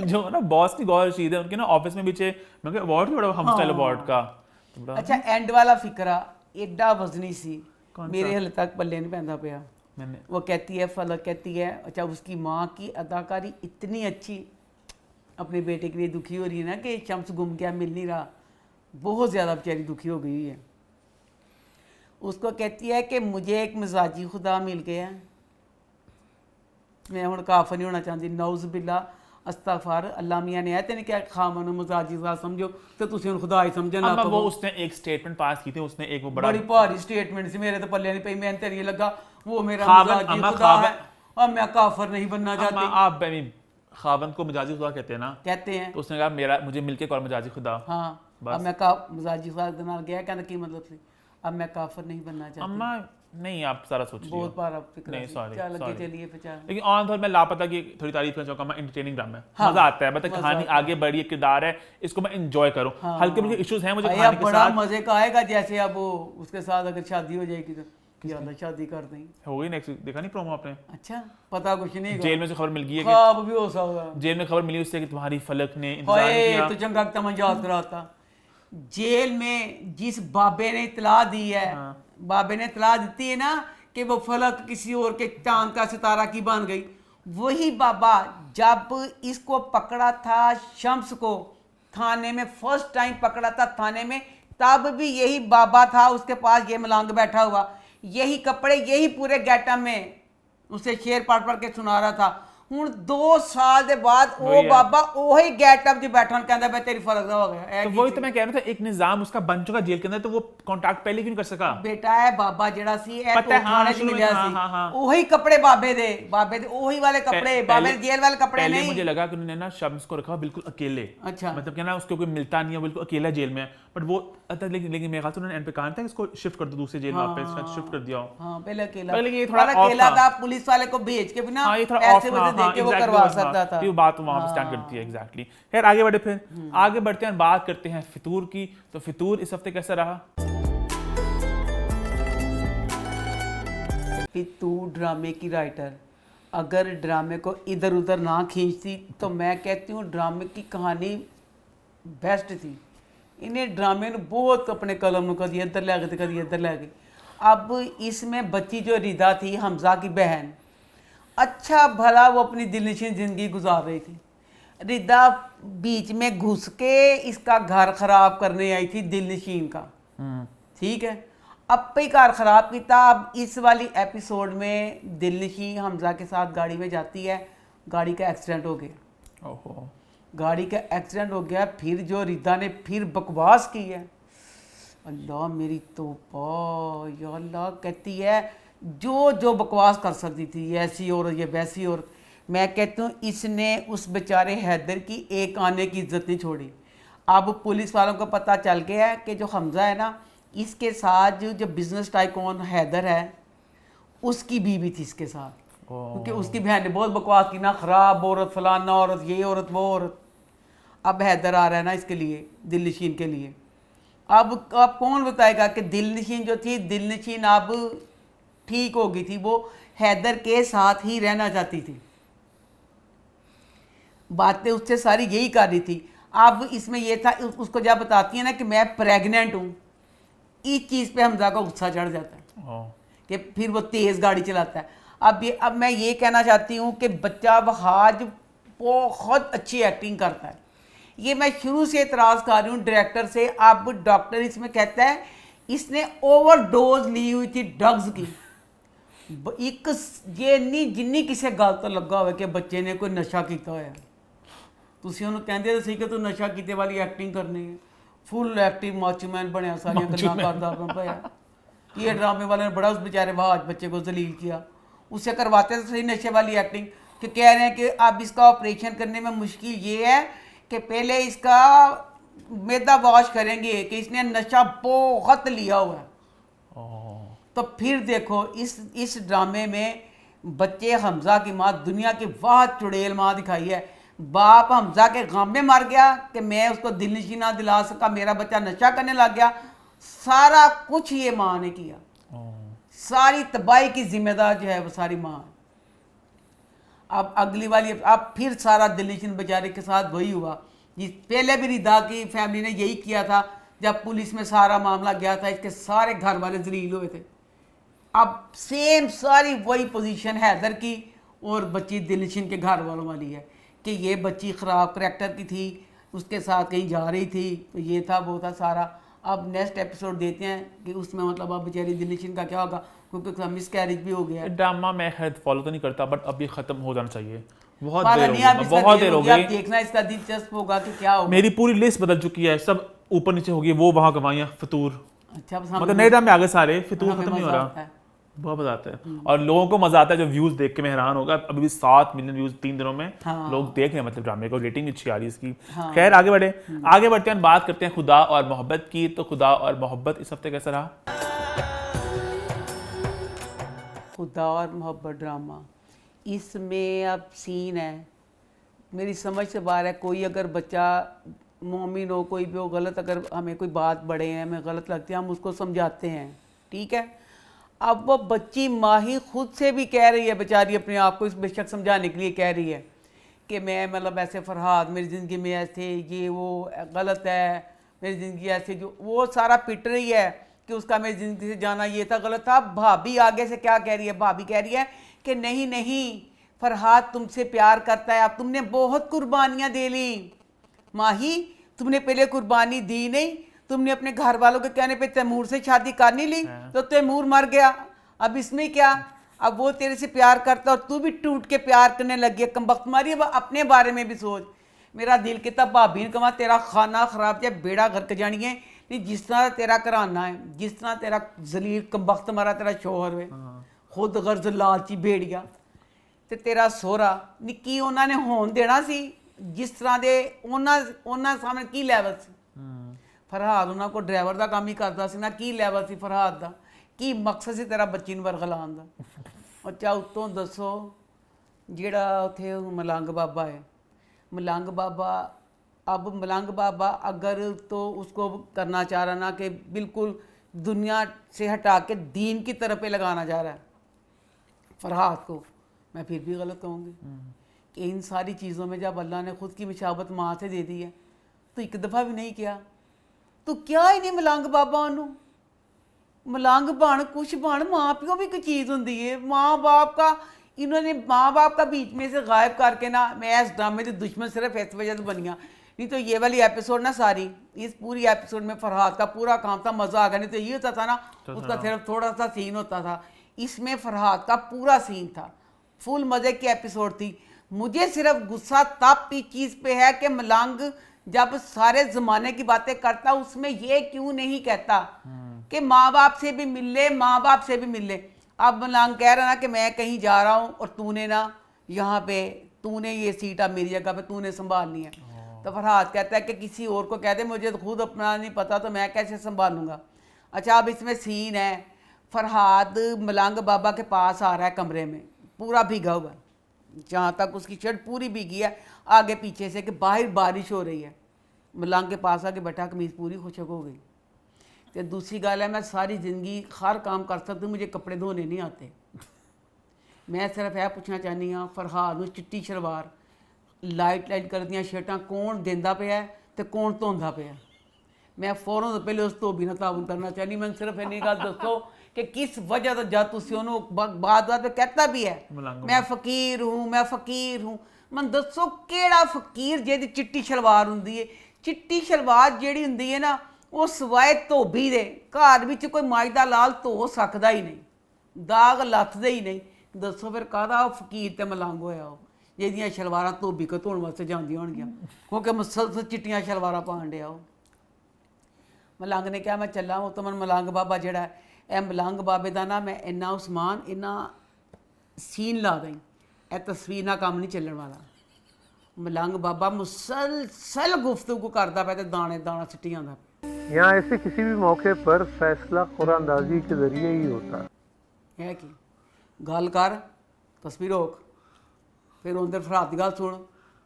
जो ना बॉस की गौर रशीद है उनके ना ऑफिस में पीछे मैं अवार्ड बड़ा हम स्टाइल अवार्ड का। अच्छा एंड वाला फिक्रा एडा वजनी सी, मेरे हल तक पल्ले नहीं पैंदा पिया। वो कहती है, फलक कहती है, अच्छा उसकी माँ की अदाकारी इतनी अच्छी, अपने बेटे के लिए दुखी हो रही है ना कि शम्स गुम गया मिल नहीं रहा, बहुत ज़्यादा बेचारी दुखी हो गई है। उसको कहती है कि मुझे एक मिजाजी खुदा मिल गया, मैं हुण काफर नहीं होना चाहती, नौज़ बिल्ला अस्तगफार, अल्लाह मियां ने तेन क्या खामन मजाजी खुदा समझो तो तुम हुण खुदा ही समझन लग वो उसने एक स्टेटमेंट पास की थी, उसने एक वो बड़ी भारी स्टेटमेंट सी, मेरे तो पल्ले नहीं पई, मैं तेरे ये लगा वो मेरा मिजाजी खुदा है और मैं काफर नहीं बनना चाहती। आप खावंद को मिजाजी खुदा कहते हैं ना? कहते हैं। तो उसने कहा मेरा मुझे मिलके कौन मिजाजी खुदा। हाँ अब मैं मिजाजी खुदा के नाल गया, कहना की मतलब सी अब मैं काफर नहीं बनना चाहती। अम्मा नहीं, आप सारा सोच रही हो। बहुत बार आप फिक्र नहीं सॉरी चलिए फिर चल। लेकिन ऑन थॉट मैं लापता की थोड़ी तारीफ करना चाहूंगा, एंटरटेनिंग ड्रामा है, मजा आता है, मतलब कहानी आगे बढ़ी है, किरदार है, इसको मैं एंजॉय करूं। हल्के मुझे इश्यूज हैं मुझे कहानी के बड़ा साथ, मजे का आएगा। जैसे अब वो उसके साथ अगर शादी हो जाएगी तो क्या शादी कर दें, हो गई नेक्स्ट देखा नहीं प्रोमो आपने? अच्छा पता कुछ नहीं, जेल में से खबर मिल गई है कि ख्वाब भी हो सकता, जेल में खबर मिली उससे कि तुम्हारी फलक ने इंतजार किया। तो चंगा तमन याद कराता। जेल में जिस बाबे ने इतला दी है, बाबे ने इतला दी है ना कि वो फलक किसी और के चांद का सितारा की बन गई, वही बाबा जब इसको पकड़ा था शम्स को थाने में, फर्स्ट टाइम पकड़ा था थाने में, तब भी यही बाबा था उसके पास, ये मलांग बैठा हुआ, यही कपड़े यही पूरे गेटअप में उसे शेर पढ़ पढ़ के सुना रहा था। ਹੁਣ 2 ਸਾਲ ਦੇ ਬਾਅਦ वही ਉਹ है। ਬਾਬਾ ਉਹੀ ਗੈਟਅਪ 'ਚ ਬੈਠਾ ਹੁਣ ਕਹਿੰਦਾ मैं तेरी फर्क हो गया तो वही तो मैं कह रहा था, एक निजाम उसका बन चुका जेल के अंदर, तो वो कॉन्टैक्ट पहले क्यों नहीं कर सका? ਬੇਟਾ ਹੈ ਬਾਬਾ ਜਿਹੜਾ ਸੀ ਇਹ ਪਤਾ ਹੈ, ਥਾਣੇ 'ਚ ਸ਼ੁਰੂ ਵਿੱਚ, ਮਿਲਿਆ ਹਾਂ, ਸੀ ਹਾਂ, ਹਾਂ। ਉਹੀ ਕੱਪੜੇ ਬਾਬੇ ਦੇ ਉਹੀ वाले कपड़े बाबे जेल वाले कपड़े पहले नहीं। मुझे लगा कि उन्होंने ना शम्स को रखा बिल्कुल अकेले, अच्छा। मतलब क्या ना उसको कोई मिलता नहीं है, बिल्कुल अकेला जेल में है, बट वो लेकिन मेरे ख्याल से उन्होंने एंड पे कहा था कि इसको शिफ्ट कर दो दूसरे जेल में, वापस शिफ्ट कर दिया हो। हाँ पहले अकेला, पहले ये थोड़ा off अकेला था। था, पुलिस वाले को भेज के भी ना हाँ, ये थोड़ा ऐसे off, वैसे हाँ, देख के वो exactly, करवा हाँ, सकता था। ये बात वहां पे स्टैंड करती है एग्जैक्टली। खैर आगे बढ़े, फिर आगे बढ़ते हैं, बात करते हैं फितूर की। तो फितूर इस हफ्ते कैसा रहा? कि तू ड्रामे की राइटर, अगर ड्रामे को इधर उधर ना खींचती तो मैं कहती हूँ ड्रामे की कहानी बेस्ट थी। इन्हें ड्रामे ਨੂੰ बहुत अपने कलम ਨੂੰ कभी इधर ले गए कभी इधर ले गए। अब इसमें बच्ची जो रिदा थी, हमजा की बहन, अच्छा भला वो अपनी दिलनशीन ज़िंदगी गुजार रही थी। रिदा बीच में घुस के इसका घर ख़राब करने आई थी दिलनशीन का, ठीक है। अब पे घर ख़राब किया। अब इस वाली एपिसोड में दिलनशीन हमजा के साथ गाड़ी में जाती है, गाड़ी का एक्सीडेंट हो गया। ओहो, गाड़ी का एक्सीडेंट हो गया। फिर जो रिदा ने फिर बकवास की है, अल्लाह मेरी तौबा या अल्लाह, कहती है जो जो बकवास कर सकती थी, ऐसी औरत ये वैसी औरत। मैं कहती हूँ इसने उस बेचारे हैदर की एक आने की इज्जत नहीं छोड़ी। अब पुलिस वालों को पता चल गया है कि जो हमजा है ना, इसके साथ जो बिजनेस टाइकून हैदर है उसकी बीवी थी इसके साथ, क्योंकि उसकी बहन ने बहुत बकवास की ना, ख़राब औरत, फलाना औरत, ये औरत वो औरत। अब हैदर आ रहा है ना इसके लिए, दिलनशीन के लिए। अब कौन बताएगा कि दिलनशीन जो थी, दिलनशीन अब ठीक हो गई थी, वो हैदर के साथ ही रहना चाहती थी, बातें उससे सारी यही कर रही थी। अब इसमें ये था, उसको जब बताती है ना कि मैं प्रेग्नेंट हूँ, इस चीज़ पे हमजा को गुस्सा चढ़ जाता है कि फिर वो तेज़ गाड़ी चलाता है। अब मैं ये कहना चाहती हूँ कि बच्चा वहाज बहुत अच्छी एक्टिंग करता है। ये मैं शुरू से इतराज़ कर रही हूँ डायरेक्टर से। अब डॉक्टर इसमें कहता है इसने ओवरडोज ली हुई थी ड्रग्स की। एक ये नहीं जिन्नी किसी गल तो लगा हो कि बच्चे ने कोई नशा किया होया, ਤੁਸੀਂ ਉਹਨੂੰ ਕਹਿੰਦੇ ਤਾਂ ਸੀ ਕਿ ਤੂੰ ਨਸ਼ਾ ਕੀਤੇ ਵਾਲੀ ਐਕਟਿੰਗ ਕਰਨੀ ਹੈ। फुल एक्टिव माचूमैन बनया, सारियां गल्लां करदा अपना भया कि ये ड्रामे वाले ने बड़ा उस बेचारे वहाज बच्चे को जलील किया। उससे करवाते तो सही नशे वाली एक्टिंग, कि कह रहे हैं कि अब इसका ऑपरेशन करने में मुश्किल ये है कि पहले इसका मैदा वॉश करेंगे कि इसने नशा बहुत लिया हुआ है। तो फिर देखो इस ड्रामे में बच्चे हमजा की माँ दुनिया की वाह चुड़ैल माँ दिखाई है। बाप हमजा के गाम में मर गया कि मैं उसको दिलनशी ना दिला सका, मेरा बच्चा नशा करने लग गया। सारा कुछ ये माँ ने किया, सारी तबाही की जिम्मेदार जो है वो सारी माँ। अब अगली वाली, अब फिर सारा दिलनशीन बेचारे के साथ वही हुआ जिस पहले भी रिदा की फैमिली ने यही किया था। जब पुलिस में सारा मामला गया था, इसके सारे घर वाले जलील हुए थे। अब सेम सारी वही पोजीशन हैदर की और बच्ची दिलनशीन के घर वालों वाली है कि ये बच्ची ख़राब करैक्टर की थी, उसके साथ कहीं जा रही थी, तो ये था वो था सारा। अब नेक्स्ट एपिसोड देते हैं कि उसमें मतलब अब बेचारी दिलनशीन का क्या होगा, क्योंकि मिस कैरेज भी हो गया है। ड्रामा मैं खैर फॉलो तो नहीं करता, बट अब ये खत्म हो जाना चाहिए। बहुत पता देर नहीं हो अब गई, इसका बहुत देर देर हो होगी, अब गई। देखना इसका दिलचस्प होगा कि क्या होगा। मेरी पूरी लिस्ट बदल चुकी है, सब ऊपर नीचे हो गई। वो वहाँ गवाइयाँ फितूर, अच्छा बस मतलब नए ड्रामे आ गए सारे, फितूर हमें खत्म नहीं हो मज़ा रहा। आता है। बहुत मजा आता है और लोगों को मजा आता है जो व्यूज देख के मैं हैरान होगा। अभी भी 7 मिलियन व्यूज 3 दिनों में हाँ। लोग देख रहे हैं, मतलब ड्रामे को रेटिंग अच्छी आ रही है इसकी। खैर आगे बढ़ते हैं, बात करते हैं खुदा और मोहब्बत की। तो खुदा और मोहब्बत इस हफ्ते कैसा रहा? खुदा और मोहब्बत ड्रामा, इसमें अब सीन है मेरी समझ से बाहर है। कोई अगर बच्चा मोमिन हो, कोई भी हो, गलत अगर हमें कोई बात बड़े हैं हमें गलत लगती है, हम उसको समझाते हैं, ठीक है। अब वो बच्ची माही खुद से भी कह रही है बेचारी, अपने आप को इस बेशक समझाने के लिए कह रही है कि मैं मतलब ऐसे फरहाद मेरी ज़िंदगी में ऐसे ये वो गलत है, मेरी ज़िंदगी ऐसे, जो वो सारा पिट रही है कि उसका मेरी ज़िंदगी से जाना ये था गलत था। भाभी आगे से क्या कह रही है, भाभी कह रही है कि नहीं नहीं फरहाद तुमसे प्यार करता है, अब तुमने बहुत कुर्बानियाँ दे ली माही, तुमने पहले कुर्बानी दी नहीं, तुमने अपने घर वालों के कहने पे तैमूर से शादी कर नहीं ली तो तैमूर मर गया। अब इसमें क्या, अब वो तेरे से प्यार करता और तू भी टूट के प्यार करने लगी है। कमबख्त मारी, अब अपने बारे में भी सोच। मेरा दिल कहता भाभी ने कहा तेरा खाना खराब या बेड़ा गर्क जानी है नहीं, जिस तरह तेरा घराना है, जिस तरह तेरा जलील कमबख्त मारा तेरा शोहर है, खुद गर्ज लालची भेड़िया ਤੇ ਤੇਰਾ ਸਹੁਰਾ ਨੀ ਕੀ ਉਹਨਾਂ ਨੇ ਹੋਣ ਦੇਣਾ ਸੀ ਜਿਸ ਤਰ੍ਹਾਂ ਦੇ ਉਹਨਾਂ ਸਾਹਮਣੇ ਕੀ ਲੈਵਲ ਸੀ। ਫਰਹਾਦ ਉਹਨਾਂ ਕੋਲ ਡਰਾਈਵਰ ਦਾ ਕੰਮ ਹੀ ਕਰਦਾ ਸੀ ਨਾ, ਕੀ ਲੈਵਲ ਸੀ ਫਰਹਾਦ ਦਾ, ਕੀ ਮਕਸਦ ਸੀ ਤੇਰਾ ਬੱਚੀ ਨੂੰ ਵਰਗਲਾਉਣ ਦਾ। ਅੱਛਾ ਉੱਤੋਂ ਦੱਸੋ ਜਿਹੜਾ ਉੱਥੇ ਮਲੰਗ ਬਾਬਾ ਹੈ, मलंग बाबा, अब मलंग बाबा अगर तो उसको करना चाह रहा ना कि बिल्कुल दुनिया से हटा के दीन की तरफ पे लगाना चाह रहा है फरहाद को, मैं फिर भी गलत कहूँगी कि इन सारी चीज़ों में जब अल्लाह ने ख़ुद की मिशाबत माँ से दे दी है तो एक दफ़ा भी नहीं किया, तो क्या ही नहीं मलंग बाबा उन्होंने मलंग बन कुछ बन, माँ प्यो भी कोई चीज़ होंगी है। माँ बाप का इन्होंने माँ बाप का बीच में से गायब करके ना, मैं इस ड्रामे की दुश्मन सिर्फ इस वजह से बनिया, नहीं तो ये वाली एपिसोड ना सारी इस पूरी एपिसोड में फरहाद का पूरा काम था, मज़ा आ गया। नहीं तो ये होता था ना उसका सिर्फ थोड़ा सा सीन होता था, इसमें फरहाद का पूरा सीन था, फुल मज़े की एपिसोड थी। मुझे सिर्फ गुस्सा तब इस चीज़ पे है कि मलंग जब सारे ज़माने की बातें करता उसमें ये क्यों नहीं कहता कि माँ बाप से भी मिल ले, माँ बाप से भी मिल ले। अब मलंग कह रहा ना कि मैं कहीं जा रहा हूँ और तूने ना यहाँ पे तूने ये सीट अब मेरी जगह पे तूने संभालनी है, तो फरहाद कहता है कि किसी और को कह दे, मुझे तो खुद अपना नहीं पता तो मैं कैसे संभालूंगा। अच्छा अब इसमें सीन है फरहाद मलंग बाबा के पास आ रहा है कमरे में, पूरा भीगा हुआ, जहाँ तक उसकी शर्ट पूरी भीगी है आगे पीछे से, कि बाहर बारिश हो रही है। मलंग के पास आके बैठा, कमीज़ पूरी खुशक हो गई। तो दूसरी गल है मैं सारी ज़िंदगी हर काम कर सकती हूँ, मुझे कपड़े धोने नहीं आते। मैं सिर्फ यह पूछना चाहनी हाँ फरहाद चिट्टी शलवार लाइट लाइट कर दियाँ शर्टां कौन देंदा पे है तो कौन धोंदा पे है। मैं फौरन तो पहले उस धोबी ना ताउन करना चाहनी, मैं सिर्फ इन्नी गल दसो कि किस वजह तो जब तुम उन्होंने बात पे कहता भी है मैं फ़कीर हूँ, मैं फ़कीर हूँ, मैं दसो केड़ा फ़कीर जिहदी चिट्टी शलवार हुंदी है। चिट्टी शलवार जिहड़ी हुंदी है ना वो सवाए धोबी दे घर विच कोई माई दा लाल धो सकदा ही नहीं, दाग लथदे ही नहीं। दसो फिर काहदा फकीर ते मलंग होया वो जिहदियां शलवारां धोबी को धोण वास्ते जांदियां होणगियां, क्योंकि मुसलसल चिट्टियां शलवारां पाण डिया वो। मलंग ने कहा मैं चला, वो तो मैं मलंग बाबा जिहड़ा है ਇਹ ਮਲੰਗ ਬਾਬੇ ਦਾ ਨਾ मैं इन्ना उस्मान इन्ना सीन ला दें, ਇਹ तस्वीर ना काम नहीं चलण वाला। मलंग बाबा मुसलसल गुफ्तगू करता पे ते दाने दाना सिट्टी आंदा। यहाँ ऐसे किसी भी मौके पर फैसला कुरानदाजी के जरिए ही होता है कि गल कर तस्वीर रोक, फिर उधर फरहाद की गल सुन,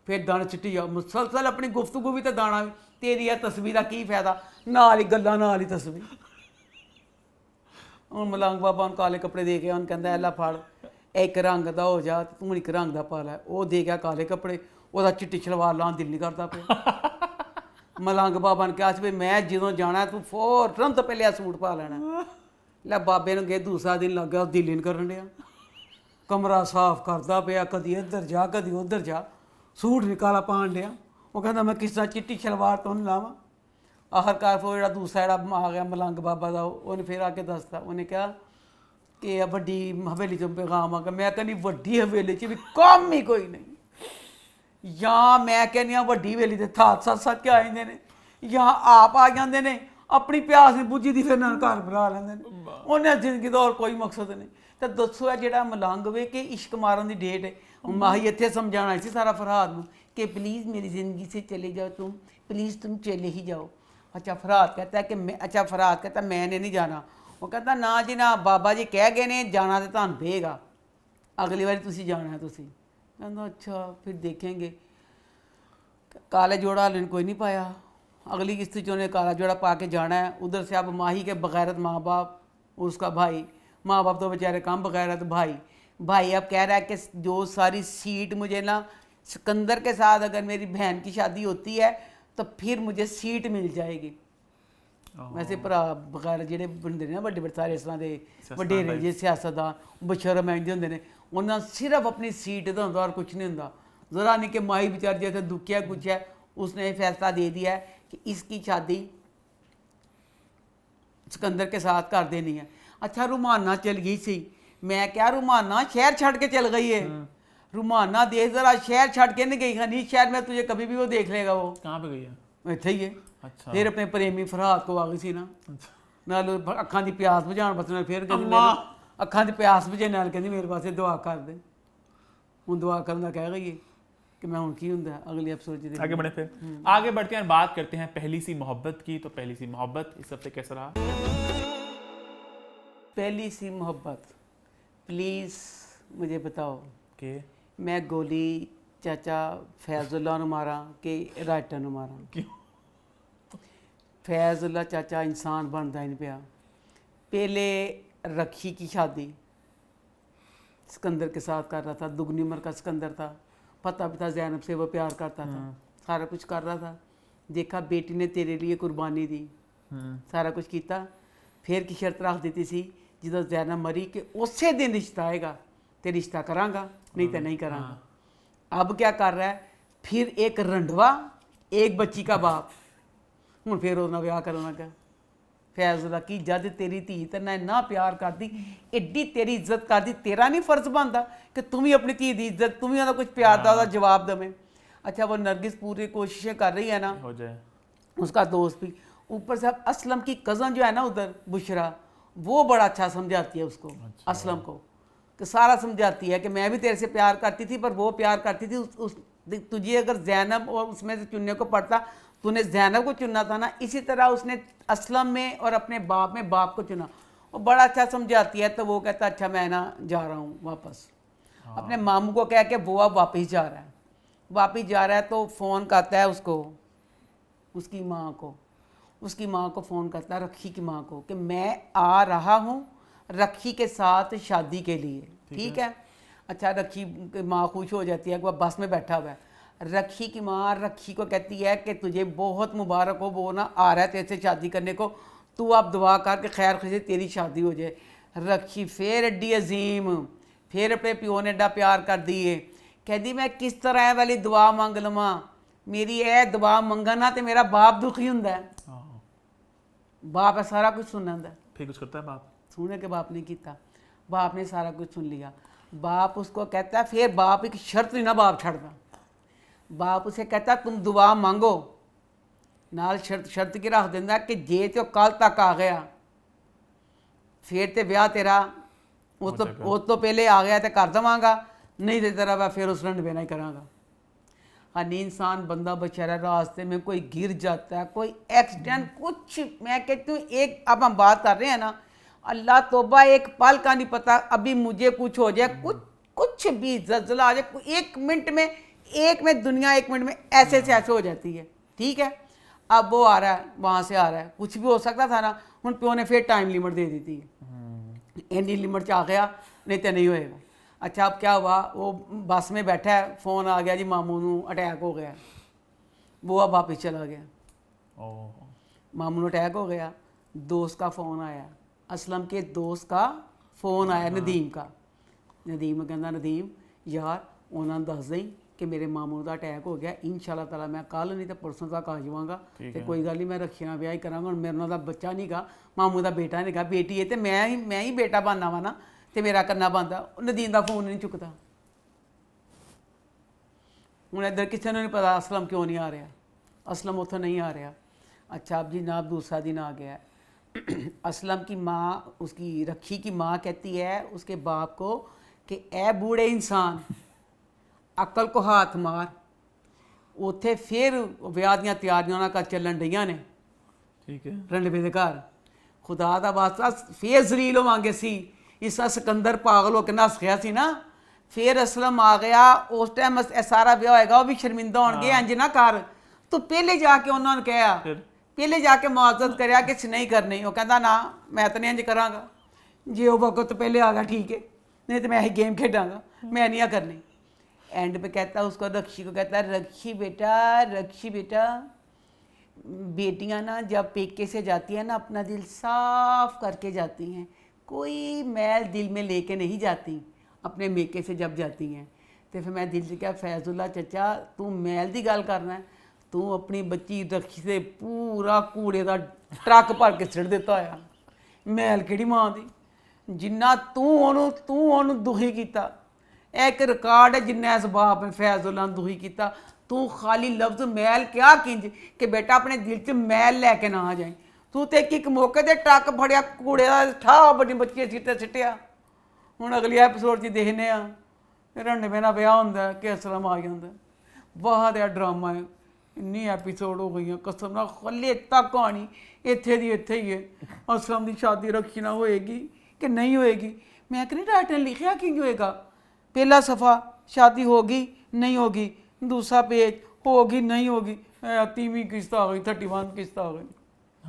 फिर दाने सिट्टी जाओ, मुसलसल अपनी गुफ्तगू भी तो दाना भी। तेरी यह तस्वीर का की फायदा, नाल ही गल्लां नाल ही तस्वीर। ਹੁਣ ਮਲੰਗ ਬਾਬਾ ਨੂੰ ਕਾਲੇ ਕੱਪੜੇ ਦੇ ਕੇ ਉਹਨੂੰ ਕਹਿੰਦਾ ਐਲਾ ਫੜ ਇੱਕ ਰੰਗ ਦਾ ਹੋ ਜਾ, ਤੂੰ ਇੱਕ ਰੰਗ ਦਾ ਪਾ ਲੈ। ਉਹ ਦੇ ਗਿਆ ਕਾਲੇ ਕੱਪੜੇ, ਉਹਦਾ ਚਿੱਟੀ ਸ਼ਲਵਾਰ ਲਾਉਣ ਦਿਲ ਨਹੀਂ ਕਰਦਾ ਪਿਆ। ਮਲੰਗ ਬਾਬਾ ਨੇ ਕਿਹਾ ਸੀ ਵੀ ਮੈਂ ਜਦੋਂ ਜਾਣਾ ਤੂੰ ਫੌਰਨ ਤੋਂ ਪਹਿਲੇ ਸੂਟ ਪਾ ਲੈਣਾ। ਲੈ ਬਾਬੇ ਨੂੰ ਗਏ ਦੂਸਰਾ ਦਿਨ ਲੱਗ ਗਿਆ, ਦਿਲ ਨਹੀਂ ਕਰਨ ਡਿਆ, ਕਮਰਾ ਸਾਫ਼ ਕਰਦਾ ਪਿਆ, ਕਦੀ ਇੱਧਰ ਜਾ ਕਦੀ ਉੱਧਰ ਜਾ, ਸੂਟ ਨਹੀਂ ਕਾਲਾ ਪਾਉਣ ਡਿਆ। ਉਹ ਕਹਿੰਦਾ ਮੈਂ ਕਿਸ ਤਰ੍ਹਾਂ ਚਿੱਟੀ ਸ਼ਲਵਾਰ ਤੋਂ ਨਹੀਂ ਲਾਵਾਂ। ਆਖਰਕਾਰ ਫਿਰ ਜਿਹੜਾ ਦੂਸਰਾ ਜਿਹੜਾ ਆ ਗਿਆ ਮਲੰਗ ਬਾਬਾ ਦਾ, ਉਹਨੇ ਫਿਰ ਆ ਕੇ ਦੱਸਤਾ, ਉਹਨੇ ਕਿਹਾ ਕਿ ਇਹ ਵੱਡੀ ਹਵੇਲੀ 'ਚੋਂ ਪੈਗਾਮ ਆ ਗਿਆ। ਮੈਂ ਕਹਿੰਦੀ ਵੱਡੀ ਹਵੇਲੀ 'ਚ ਵੀ ਕੰਮ ਹੀ ਕੋਈ ਨਹੀਂ, ਜਾਂ ਮੈਂ ਕਹਿੰਦੀ ਹਾਂ ਵੱਡੀ ਹਵੇਲੀ ਦੇ ਥਾਤ ਸੱਤ ਕੇ ਆ ਜਾਂਦੇ ਨੇ, ਜਾਂ ਆਪ ਆ ਜਾਂਦੇ ਨੇ ਆਪਣੀ ਪਿਆਸ ਨਹੀਂ ਬੁੱਝੀ ਦੀ ਫਿਰ ਨਾਲ ਘਰ ਬਣਾ ਲੈਂਦੇ ਨੇ। ਉਹਨੇ ਜ਼ਿੰਦਗੀ ਦਾ ਹੋਰ ਕੋਈ ਮਕਸਦ ਨਹੀਂ। ਤਾਂ ਦੱਸੋ ਇਹ ਜਿਹੜਾ ਮਲੰਗ ਵੇ ਕਿ ਇਸ਼ਕ ਮਾਰਨ ਦੀ ਡੇਟ ਹੈ। ਮਾਹੀ ਇੱਥੇ ਸਮਝਾਉਣਾ ਸੀ ਸਾਰਾ फरहाद ਨੂੰ कि प्लीज़ मेरी ज़िंदगी से चले जाओ तुम, प्लीज़ तुम चले ही जाओ। अच्छा फरहाद कहता है कि मैं, अच्छा फरहाद कहता मैंने नहीं जाना। वो कहता ना जी ना, बाबा जी कह गए ने जाना तो तुहानू पेगा, अगली बार तुसी जाना है तुसी। कहता अच्छा फिर देखेंगे। काले जोड़ा हाले कोई नहीं पाया, अगली किस्त उन्हें काला जोड़ा पा के जाना है। उधर से अब माही के बगैरत माँ बाप, उसका भाई, माँ बाप तो बेचारे कम बगैरत भाई अब कह रहा है कि जो सारी सीट मुझे ना सिकंदर के साथ अगर मेरी बहन की शादी होती है तो फिर मुझे सीट मिल जाएगी। वैसे भरा बगैर ਜਿਹੜੇ ਬੰਦੇ ਨੇ ਨਾ ਵੱਡੇ ਵੱਡੇ ਸਾਰੇ ਇਸ ਤਰ੍ਹਾਂ ਦੇ ਵਡੇਰੇ ਜਿਹੇ ਸਿਆਸਤਦਾਨ ਬਸ਼ਰਮ ਐਂਦੇ ਹੁੰਦੇ ਨੇ, ਉਹਨਾਂ ਸਿਰਫ ਆਪਣੀ ਸੀਟ ਦਾ ਹੁੰਦਾ ਔਰ ਕੁਝ ਨਹੀਂ ਹੁੰਦਾ। ज़रा नहीं कि माही बेचारी जैसे दुखिया कुछ है, उसने फैसला दे दिया है कि इसकी शादी सिकंदर के साथ कर देनी है। अच्छा रुमाना चल गई सी, मैं क्या रुमाना शहर छड़ के चल गई है। रुमाना देख जरा शहर छड़ के नहीं गई, नहीं शहर में तुझे कभी भी वो देख लेगा। वो कहाँ पे गई है? ਇੱਥੇ ਹੀ ਹੈ। अच्छा ਫਿਰ ਆਪਣੇ ਪ੍ਰੇਮੀ ਫਰਹਾਦ ਕੋ ਆ ਗਈ ਸੀ ਨਾ, ਨਾਲ ਉਹ ਅੱਖਾਂ ਦੀ ਪਿਆਸ ਬੁਝਾਉਣ ਬਸਣਾ। ਫਿਰ ਕਹਿੰਦੀ ਅੰਮਾ। ਮੇਰੇ ਅੱਖਾਂ ਦੀ ਪਿਆਸ ਬੁਝੇ, ਨਾਲ ਕਹਿੰਦੀ ਮੇਰੇ ਵਾਸਤੇ ਦੁਆ ਕਰ ਦੇ। ਹੁਣ ਦੁਆ ਕਰਨ ਦਾ ਕਹਿ ਗਈ ਹੈ कि मैं हूँ की ਹੁੰਦਾ अगले एपिसोड च आगे बढ़े फिर आगे बढ़ते हैं, बात करते हैं पहली सी मोहब्बत की। तो पहली सी मोहब्बत इस हफ्ते कैसा रहा? पहली सी मोहब्बत, प्लीज़ मुझे बताओ कि मैं गोली चाचा फैजुल्ला ਨੂੰ ਮਾਰਾਂ ਕਿ ਰਾਈਟਰ ਨੂੰ ਮਾਰਾਂ? क्यों? फैजुल्ला चाचा इंसान बनता ही नहीं पिया। पहले रखी की शादी सिकंदर के साथ कर रहा था, दुगनी उम्र का सिकंदर था, पता भी था जैनब से वो प्यार करता था, सारा कुछ कर रहा था। देखा बेटी ने तेरे लिए कुर्बानी दी, सारा कुछ किया। फिर की शर्त रख दी सी जो जैनब मरी कि उस दिन रिश्ता आएगा तो रिश्ता करांगा, नहीं तो नहीं करांगा। अब क्या कर रहा है? फिर एक रंडवा, एक बच्ची का बाप। हूँ फिर उन्होंने विआह करना लगा। फैजुल्ला की जद तेरी धी तेरे ना प्यार करती, एड्डी तेरी इज्जत करती, तेरा नहीं फर्ज बनता कि तुम ही अपनी धी की इज्जत, तुम ही उन्हें कुछ प्यार का जवाब दे। अच्छा वो नरगिस पूरी कोशिशें कर रही है ना, हो जाए उसका दोस्त भी, ऊपर से अब असलम की कज़न जो है ना उधर बुशरा, वो बड़ा अच्छा समझाती है उसको। असलम को कि सारा समझाती है कि मैं भी तेरे से प्यार करती थी, पर वो प्यार करती थी उस तुझे अगर जैनब और उसमें से चुनने को पड़ता, तूने जैनब को चुनना था ना, इसी तरह उसने असलम में और अपने बाप में बाप को चुना। वो बड़ा अच्छा समझाती है। तो वो कहता अच्छा मैं ना जा रहा हूँ वापस। अपने मामू को कह के वो अब वापस जा रहा है। वापस जा रहा है तो फ़ोन करता है उसको, उसकी माँ को, उसकी माँ को फ़ोन करता है, रखी की माँ को, कि मैं आ रहा हूँ रखी के साथ शादी के लिए। ठीक है। अच्छा रखी की माँ खुश हो जाती है कि वह बस में बैठा हुआ है। रखी की माँ रखी को कहती है कि तुझे बहुत मुबारक हो, वो ना आ रहा है तेरे से शादी करने को, तू अब दुआ कर कि खैर खुशी तेरी शादी हो जाए। रखी फिर एड्डी अजीम, फिर अपने प्यो ने एडा प्यार कर दिए, कहती मैं किस तरह ए वाली दुआ मंग लवां, मेरी ए दुआ मंगा ना तो मेरा बाप दुखी हुंदा है। बाप है सारा कुछ सुन लैंदा, फिर कुछ करता है बाप? सुने के बाप ने किया, बाप ने सारा कुछ सुन लिया। बाप उसको कहता है, फिर बाप एक शर्त नहीं ना बाप छड़ता, बाप उसे कहता तुम दुआ मांगो, नाल शर्त की रख देंदा कि जे तो कल तक आ गया फिर तो ब्याह तेरा उस तो पहले आ गया तो कर देवांगा, नहीं तो तेरा मैं फिर उस रंडवे नहीं करांगा। हनी इंसान बंदा बेचारा रास्ते में कोई गिर जाता है, कोई एक्सीडेंट कुछ, मैं कहती हूँ एक, अब हम बात कर रहे हैं ना, अल्लाह तौबा एक पल का नहीं पता, अभी मुझे कुछ हो जाए, कुछ भी जल्जला आ जाए, एक मिनट में, एक में दुनिया एक मिनट में ऐसे से ऐसे हो जाती है। ठीक है। अब वो आ रहा है, वहाँ से आ रहा है, कुछ भी हो सकता था ना। हूँ प्यो ने फिर टाइम लिमिट दे दी थी, इन्नी लिमिट आ गया नहीं तो नहीं होएगा। अच्छा अब क्या हुआ, वो बस में बैठा है, फ़ोन आ गया जी मामू नू अटैक हो गया, वो अब वापिस चला गया। मामू नू अटैक हो गया, दोस्त का फ़ोन आया, असलम के दोस्त का फ़ोन आया, नदीम का। नदीम कहना नदीम यार उन्होंने दस दें कि मेरे मामू का अटैक हो गया, इंशाल्लाह ताला मैं कल नहीं तो परसों तक आ जावांगा, तो कोई गल नहीं मैं रखी ना ब्याह करांगा। और मेरे उन्होंने बच्चा नहीं गा, मामू का बेटा नहीं गा, बेटी है तो मैं ही बेटा बनना वा ना, तो मेरा करना बनता। नदीम का फोन नहीं चुकता। हूँ इधर किसी ने नहीं पता असलम क्यों नहीं आ रहा, असलम उतो नहीं आ रहा। अच्छा अब जी नाब दूसरा दिन आ गया। असलम की माँ, उसकी रखी की माँ कहती है उसके बाप को कि ए बूढ़े इंसान अकल को हाथ मार। उत्थे फिर विआह दी तैयारियां उन्हां घर चलन डईयां ने। ठीक है। रंडवे दे घर खुदा दा वास्ता फिर जलील होवांगे सी। इस सिकंदर पागल होकर नस गया सी ना, फिर असलम आ गया, उस टाइम सारा ब्याह होएगा, वो भी शर्मिंदा होणगे। इंज ना कर, तू पहले जाके उन्होंने कहा, पहले जाके मुआवजत करया कि नहीं करनी। वो कहता ना मैं तो नहीं इंज करांगा, जे वो वक्त पहले आ गया ठीक है, नहीं तो मैं यही गेम खेडांगा, मैं नहीं करनी। एंड पे कहता उसको, रक्षी को कहता रक्षी बेटा बेटियां ना जब पेके से जाती हैं ना अपना दिल साफ करके जाती हैं, कोई मैल दिल में लेके नहीं जाती अपने मेके से जब जाती हैं। तो फिर मैं दिल से क्या फैजुल्ला चचा तू मैल की गल करना है, तू अपनी बच्ची रखी से पूरा कूड़े का ट्रक भर के सिट दिता होया, मैल किहड़ी मां दी। ਜਿੰਨਾ ਤੂੰ ਉਹਨੂੰ ਦੁਖੀ ਕੀਤਾ, ਇਹ ਇੱਕ ਰਿਕਾਰਡ ਹੈ ਜਿੰਨਾ ਇਸ ਬਾਪ ਨੇ ਫੈਜ਼ੁੱਲਾ ਨੂੰ ਦੁਖੀ ਕੀਤਾ। ਤੂੰ ਖਾਲੀ ਲਫ਼ਜ਼ ਮੈਲ ਕਿਹਾ ਕਿੰਜ ਕਿ ਬੇਟਾ ਆਪਣੇ ਦਿਲ 'ਚ ਮੈਲ ਲੈ ਕੇ ਨਾ ਆ ਜਾਏ। ਤੂੰ ਤੇ ਇੱਕ ਮੌਕੇ ਤੇ ਟਰੱਕ ਫੜਿਆ, ਕੂੜੇ ਦਾ ਠਾ ਵੱਡੀ ਬੱਚੇ ਸਿਰ ਤੇ ਸਿੱਟਿਆ। ਹੁਣ ਅਗਲੀ ਐਪੀਸੋਡ 'ਚ ਦੇਖਦੇ ਆ ਰਣਵੇਂ ਨਾਲ ਵਿਆਹ ਹੁੰਦਾ ਕਿ ਅਸਲਮ ਆ ਜਾਂਦਾ। ਬਹੁਤ ਆ ਡਰਾਮਾ ਹੈ, ਇੰਨੀ ਐਪੀਸੋਡ ਹੋ ਗਈਆਂ ਕਸਮ ਨਾਲ, ਹਲੇ ਤੱਕ ਕਹਾਣੀ ਇੱਥੇ ਦੀ ਇੱਥੇ ਹੀ ਹੈ। ਅਸਲਮ ਦੀ ਸ਼ਾਦੀ ਰੱਖੀ ਨਾ ਹੋਏਗੀ ਕਿ ਨਹੀਂ ਹੋਏਗੀ, ਮੈਂ ਕਹਿੰਦੀ ਰਾਈਟਰ ਨੇ ਲਿਖਿਆ ਕਿੰਜ ਹੋਏਗਾ। ਪਹਿਲਾ ਸਫਾ शादी होगी नहीं होगी, दूसरा पेज होगी नहीं होगी, 3वीं किस्त आ गई, 31 किस्त आ गई।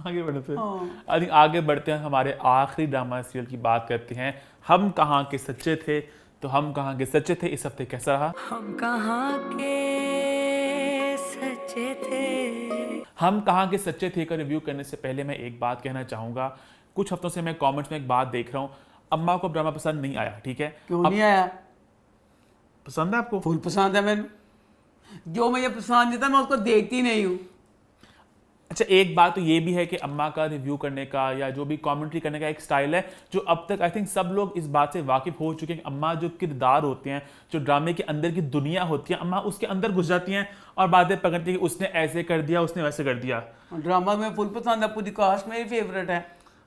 आगे बढ़े फिर हाँ। अभी आगे बढ़ते हैं, हमारे आखिरी ड्रामा सीरियल की बात करते हैं। हम कहाँ के सच्चे थे, तो हम कहाँ के सच्चे थे इस हफ्ते कैसा रहा? हम कहाँ के सच्चे थे। हम कहाँ के सच्चे थे का रिव्यू करने से पहले मैं एक बात कहना चाहूँगा। कुछ हफ्तों से मैं कमेंट्स में एक बात देख रहा हूँ, अम्मा को ड्रामा पसंद नहीं आया, ठीक है? क्यों नहीं आया? पसंद है आपको? फुल पसंद है मैंने, जो मुझे पसंद नहीं था मैं उसको देखती नहीं हूँ। अच्छा, एक बात तो ये भी है कि अम्मा का रिव्यू करने का या जो भी कमेंट्री करने का एक स्टाइल है जो अब तक आई थिंक सब लोग इस बात से वाकिफ हो चुके हैं कि अम्मा जो किरदार होते हैं, जो ड्रामे के अंदर की दुनिया होती है, अम्मा उसके अंदर घुस जाती हैं और बातें पकड़ती है कि उसने ऐसे कर दिया, उसने वैसे कर दिया। ड्रामा में फुल पसंद है, पूरी कास्ट मेरी फेवरेट है।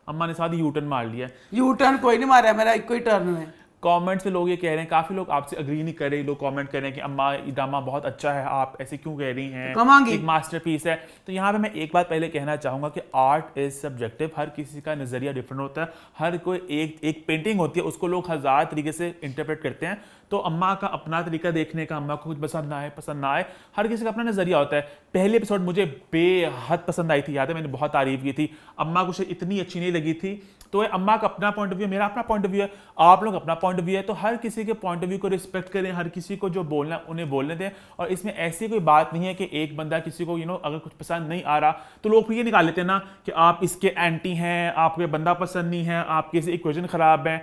अम्मा ने साथ यू टर्न मार लिया। यू टर्न कोई नहीं मारा, मेरा एक ही टर्न है। कमेंट्स में लोग ये कह रहे हैं, काफी लोग आपसे अग्री नहीं कर रहे, लोग कमेंट कर रहे हैं कि अम्मा ये ड्रामा बहुत अच्छा है, आप ऐसे क्यों कह रही हैं, कमांगी एक मास्टरपीस है। तो यहाँ पे मैं एक बात पहले कहना चाहूँगा कि आर्ट इज सब्जेक्टिव, हर किसी का नज़रिया डिफरेंट होता है। हर कोई एक पेंटिंग होती है, उसको लोग हज़ार तरीके से इंटरप्रेट करते हैं। तो अम्मा का अपना तरीका देखने का, अम्मा को कुछ पसंद ना आए, पसंद ना आए, हर किसी का अपना नज़रिया होता है। पहले एपिसोड मुझे बेहद पसंद आई थी, याद है मैंने बहुत तारीफ की थी। अम्मा को शायद इतनी अच्छी नहीं लगी थी, तो अम्मा का अपना पॉइंट ऑफ व्यू, मेरा अपना पॉइंट ऑफ व्यू है, आप लोग अपना पॉइंट ऑफ व्यू है। तो हर किसी के पॉइंट ऑफ व्यू को रिस्पेक्ट करें, हर किसी को जो बोलना उन्हें बोलने दें। और इसमें ऐसी कोई बात नहीं है कि एक बंदा किसी को अगर कुछ पसंद नहीं आ रहा तो लोग फिर ये निकाल लेते हैं ना कि आप इसके एंटी हैं, आपको ये बंदा पसंद नहीं है, आपके से इक्वेशन खराब है।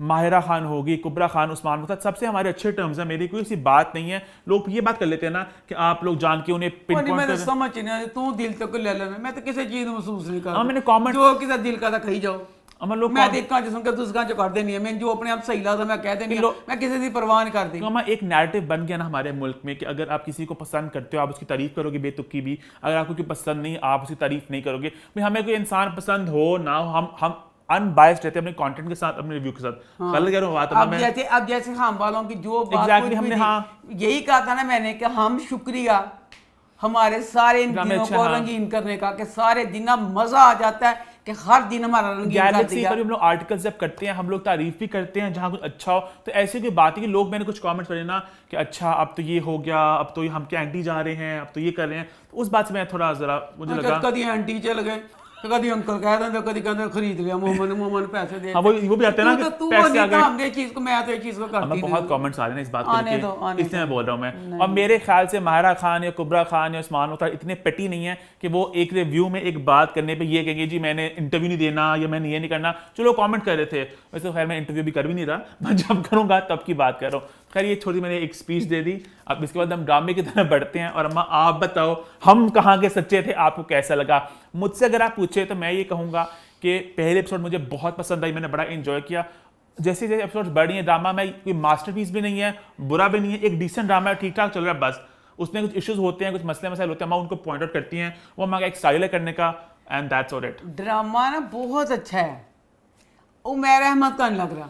माहिरा खान होगी, कुबरा खान, उस्मान मुख्तार, सबसे हमारे अच्छे टर्म्स हैं, मेरी कोई सी बात नहीं है। लोग ये बात कर लेते हैं ना कि आप लोग जान के उन्हें पिन पॉइंट कर, समझ नहीं, तू दिल तक ले लेना, मैं तो किसी चीज महसूस नहीं करता। मैंने कमेंट जो किसी दिल का था कही जाओ, अमर लोग मैं देखा जिसम के दूसरा जो कर देनी है, मैं जो अपने आप सही लगता मैं कह देनी है, मैं किसी की परवाह नहीं करती। तो एक नैरेटिव बन गया ना हमारे मुल्क में कि अगर आप किसी को पसंद करते हो आप उसकी तारीफ करोगे बेतुकी भी, अगर आपको कोई पसंद नहीं आप उसकी तारीफ नहीं करोगे। भाई हमें कोई इंसान पसंद हो ना हो, हम अनबायस्ड रहते हैं अपने कंटेंट के साथ, अपने रिव्यू के साथ। कल कह रहा हूँ बात अब जैसे हम वालों की जो बात एग्जैक्टली हमने यही कहा था ना मैंने कि हम शुक्रिया हमारे सारे इन दिनों को रंगीन करने का, कि सारे दिन मजा आ जाता है कि हर दिन हमारा रंगीन कर दिया। हम लोग आर्टिकल्स जब करते हैं हम लोग तारीफ भी करते हैं जहाँ कुछ अच्छा हो। तो ऐसी कोई बात है कि लोग, मैंने कुछ कमेंट्स पढ़े ना कि अच्छा अब तो ये हो गया, अब तो हम क्या एंटी जा रहे हैं, अब तो ये कर रहे हैं, तो उस बात से मैं थोड़ा जरा मुझे लगा कभी एंटी चल गए, कभी अंकल कह देंगे, कभी कहते खरीद लिया मोहम्मद पैसे दे। हाँ, वो भी आते हैं ना कि पैसे आ गए, चीज को मैं तो चीज को करती हूं। बहुत कमेंट्स आ रहे हैं इस बात को लेके, इसलिए मैं बोल रहा हूँ मैं। और मेरे ख्याल से माहिरा खान या कुबरा खान या उस्मान मुख्तार इतने पेटी नहीं है कि वो एक रिव्यू में एक बात करने पे ये कहेंगे जी मैंने इंटरव्यू नहीं देना या मैंने ये नहीं करना। चलो कमेंट कर रहे थे, वैसे तो खैर मैं इंटरव्यू भी कर भी नहीं रहा, मैं जब करूँगा तब की बात कर रहा हूँ। खैर ये छोटी मैंने एक स्पीच दे दी। अब इसके बाद हम ड्रामे की तरफ बढ़ते हैं। और अम्मा आप बताओ हम कहाँ के सच्चे थे, आपको कैसा लगा? मुझसे अगर आप पूछे तो मैं ये कहूँगा कि पहले एपिसोड मुझे बहुत पसंद आई, मैंने बड़ा एंजॉय किया। जैसे जैसे एपिसोड बढ़ रही है, ड्रामा में कोई मास्टरपीस भी नहीं है, बुरा भी नहीं है, एक डिसेंट ड्रामा है, ठीक ठाक चल रहा है। बस उसमें कुछ इश्यूज होते हैं, कुछ मसले मसाइल होते हैं, अम्मा उनको पॉइंट आउट करती हैं, वो अम्मा का एक स्टाइल है करने का, and that's all it. Drama ना बहुत अच्छा है, उमैर अहमद का नहीं लग रहा,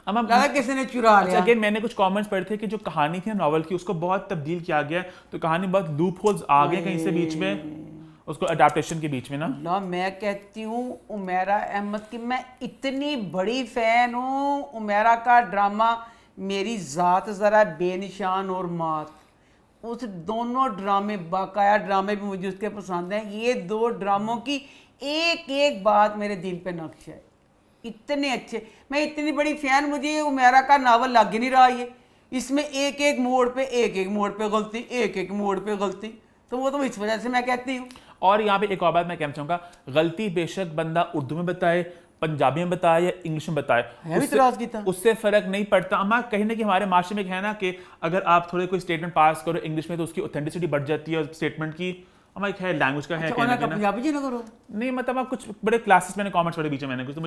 लगा किसी ने चुरा लिया। अगेन मैंने कुछ कमेंट्स पढ़े थे कि जो कहानी थी नॉवल की उसको बहुत तब्दील किया गया, तो कहानी बहुत लूप होल्स आ गए कहीं से बीच में, उसको अडेप्टेशन के बीच में ना। मैं कहती हूँ उमैरा अहमद की मैं इतनी बड़ी फैन हूँ। उमैरा का ड्रामा मेरी ज़ात ज़रा बेनिशान और मात, उस दोनों ड्रामे, बाकाया ड्रामे भी मुझे उसके पसंद हैं। ये दो ड्रामों की एक एक बात मेरे दिल पे नक्श है, इतने अच्छे। मैं इतनी बड़ी फैन, मुझे उमैरा का नावल लग ही नहीं रहा ये, इसमें एक एक मोड़ पे गलती, एक एक मोड़ पे गलती, तो वो तो इस वजह से मैं कहती हूँ। और यहाँ पे एक और बात मैं कहना चाहूँगा, गलती बेशक बंदा उर्दू में बताए, पंजाबी में बताए या इंग्लिश में बताए, उससे फर्क नहीं पड़ता। अम्मा कहीं ना कहीं हमारे माशरे में है ना कि अगर आप थोड़े कोई स्टेटमेंट पास करो इंग्लिश में तो उसकी ऑथेंटिसिटी बढ़ जाती है स्टेटमेंट की। हमारा एक है लैंग्वेज का है ਉਹਨਾਂ कहने का के ना पंजाबी जी ना करो नहीं मतलब आप कुछ बड़े क्लासेस मैंने कमेंट्स पढ़े बीच में मैंने कुछ तो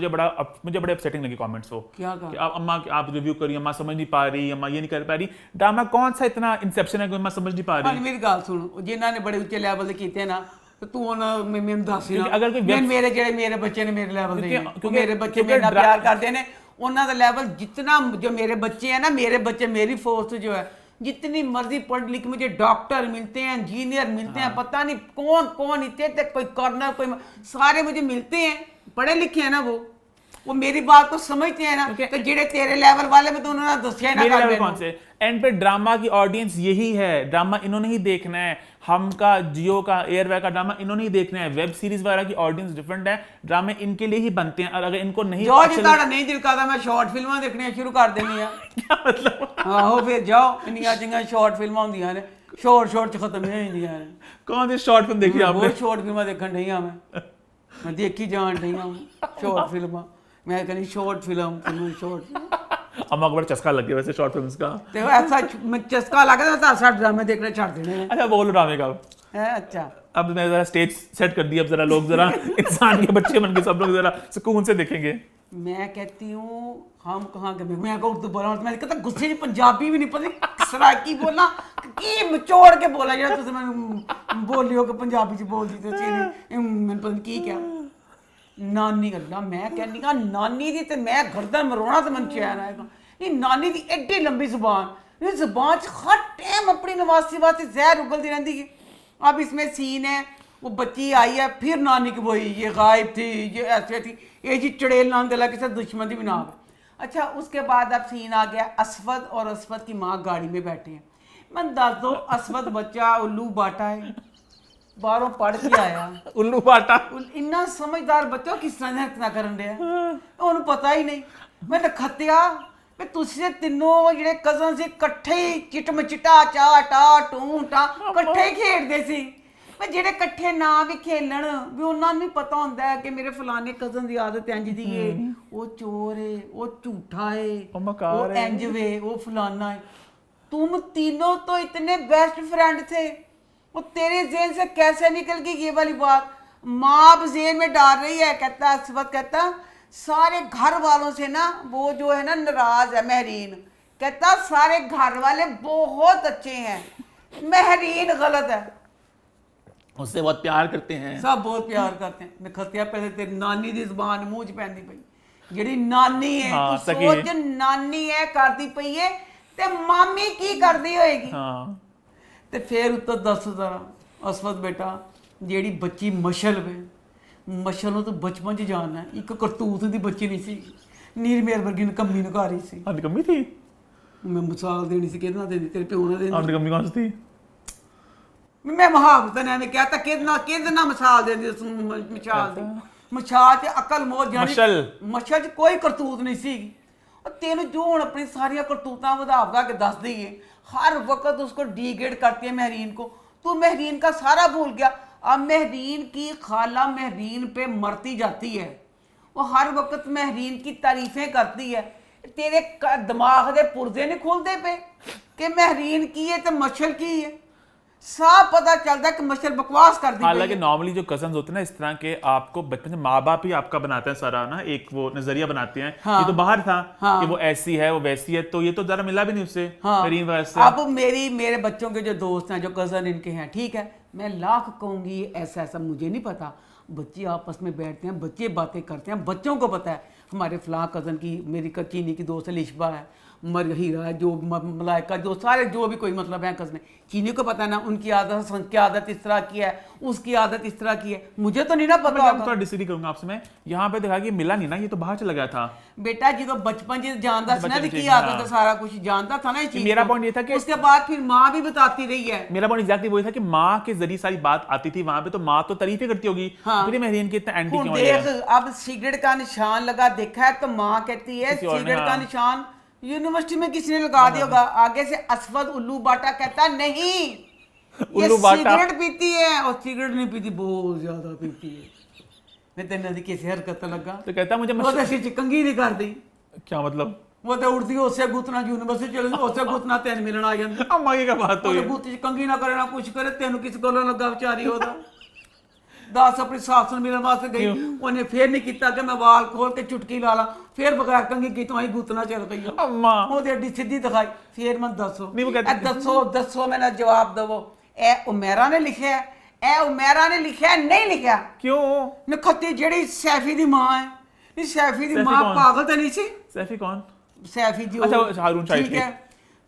मुझे बड़े अपसेटिंग लगे कमेंट्स वो क्या कि कहा आप अम्मा आप रिव्यू करिए अम्मा समझ नहीं पा रही अम्मा ये नहीं कर पा रही ड्रामा कौन सा इतना इंसेप्शन है कि अम्मा समझ नहीं पा ਭਾਜੀ रही ਮੇਰੀ ਗੱਲ ਸੁਣ ਜਿਨ੍ਹਾਂ ਨੇ ਬੜੇ ਉੱਚੇ ਲੈਵਲ ਦੇ ਕੀਤੇ ਨਾ ਤੇ ਤੂੰ ਉਹਨਾਂ ਮੈਨੂੰ ਦੱਸ ਨਾ ਕਿਉਂਕਿ ਅਗਰ ਕੋਈ web- ਮੇਰੇ ਜਿਹੜੇ ਮੇਰੇ ਬੱਚੇ ਨੇ ਮੇਰੇ ਲੈਵਲ ਦੇ ਕਿਉਂਕਿ- ਨੇ, ਉਹ ਕਿਉਂਕਿ- ਮੇਰੇ ਬੱਚੇ ਕਿਉਂਕਿ ਮੇਰੇ ਨਾਲ ਡਰਾ- ਪਿਆਰ ਕਰਦੇ ਨੇ ਉਹਨਾਂ ਦਾ ਲੈਵਲ जितना जो मेरे बच्चे हैं ना मेरे बच्चे मेरी फोर्स जो है जितनी मर्जी पढ़ लिख मुझे डॉक्टर मिलते हैं इंजीनियर मिलते हैं पता नहीं कौन कौन इतने तक कोई कर्नल कोई सारे मुझे मिलते हैं पढ़े लिखे हैं ना वो मेरी बात को समझते हैं ना क्योंकि- तो जेड़े तेरे लेवल वाले में तो उन्होंने दसिया ना मेरे कर लेवल मैनू। कौन से एंड पे ड्रामा की ऑडियंस यही है ड्रामा इन्होंने ही देखना है हम का जियो का एयरवे का ड्रामा इन्होंने ही देखना है वेब सीरीज वगैरह की ऑडियंस डिफरेंट है ड्रामे इनके लिए ही बनते हैं और अगर इनको नहीं ਜੋ अच्छे ਜੇ ਤੁਹਾਡਾ ਨਹੀਂ ਦਿਲ ਕਰਦਾ ਮੈਂ ਸ਼ਾਰਟ ਫਿਲਮਾਂ ਦੇਖਣੀਆਂ ਸ਼ੁਰੂ ਕਰ ਦਿੰਦੀ ਆ क्या मतलब ਆਹੋ ਫਿਰ ਜਾਓ ਇੰਨੀਆਂ ਚੰਗੀਆਂ ਸ਼ਾਰਟ ਫਿਲਮਾਂ ਹੁੰਦੀਆਂ ਨੇ ਸ਼ਾਰਟ ਚ ਖਤਮ ਹੋ ਜਾਂਦੀਆਂ ਨੇ कौन सी शॉर्ट फिल्म देखी आपने ਬਹੁਤ ਸ਼ਾਰਟ ਫਿਲਮਾਂ ਦੇਖਣ ਡਈ ਆ ਮੈਂ ਦੇਖੀ ਜਾਣ ਡਈ ਆ ਸ਼ਾਰਟ ਫਿਲਮਾਂ ਮੈਂ ਕਹਿੰਦੀ ਸ਼ਾਰਟ ਫਿਲਮ ਸ਼ਾਰਟ अम्मा को बड़ा चस्का लग गया वैसे शॉर्ट फिल्म्स का ਤੇ ਐਸਾ ਮੈਂ ਚਸਕਾ ਲੱਗਦਾ ਤਾਂ ਸਾਡੇ ਡਰਾਮੇ ਦੇਖਣੇ ਛੱਡ ਦੇਣੇ ਨੇ अच्छा बोलो ड्रामे का ਹੈ ਅੱਛਾ अब मैं जरा स्टेज सेट कर दिया अब जरा लोग जरा इंसान के बच्चे बन के सब लोग जरा सुकून से देखेंगे मैं कहती हूँ हम कहाँ के मैं को उर्दू बोला मैं कहता गुस्से में पंजाबी भी नहीं पता सराकी बोलना की मचोड़ के बोला जरा तुझे मैं बोलियो कि पंजाबी च बोल दी तो चीनी मैंने पता नहीं की क्या नानी गल्ला मैं कहनी का नानी दी ते मैं गर्दन मरोना ते मन चैन आएगा ये नानी दी एड्डी लंबी जुबान इस जुबान च हर टाइम अपनी नवासी वास्ते जहर उगलती रहती है अब इसमें सीन है वो बच्ची आई है फिर नानी की वही ये गायब थी ये ऐसे थी ये जी चड़ेल नाम दिला किसी दुश्मन की बिना पे अच्छा उसके बाद अब सीन आ गया असवद और असवद की माँ गाड़ी में बैठे हैं मैं दस दो असवद बच्चा उल्लू बाटा है बाहरों पढ़ के आया उल्लू पाटा ਇੰਨਾ ਸਮਝਦਾਰ ਬੱਚਾ ਕਿਸ ਤਰ੍ਹਾਂ ਦਾ ਇਤਨਾ ਕਰਨ ਡਿਆ ਉਹਨੂੰ ਪਤਾ ਹੀ ਨਹੀਂ ਮੈਂ ਤਾਂ ਖੱਤਿਆ ਵੀ ਤੁਸੀਂ ਤੇ ਤਿੰਨੋਂ ਜਿਹੜੇ ਕਜ਼ਨ ਸੀ ਇਕੱਠੇ ਹੀ ਚਿਟਮਚਿਟਾ ਚਾਟਾ ਟੂਟਾ ਇਕੱਠੇ ਹੀ ਖੇਡਦੇ ਸੀ ਮੈਂ ਜਿਹੜੇ ਇਕੱਠੇ ਨਾ ਵੀ ਖੇਲਣ ਵੀ ਉਹਨਾਂ ਨੂੰ ਵੀ ਪਤਾ ਹੁੰਦਾ ਹੈ ਕਿ ਮੇਰੇ ਫਲਾਣੇ ਕਜ਼ਨ ਦੀ ਆਦਤ ਇੰਜ ਦੀ ਏ ਉਹ ਚੋਰ ਏ ਉਹ ਝੂਠਾ ਏ ਉਹ ਮਕਾਰ ਉਹ ਏ। इंज वे वो फलाना है तुम तीनों तो इतने बेस्ट फ्रेंड थे वो तेरे ज़हन से कैसे निकल गई ये वाली बात माँ अब ज़हन में डाल रही है कहता असवद कहता सारे घर वालों से ना वो जो है ना नाराज है महरीन कहता सारे घर वाले बहुत अच्छे हैं महरीन गलत है उससे बहुत प्यार करते हैं सब बहुत प्यार करते हैं मैं खतिया पहले तेरी नानी दी जुबान मूंह च पैंदी पई ਜਿਹੜੀ ਨਾਨੀ ਹੈ ਹਾਂ, ਤੂੰ ਸਕੀ ਸੋਚ ਨਾਨੀ ਹੈ ਕਰਦੀ ਪਈ ਹੈ ਤੇ ਮਾਮੀ ਕੀ ਕਰਦੀ ਹੋਏਗੀ हाँ ਤੇ ਫੇਰ ਉੱਤੋਂ ਦੱਸ ਜ਼ਰਾ ਅਸਵਦ ਬੇਟਾ ਜਿਹੜੀ ਬੱਚੀ ਮਸ਼ਲ ਵੇ ਮਸ਼ਲ ਨੂੰ ਤੂੰ ਬਚਪਨ ਚ ਜਾਣਨਾ ਇੱਕ ਕਰਤੂਤ ਦੀ ਬੱਚੀ ਨਹੀਂ ਸੀ ਨੀਰ ਮੇਰ ਵਰਗੀ ਨਕੰਮੀ ਨਕਾਰੀ ਸੀ आपने कमी थी ਮੈਂ ਮਿਸਾਲ ਦੇਣੀ ਸੀ ਕਿਹਦੇ ਨਾਲ ਦੇਣੀ ਤੇਰੇ ਪਿਓ ਨਾਲ ਦੇਣੀ आपने कमी कौन सी थी ਮੈਂ ਮੁਹਾਵਰਤ ਨੇ ਐਵੇਂ ਕਹਿਤਾ ਕਿਹਦੇ ਨਾਲ ਮਿਸਾਲ ਦੇਂਦੀ ਉਸ ਨੂੰ ਮਿਸਾਲ ਦੀ ਮਿਸਾਲ ਤੇ ਅਕਲ ਮੋਜ ਜਾਣੀ ਮਸ਼ਲ ਚ ਕੋਈ ਕਰਤੂਤ ਨਹੀਂ ਸੀ और तेन जो हूँ अपनी सारिया करतूतां वधा के दस दी है हर वक्त उसको डीग्रेड करती है महरीन को तू महरीन का सारा भूल गया अब महरीन की खाला महरीन पे मरती जाती है वो हर वक्त महरीन की तारीफें करती है तेरे दिमाग के पुर्जे नहीं खुलते पे कि महरीन की है तो मशल की है साफ पता चलता है कि मशल बकवास कर दी हालांकि नॉर्मली जो कजन्स होते हैं ना इस तरह के आपको बचपन से माँ बाप ही आपका बनाते हैं सारा ना एक वो नजरिया बनाते हैं हाँ, ये तो बाहर था हाँ, कि वो ऐसी है वो वैसी है तो ये तो जरा मिला भी नहीं उससे हाँ, मेरी वजह से अब मेरे बच्चों के जो दोस्त हैं जो कज़न इनके हैं ठीक है मैं लाख कहूँगी ऐसा ऐसा मुझे नहीं पता बच्चे आपस में बैठते हैं बच्चे बातें करते हैं बच्चों को पता है हमारे फलां कज़न की मेरी चीनी की दोस्त है लिशबा है हीरा है जो मलाइका जो सारे जो भी कोई मतलब है कज़न चीनी को पता है ना उनकी आदत की आदत इस तरह की है उसकी आदत इस तरह की है मुझे तो नहीं ना पता मैं होगा। थोड़ा डिसएग्री करूंगा आपसे मैं यहाँ पे देखा कि मिला नहीं ना ये तो बाहर चला गया था बेटा जी तो बचपन से जानता था ना बचपन की से, आदत है हाँ। सारा कुछ जानता था ना ये चीज मेरा को। point ये था कि- उसके बाद फिर माँ भी बताती रही है मेरा पॉइंट एग्जैक्टली वही था कि माँ के जरिए सारी बात आती थी वहां पे तो माँ तो तारीफें करती होगी हाँ। फिर महरीन के इतना एंटी हुन क्यों देख है अब सिगरेट का निशान लगा देखा है तो माँ कहती है किसी और ने, सिगरेट का हाँ। निशान यूनिवर्सिटी में किसी ने लगा दिया होगा आगे से असवद उल्लू बाटा कहता नहीं ये उल्लू बाटा। सिगरेट पीती है और सिगरेट नहीं पीती बहुत ज्यादा पीती है मैं तेन दी किसी हरकत लगा तो कहता मुझे वो तो सिर कंगी नहीं कर दी क्या मतलब वो तो उड़ती उसे गुतना यूनिवर्सिटी चले उसे गुतना तेन मिलना आ जांदा अम्मा की क्या बात ਉਹ हुई? ਗੁੱਤੀ ਚ ਕੰਗੀ ਨਾ ਕਰੇ ਨਾ ਕੁਛ ਕਰੇ ਤੈਨੂੰ ਕਿਸ ਗੱਲੋਂ ਲੱਗਾ ਵਿਚਾਰੀ ਉਹਦਾ ਦੱਸ ਆਪਣੀ ਸੱਸ ਨੂੰ ਮਿਲਣ ਵਾਸਤੇ ਗਈ ਉਹਨੇ ਫੇਰ ਨਹੀਂ ਕੀਤਾ ਕਿ ਮੈਂ ਵਾਲ ਖੋਲ ਕੇ ਚੁਟਕੀ ਲਾ ਲਾਂ ਫੇਰ ਬਗੈਰ ਕੰਗੀ ਕੀ ਤੂੰ ਗੁੱਤਣਾ ਚੱਲ ਗਈ ਆ अम्मा ਉਹਦੇ ਅੱਡੀ ਸਿੱਧੀ ਦਿਖਾਈ ਫੇਰ ਮੈਂ ਦੱਸੋ ਨਹੀਂ, ਉਹ ਕਹਿੰਦੀ- ਇਹ ਦੱਸੋ ਮੈਨੂੰ ਜਵਾਬ ਦੇਵੋ ਇਹ ਉਮੈਰਾ ਨੇ ਲਿਖਿਆ ਹੈ? ਇਹ ਉਮੈਰਾ ਨੇ ਲਿਖਿਆ ਹੈ, ਨਹੀਂ ਲਿਖਿਆ क्यों? ਨਖੱਤੀ ਜਿਹੜੀ ਸੈਫੀ ਦੀ ਮਾਂ ਹੈ ਇਹ ਸੈਫੀ ਦੀ ਸੈਫੀ ਮਾਂ ਕੌਣ? ਪਾਗਲ ਤਾਂ नहीं सी सैफी कौन? सैफी जी अच्छा, वो- हारून शाहिद ठीक की। है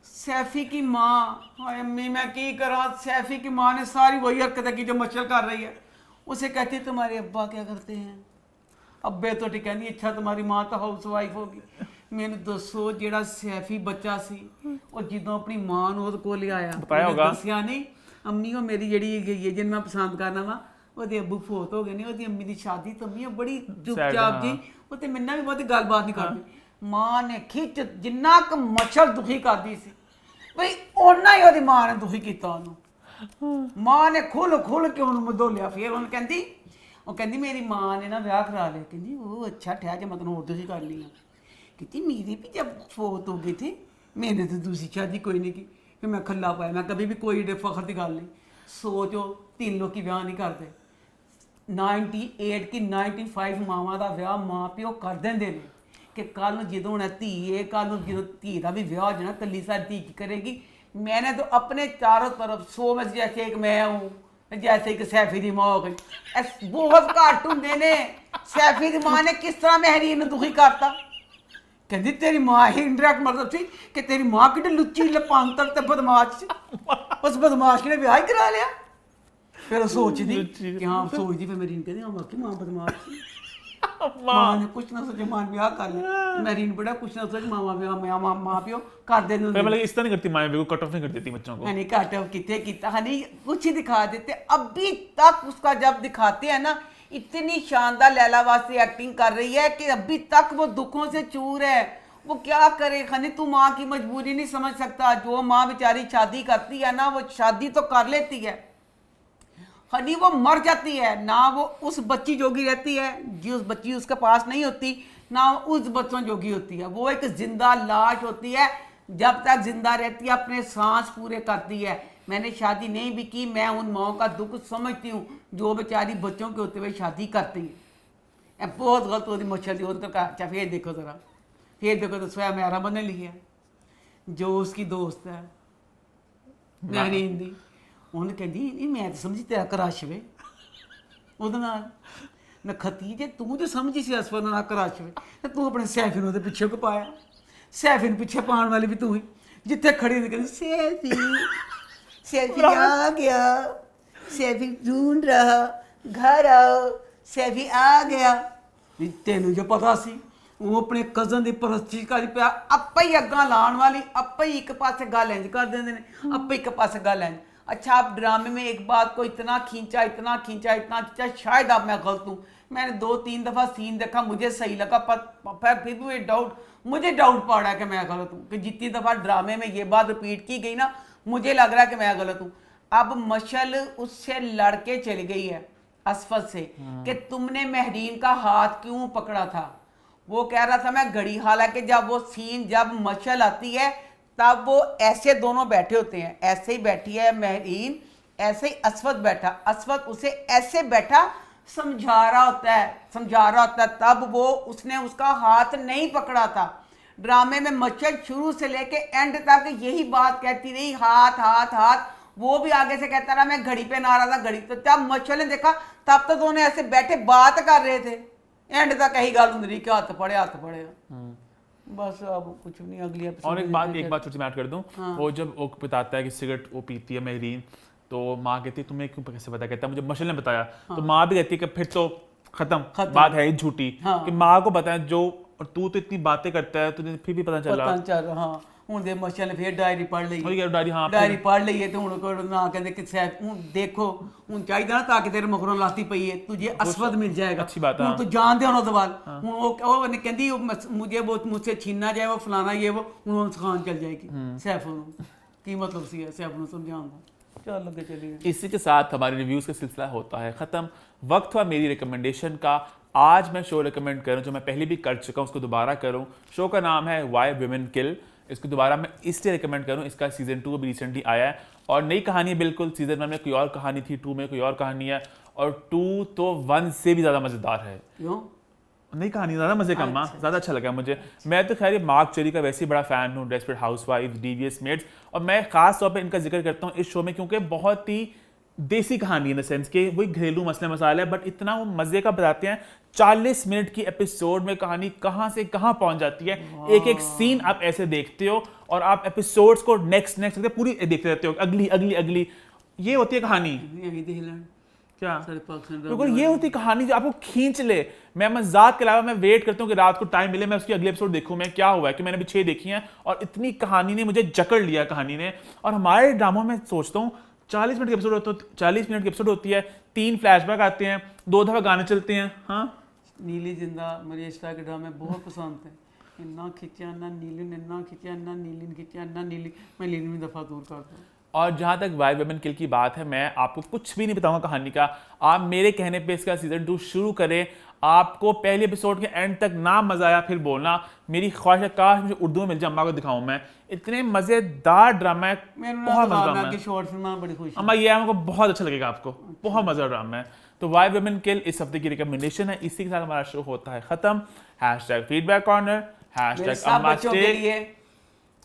सैफी की माँ हाय अम्मी मैं की करा सैफी की माँ ने सारी वही हरकतें की जो मच्छर कर रही है उसे कहती है तुम्हारे अब्बा क्या करते हैं अब्बे तो ठीक कहती अच्छा तुम्हारी माँ तो हाउस वाइफ होगी मैंने दसो जेड़ा सैफी बच्चा सी और जिदों अपनी माँ ਨੂੰ ਉਹਦੇ ਕੋਲ ਲਿਆਇਆ बताया होगा। ਦੱਸਿਆ ਨਹੀਂ ਅੰਮੀ ਉਹ ਮੇਰੀ ਜਿਹੜੀ ਗਈ ਹੈ ਜਿਹਨੂੰ ਮੈਂ ਪਸੰਦ ਕਰਨਾ ਵਾ ਉਹਦੇ ਅੱਬੂ ਫੋਤ ਹੋ ਗਏ ਨੇ ਉਹਦੀ ਅੰਮੀ ਦੀ ਸ਼ਾਦੀ ਤੋਂ ਅੰਮੀ ਬੜੀ ਚੁੱਪਚਾਪ ਜੀ ਉਹ ਤੇ ਮੇਰੇ ਨਾਲ ਵੀ ਬਹੁਤੀ ਗੱਲਬਾਤ ਨਹੀਂ ਕਰਦੀ ਮਾਂ ਨੇ ਖਿੱਚ ਜਿੰਨਾ ਕੁ ਮੱਛਰ ਦੁਖੀ ਕਰਦੀ ਸੀ ਬਈ ਓਨਾ ਹੀ ਉਹਦੀ ਮਾਂ ਨੇ ਦੁਖੀ ਕੀਤਾ ਉਹਨੂੰ ਮਾਂ ਨੇ ਖੁੱਲ ਕੇ ਉਹਨੂੰ ਮਧੋਲਿਆ ਫਿਰ ਉਹਨੂੰ ਕਹਿੰਦੀ ਮੇਰੀ ਮਾਂ ਨੇ ਨਾ ਵਿਆਹ ਕਰਾ ਲਿਆ ਕਹਿੰਦੀ ਉਹ अच्छा ठहर के मैं तैਨੂੰ और दुखी कर लिया कहती मेरी भी जब फोत हो गई थी मैंने तो दूसरी शादी कोई नहीं की कि मैं खल्ला पाया मैं कभी भी कोई फखर की गल नहीं सोचो 3 लोग की ब्याह नहीं करते 98 की 95 ਮਾਵਾਂ ਦਾ ਵਿਆਹ ਮਾਂ ਪਿਓ ਕਰ ਦਿੰਦੇ ਨੇ ਕਿ ਕੱਲ ਨੂੰ ਜਦੋਂ ਹੁਣ ਧੀ ਹੈ ਕੱਲ ਨੂੰ ਜਦੋਂ ਧੀ ਦਾ ਵੀ ਵਿਆਹ ਹੋ ਜਾਣਾ ਕੱਲੀ ਸਾਡੀ ਧੀ ਕੀ ਕਰੇਗੀ मैंने तो अपने चारों तरफ 100 में से जैसे एक मैं हूँ जैसे एक सैफी दी माँ हो गई बहुत घट होंगे ने सैफी दी माँ ने किस तरह महरीन ਨੂੰ दुखी करता कहती तेरी माँ ही इंडायरेक्ट मतलब थी कि तेरी माँ कितनी लुच्ची लपांतर ते बदमाश सी उस बदमाश ने ब्याह ही करा लिया फिर सोचती कि हाँ सोचती फिर मेरी कहती हाँ बाकी माँ बदमाश सी माँ ने कुछ ना सोचे मां ब्याह कर लिया मेरी बड़ा कुछ ना सोचे मामा ब्याह माँ प्यो कर देने फिर मतलब इस तरह नहीं करती माएं, बिल्कुल कट ऑफ नहीं कर देती बच्चों को। हनी कट ऑफ कितने किता हनी कुछ ही दिखा देते अभी तक उसका जब दिखाते हैं ना इतनी शानदार लैला वास्ते एक्टिंग कर रही है कि अभी तक वो दुखों से चूर है वो क्या करे हनी तू माँ की मजबूरी नहीं समझ सकता जो माँ बेचारी शादी करती है ना वो शादी तो कर लेती है हनी वो मर जाती है ना वो उस बच्ची जोगी रहती है जो उस बच्ची उसके पास नहीं होती ना उस बच्चों जोगी होती है वो एक जिंदा लाश होती है जब तक जिंदा रहती है अपने सांस पूरे करती है मैंने शादी नहीं भी की मैं उन माओं का दुख समझती हूँ जो बेचारी बच्चों के होते हुए शादी करती है बहुत गलत होती मच्छर दी होती तो अच्छा फिर देखो ज़रा फिर देखो तो स्वयं मेरा बने लिखा जो उसकी दोस्त है महरीन दी ਉਹਨੇ ਕਹਿੰਦੀ ਨਹੀਂ ਮੈਂ ਤਾਂ ਸਮਝੀ ਤੇਰਾ ਕਰਾਸ਼ ਵੇ ਉਹਦੇ ਨਾਲ ਨਖਤੀ ਜੇ ਤੂੰ ਤੇ ਸਮਝੀ ਸੀ ਅਸਫਰ ਨਾਲ ਕਰਾਸ਼ ਵੇ ਤੇ ਤੂੰ ਆਪਣੇ ਸੈਫੀ ਨੂੰ ਉਹਦੇ ਪਿੱਛੇ ਕੋ ਪਾਇਆ ਸੈਫੀ ਨੂੰ ਪਿੱਛੇ ਪਾਉਣ ਵਾਲੀ ਵੀ ਤੂੰ ਹੀ ਜਿੱਥੇ ਖੜੀ ਨੇ ਕਹਿੰਦੀ सैफी आ गया सैफी ढूंढ रहा घर आओ सैफी आ गया ਤੈਨੂੰ ਜੋ ਪਤਾ ਸੀ ਉਹ ਆਪਣੇ ਕਜ਼ਨ ਦੀ ਪਰਸਤੀ ਕਰੀ ਪਿਆ ਆਪੇ ਹੀ ਅੱਗਾ ਲਾਉਣ ਵਾਲੀ ਆਪੇ ਹੀ ਇੱਕ ਪਾਸੇ ਗੱਲ ਇੰਜ ਕਰ ਦਿੰਦੇ ਨੇ ਆਪੇ ਇੱਕ ਪਾਸੇ ਗੱਲ इंज अच्छा आप ड्रामे में एक बात को इतना खींचा शायद आप मैं गलत हूँ मैंने 2-3 दफ़ा सीन देखा मुझे सही लगा पर फिर भी मुझे डाउट पड़ रहा है कि मैं गलत हूँ कि जितनी दफ़ा ड्रामे में ये बात रिपीट की गई ना मुझे लग रहा है कि मैं गलत हूँ अब मशल उससे लड़के चली गई है असफत से कि तुमने महरीन का हाथ क्यों पकड़ा था वो कह रहा था मैं घड़ी हालांकि जब वो सीन जब मशल आती है तब वो ऐसे दोनों बैठे होते हैं ऐसे ही बैठी है महरीन ऐसे ही असवद बैठा असवद उसे ऐसे बैठा समझा रहा होता है तब वो उसने उसका हाथ नहीं पकड़ा था ड्रामे में मच्छर शुरू से लेके एंड तक यही बात कहती रही हाथ हाथ हाथ वो भी आगे से कहता रहा मैं घड़ी पे ना रहा था घड़ी तो जब मच्छर ने देखा तब तो दोनों ऐसे बैठे बात कर रहे थे एंड तक यही गल होंगी कि हाथ पड़े बस अब कुछ नहीं अगली और एक बात छोटी मैं ऐड कर दूं वो जब वो बताता है कि सिगरेट वो पीती है महरीन तो माँ कहती है तुम्हें क्यों कैसे पता कहता है मुझे मशल ने बताया तो माँ भी कहती है कि फिर तो खत्म बात है ही झूठी कि माँ को बताया जो और तू तो इतनी बातें करता है तुझे फिर भी पता चला हाँ ਹੁਣ ਦੇ ਮਸ਼ਲ ਨੇ ਫੇਰ ਡਾਇਰੀ ਪੜ੍ਹ ਲਈ ਡਾਇਰੀ ਪੜ੍ਹ ਲਈਏ ਤੇ ਹੁਣ ਕੋਈ ਨਾ ਕਹਿੰਦੇ ਕਿ ਹੁਣ ਦੇਖੋ ਹੁਣ ਚਾਹੀਦਾ ਨਾ ਤਾਂ ਕਿ ਤੇਰੇ ਮਗਰੋਂ ਲਾਤੀ ਪਈ ਹੈ ਤੁਝੇ ਅਸਵਦ ਮਿਲ ਜਾਏਗਾ अच्छी बात है ਹੁਣ ਤੂੰ ਜਾਣਦੇ ਹੋ ਉਹਦੇ ਬਾਅਦ ਹੁਣ ਉਹ ਨੇ ਕਹਿੰਦੀ ਮੁਝੇ वो मुझसे छीनना जाए वो फलाना ये वो ਹੁਣ ਉਹ ਸਿਖਾਉਣ ਚੱਲ ਜਾਏਗੀ ਸੈਫ ਨੂੰ ਕੀ ਮਤਲਬ ਸੀ ਸੈਫ ਨੂੰ समझाਉਣ ਦਾ चल लगे चलिए इसी के साथ हमारे रिव्यूज़ का सिलसिला होता है ख़त्म वक्त हुआ मेरी रिकमेंडेशन का आज मैं शो रिकमेंड करूं जो मैं पहले भी कर चुका हूं, उसको दोबारा करूं। शो का नाम है वाई विमेन किल। इसको दोबारा मैं इसलिए रिकमेंड करूं, इसका सीजन 2 अभी रिसेंटली आया है और नई कहानी है बिल्कुल। सीजन 1 में कोई और कहानी थी, 2 में कोई और कहानी है और 2 तो 1 से भी ज़्यादा मज़ेदार है। क्यों? नई कहानी ज़्यादा मज़े का, अम्मा ज़्यादा अच्छा लगा मुझे। मैं तो खैर मार्क चेरी का वैसे ही बड़ा फ़ैन हूँ, डेस्परेट हाउसवाइफ, डीवियस मेड्स, और मैं ख़ास तौर पे इनका जिक्र करता हूँ इस शो में क्योंकि बहुत ही देसी कहानी इन द सेंस के वही घरेलू मसले मसाले है, बट इतना वो मज़े का बताते हैं। 40 मिनट की एपिसोड में कहानी कहाँ से कहाँ पहुँच जाती है, एक एक सीन आप ऐसे देखते हो और आप एपिसोड्स को नेक्स्ट पूरी देखते रहते हो, अगली अगली अगली। ये होती है कहानी। क्या बिल्कुल ये होती कहानी जो आपको खींच ले। मैं मजाक के अलावा मैं वेट करता हूँ कि रात को टाइम मिले मैं उसकी अगले एपिसोड देखूँ। मैं क्या हुआ है कि मैंने अभी 6 देखी हैं और इतनी कहानी ने मुझे जकड़ लिया कहानी ने। और हमारे ड्रामों में सोचता हूँ 40 मिनट की एपिसोड होती है, 40 मिनट की एपिसोड होती है, 3 फ्लैशबैक आते हैं, 2 दफा गाने चलते हैं। हाँ, नीली जिंदा मेरे इश्ता के ड्रामे बहुत पसंद थे। इन्ना खिंचा ना नीली ने, इन्ना खिंचा ना नीली ने खिंचा ना नीली, मैं नीली में दफा दूर करता हूँ। और जहाँ तक वाई विमेन किल की बात है, मैं आपको कुछ भी नहीं बताऊंगा कहानी का। आप मेरे कहने पे इसका सीजन 2 शुरू करें। आपको पहले एपिसोड के एंड तक ना मजा आया फिर बोलना। मेरी ख्वाहिश है काश मुझे उर्दू में मिल जाए, अम्मा को दिखाऊं मैं। इतने मजेदार ड्रामा है, बहुत मजेदार ड्रामा है। शॉर्ट फिल्म बड़ी खुश अम्मा ये हमको बहुत अच्छा लगेगा, आपको बहुत मजेदार ड्रामा है। तो वाई विमेन किल इस हफ्ते की रिकमेंडेशन है। इसी के साथ हमारा शो होता है खत्म। #फीडबैक कॉर्नर, #अम्मा स्टे।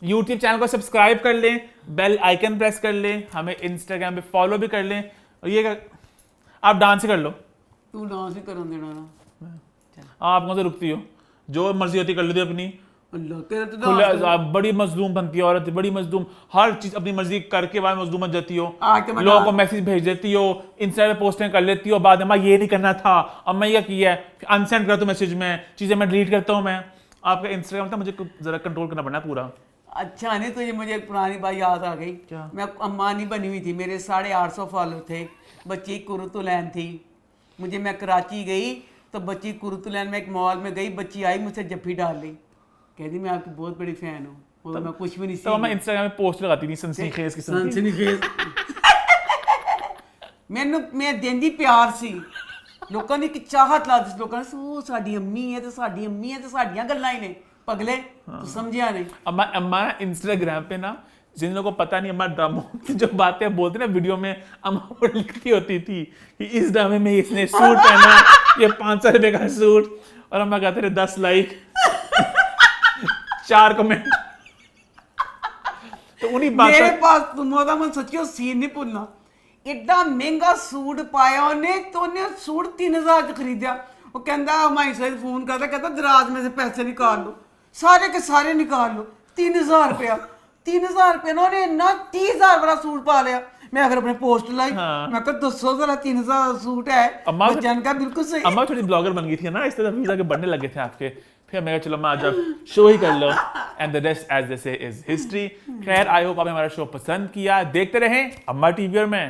यूट्यूब चैनल को सब्सक्राइब कर लें, बेल आइकन प्रेस कर लें, हमें इंस्टाग्राम पे फॉलो भी कर लें। और ये आप डांस ही कर लो, तू डांस ही कर देना ना, आप कौन से रुकती हो, जो मर्जी होती कर लेती हो अपनी। अल्लाह तेरे तो बड़ी मजलूम बनती है औरत, बड़ी मजलूम, हर चीज अपनी मर्जी करके बाद मजलूम बन जाती हो। आज तो मैं लोगों को मैसेज भेज देती हो, इंस्टा पे पोस्टें कर लेती हो, बाद में ये नहीं करना था, अब मैं ये किया है, अनसेंड करता हूँ मैसेज में, चीजें मैं डिलीट करता हूँ। मैं आपका इंस्टाग्राम था, मुझे जरा कंट्रोल करना पड़ना पूरा। अच्छा नहीं, तो ये मुझे एक पुरानी बात याद आ गई। क्या? मैं अम्मा नहीं बनी हुई थी, मेरे 850 फॉलो थे, बच्ची कुरुतुलैन थी मुझे। मैं कराची गई तो बच्ची कुरुतुलैन में एक मॉल में गई, बच्ची आई मुझसे जफ्फी डाल ली, कहती मैं आपकी बहुत बड़ी फैन हूँ। और मैं कुछ भी नहीं तो मैं इंस्टाग्राम में पोस्ट लगाती थी सनसनीखेज किस्म की। मैं देंदी प्यार सी, लोगों ने चाहत ला दी, लोगों ने ਉਹ ਸਾਡੀ ਅੰਮੀ ਹੈ ਤੇ ਸਾਡੀ ਅੰਮੀ ਹੈ ਤੇ ਸਾਡੀਆਂ ਗੱਲਾਂ ही ने पगले, तो समझिया नहीं। अम्मा इंस्टाग्राम पे ना, जिन लोगों को पता नहीं, अम्मा ड्रामों की जो बातें बोलते ना वीडियो में, अम्मा वो लिखती होती थी कि इस ड्रामे में इसने सूट पहना, ये 500 रुपए का सूट, और अम्मा कहते रहे 10 लाइक 4 कमेंट। तो उन्हीं मेरे पास तुम मन सच्ची सीन नहीं भूलना, एडा महंगा सूट पाया उन्हें, तो उन्हें सूट 3000 च खरीदा। वो कहता हमारी सर फोन करता, कहता दराज में से पैसे निकाल लो, सारे के सारे निकाल लो। 3000 रुपया, 3000 रुपये उन्होंने ना 30,000 वाला सूट पा लिया। मैं अगर अपने पोस्ट लाई, मैं कहा 200 जरा 3000 सूट है, बच्चन का बिल्कुल सही। अम्मा थोड़ी ब्लॉगर बन गई थी ना, इस तरह व्यूज आके बढ़ने लगे थे आपके। फिर मैं चलो मैं आज अब शो ही कर लो, and the rest as they say is history. खैर आई होप आपने हमारा शो पसंद किया। देखते रहें अम्मा टीवी और मैं।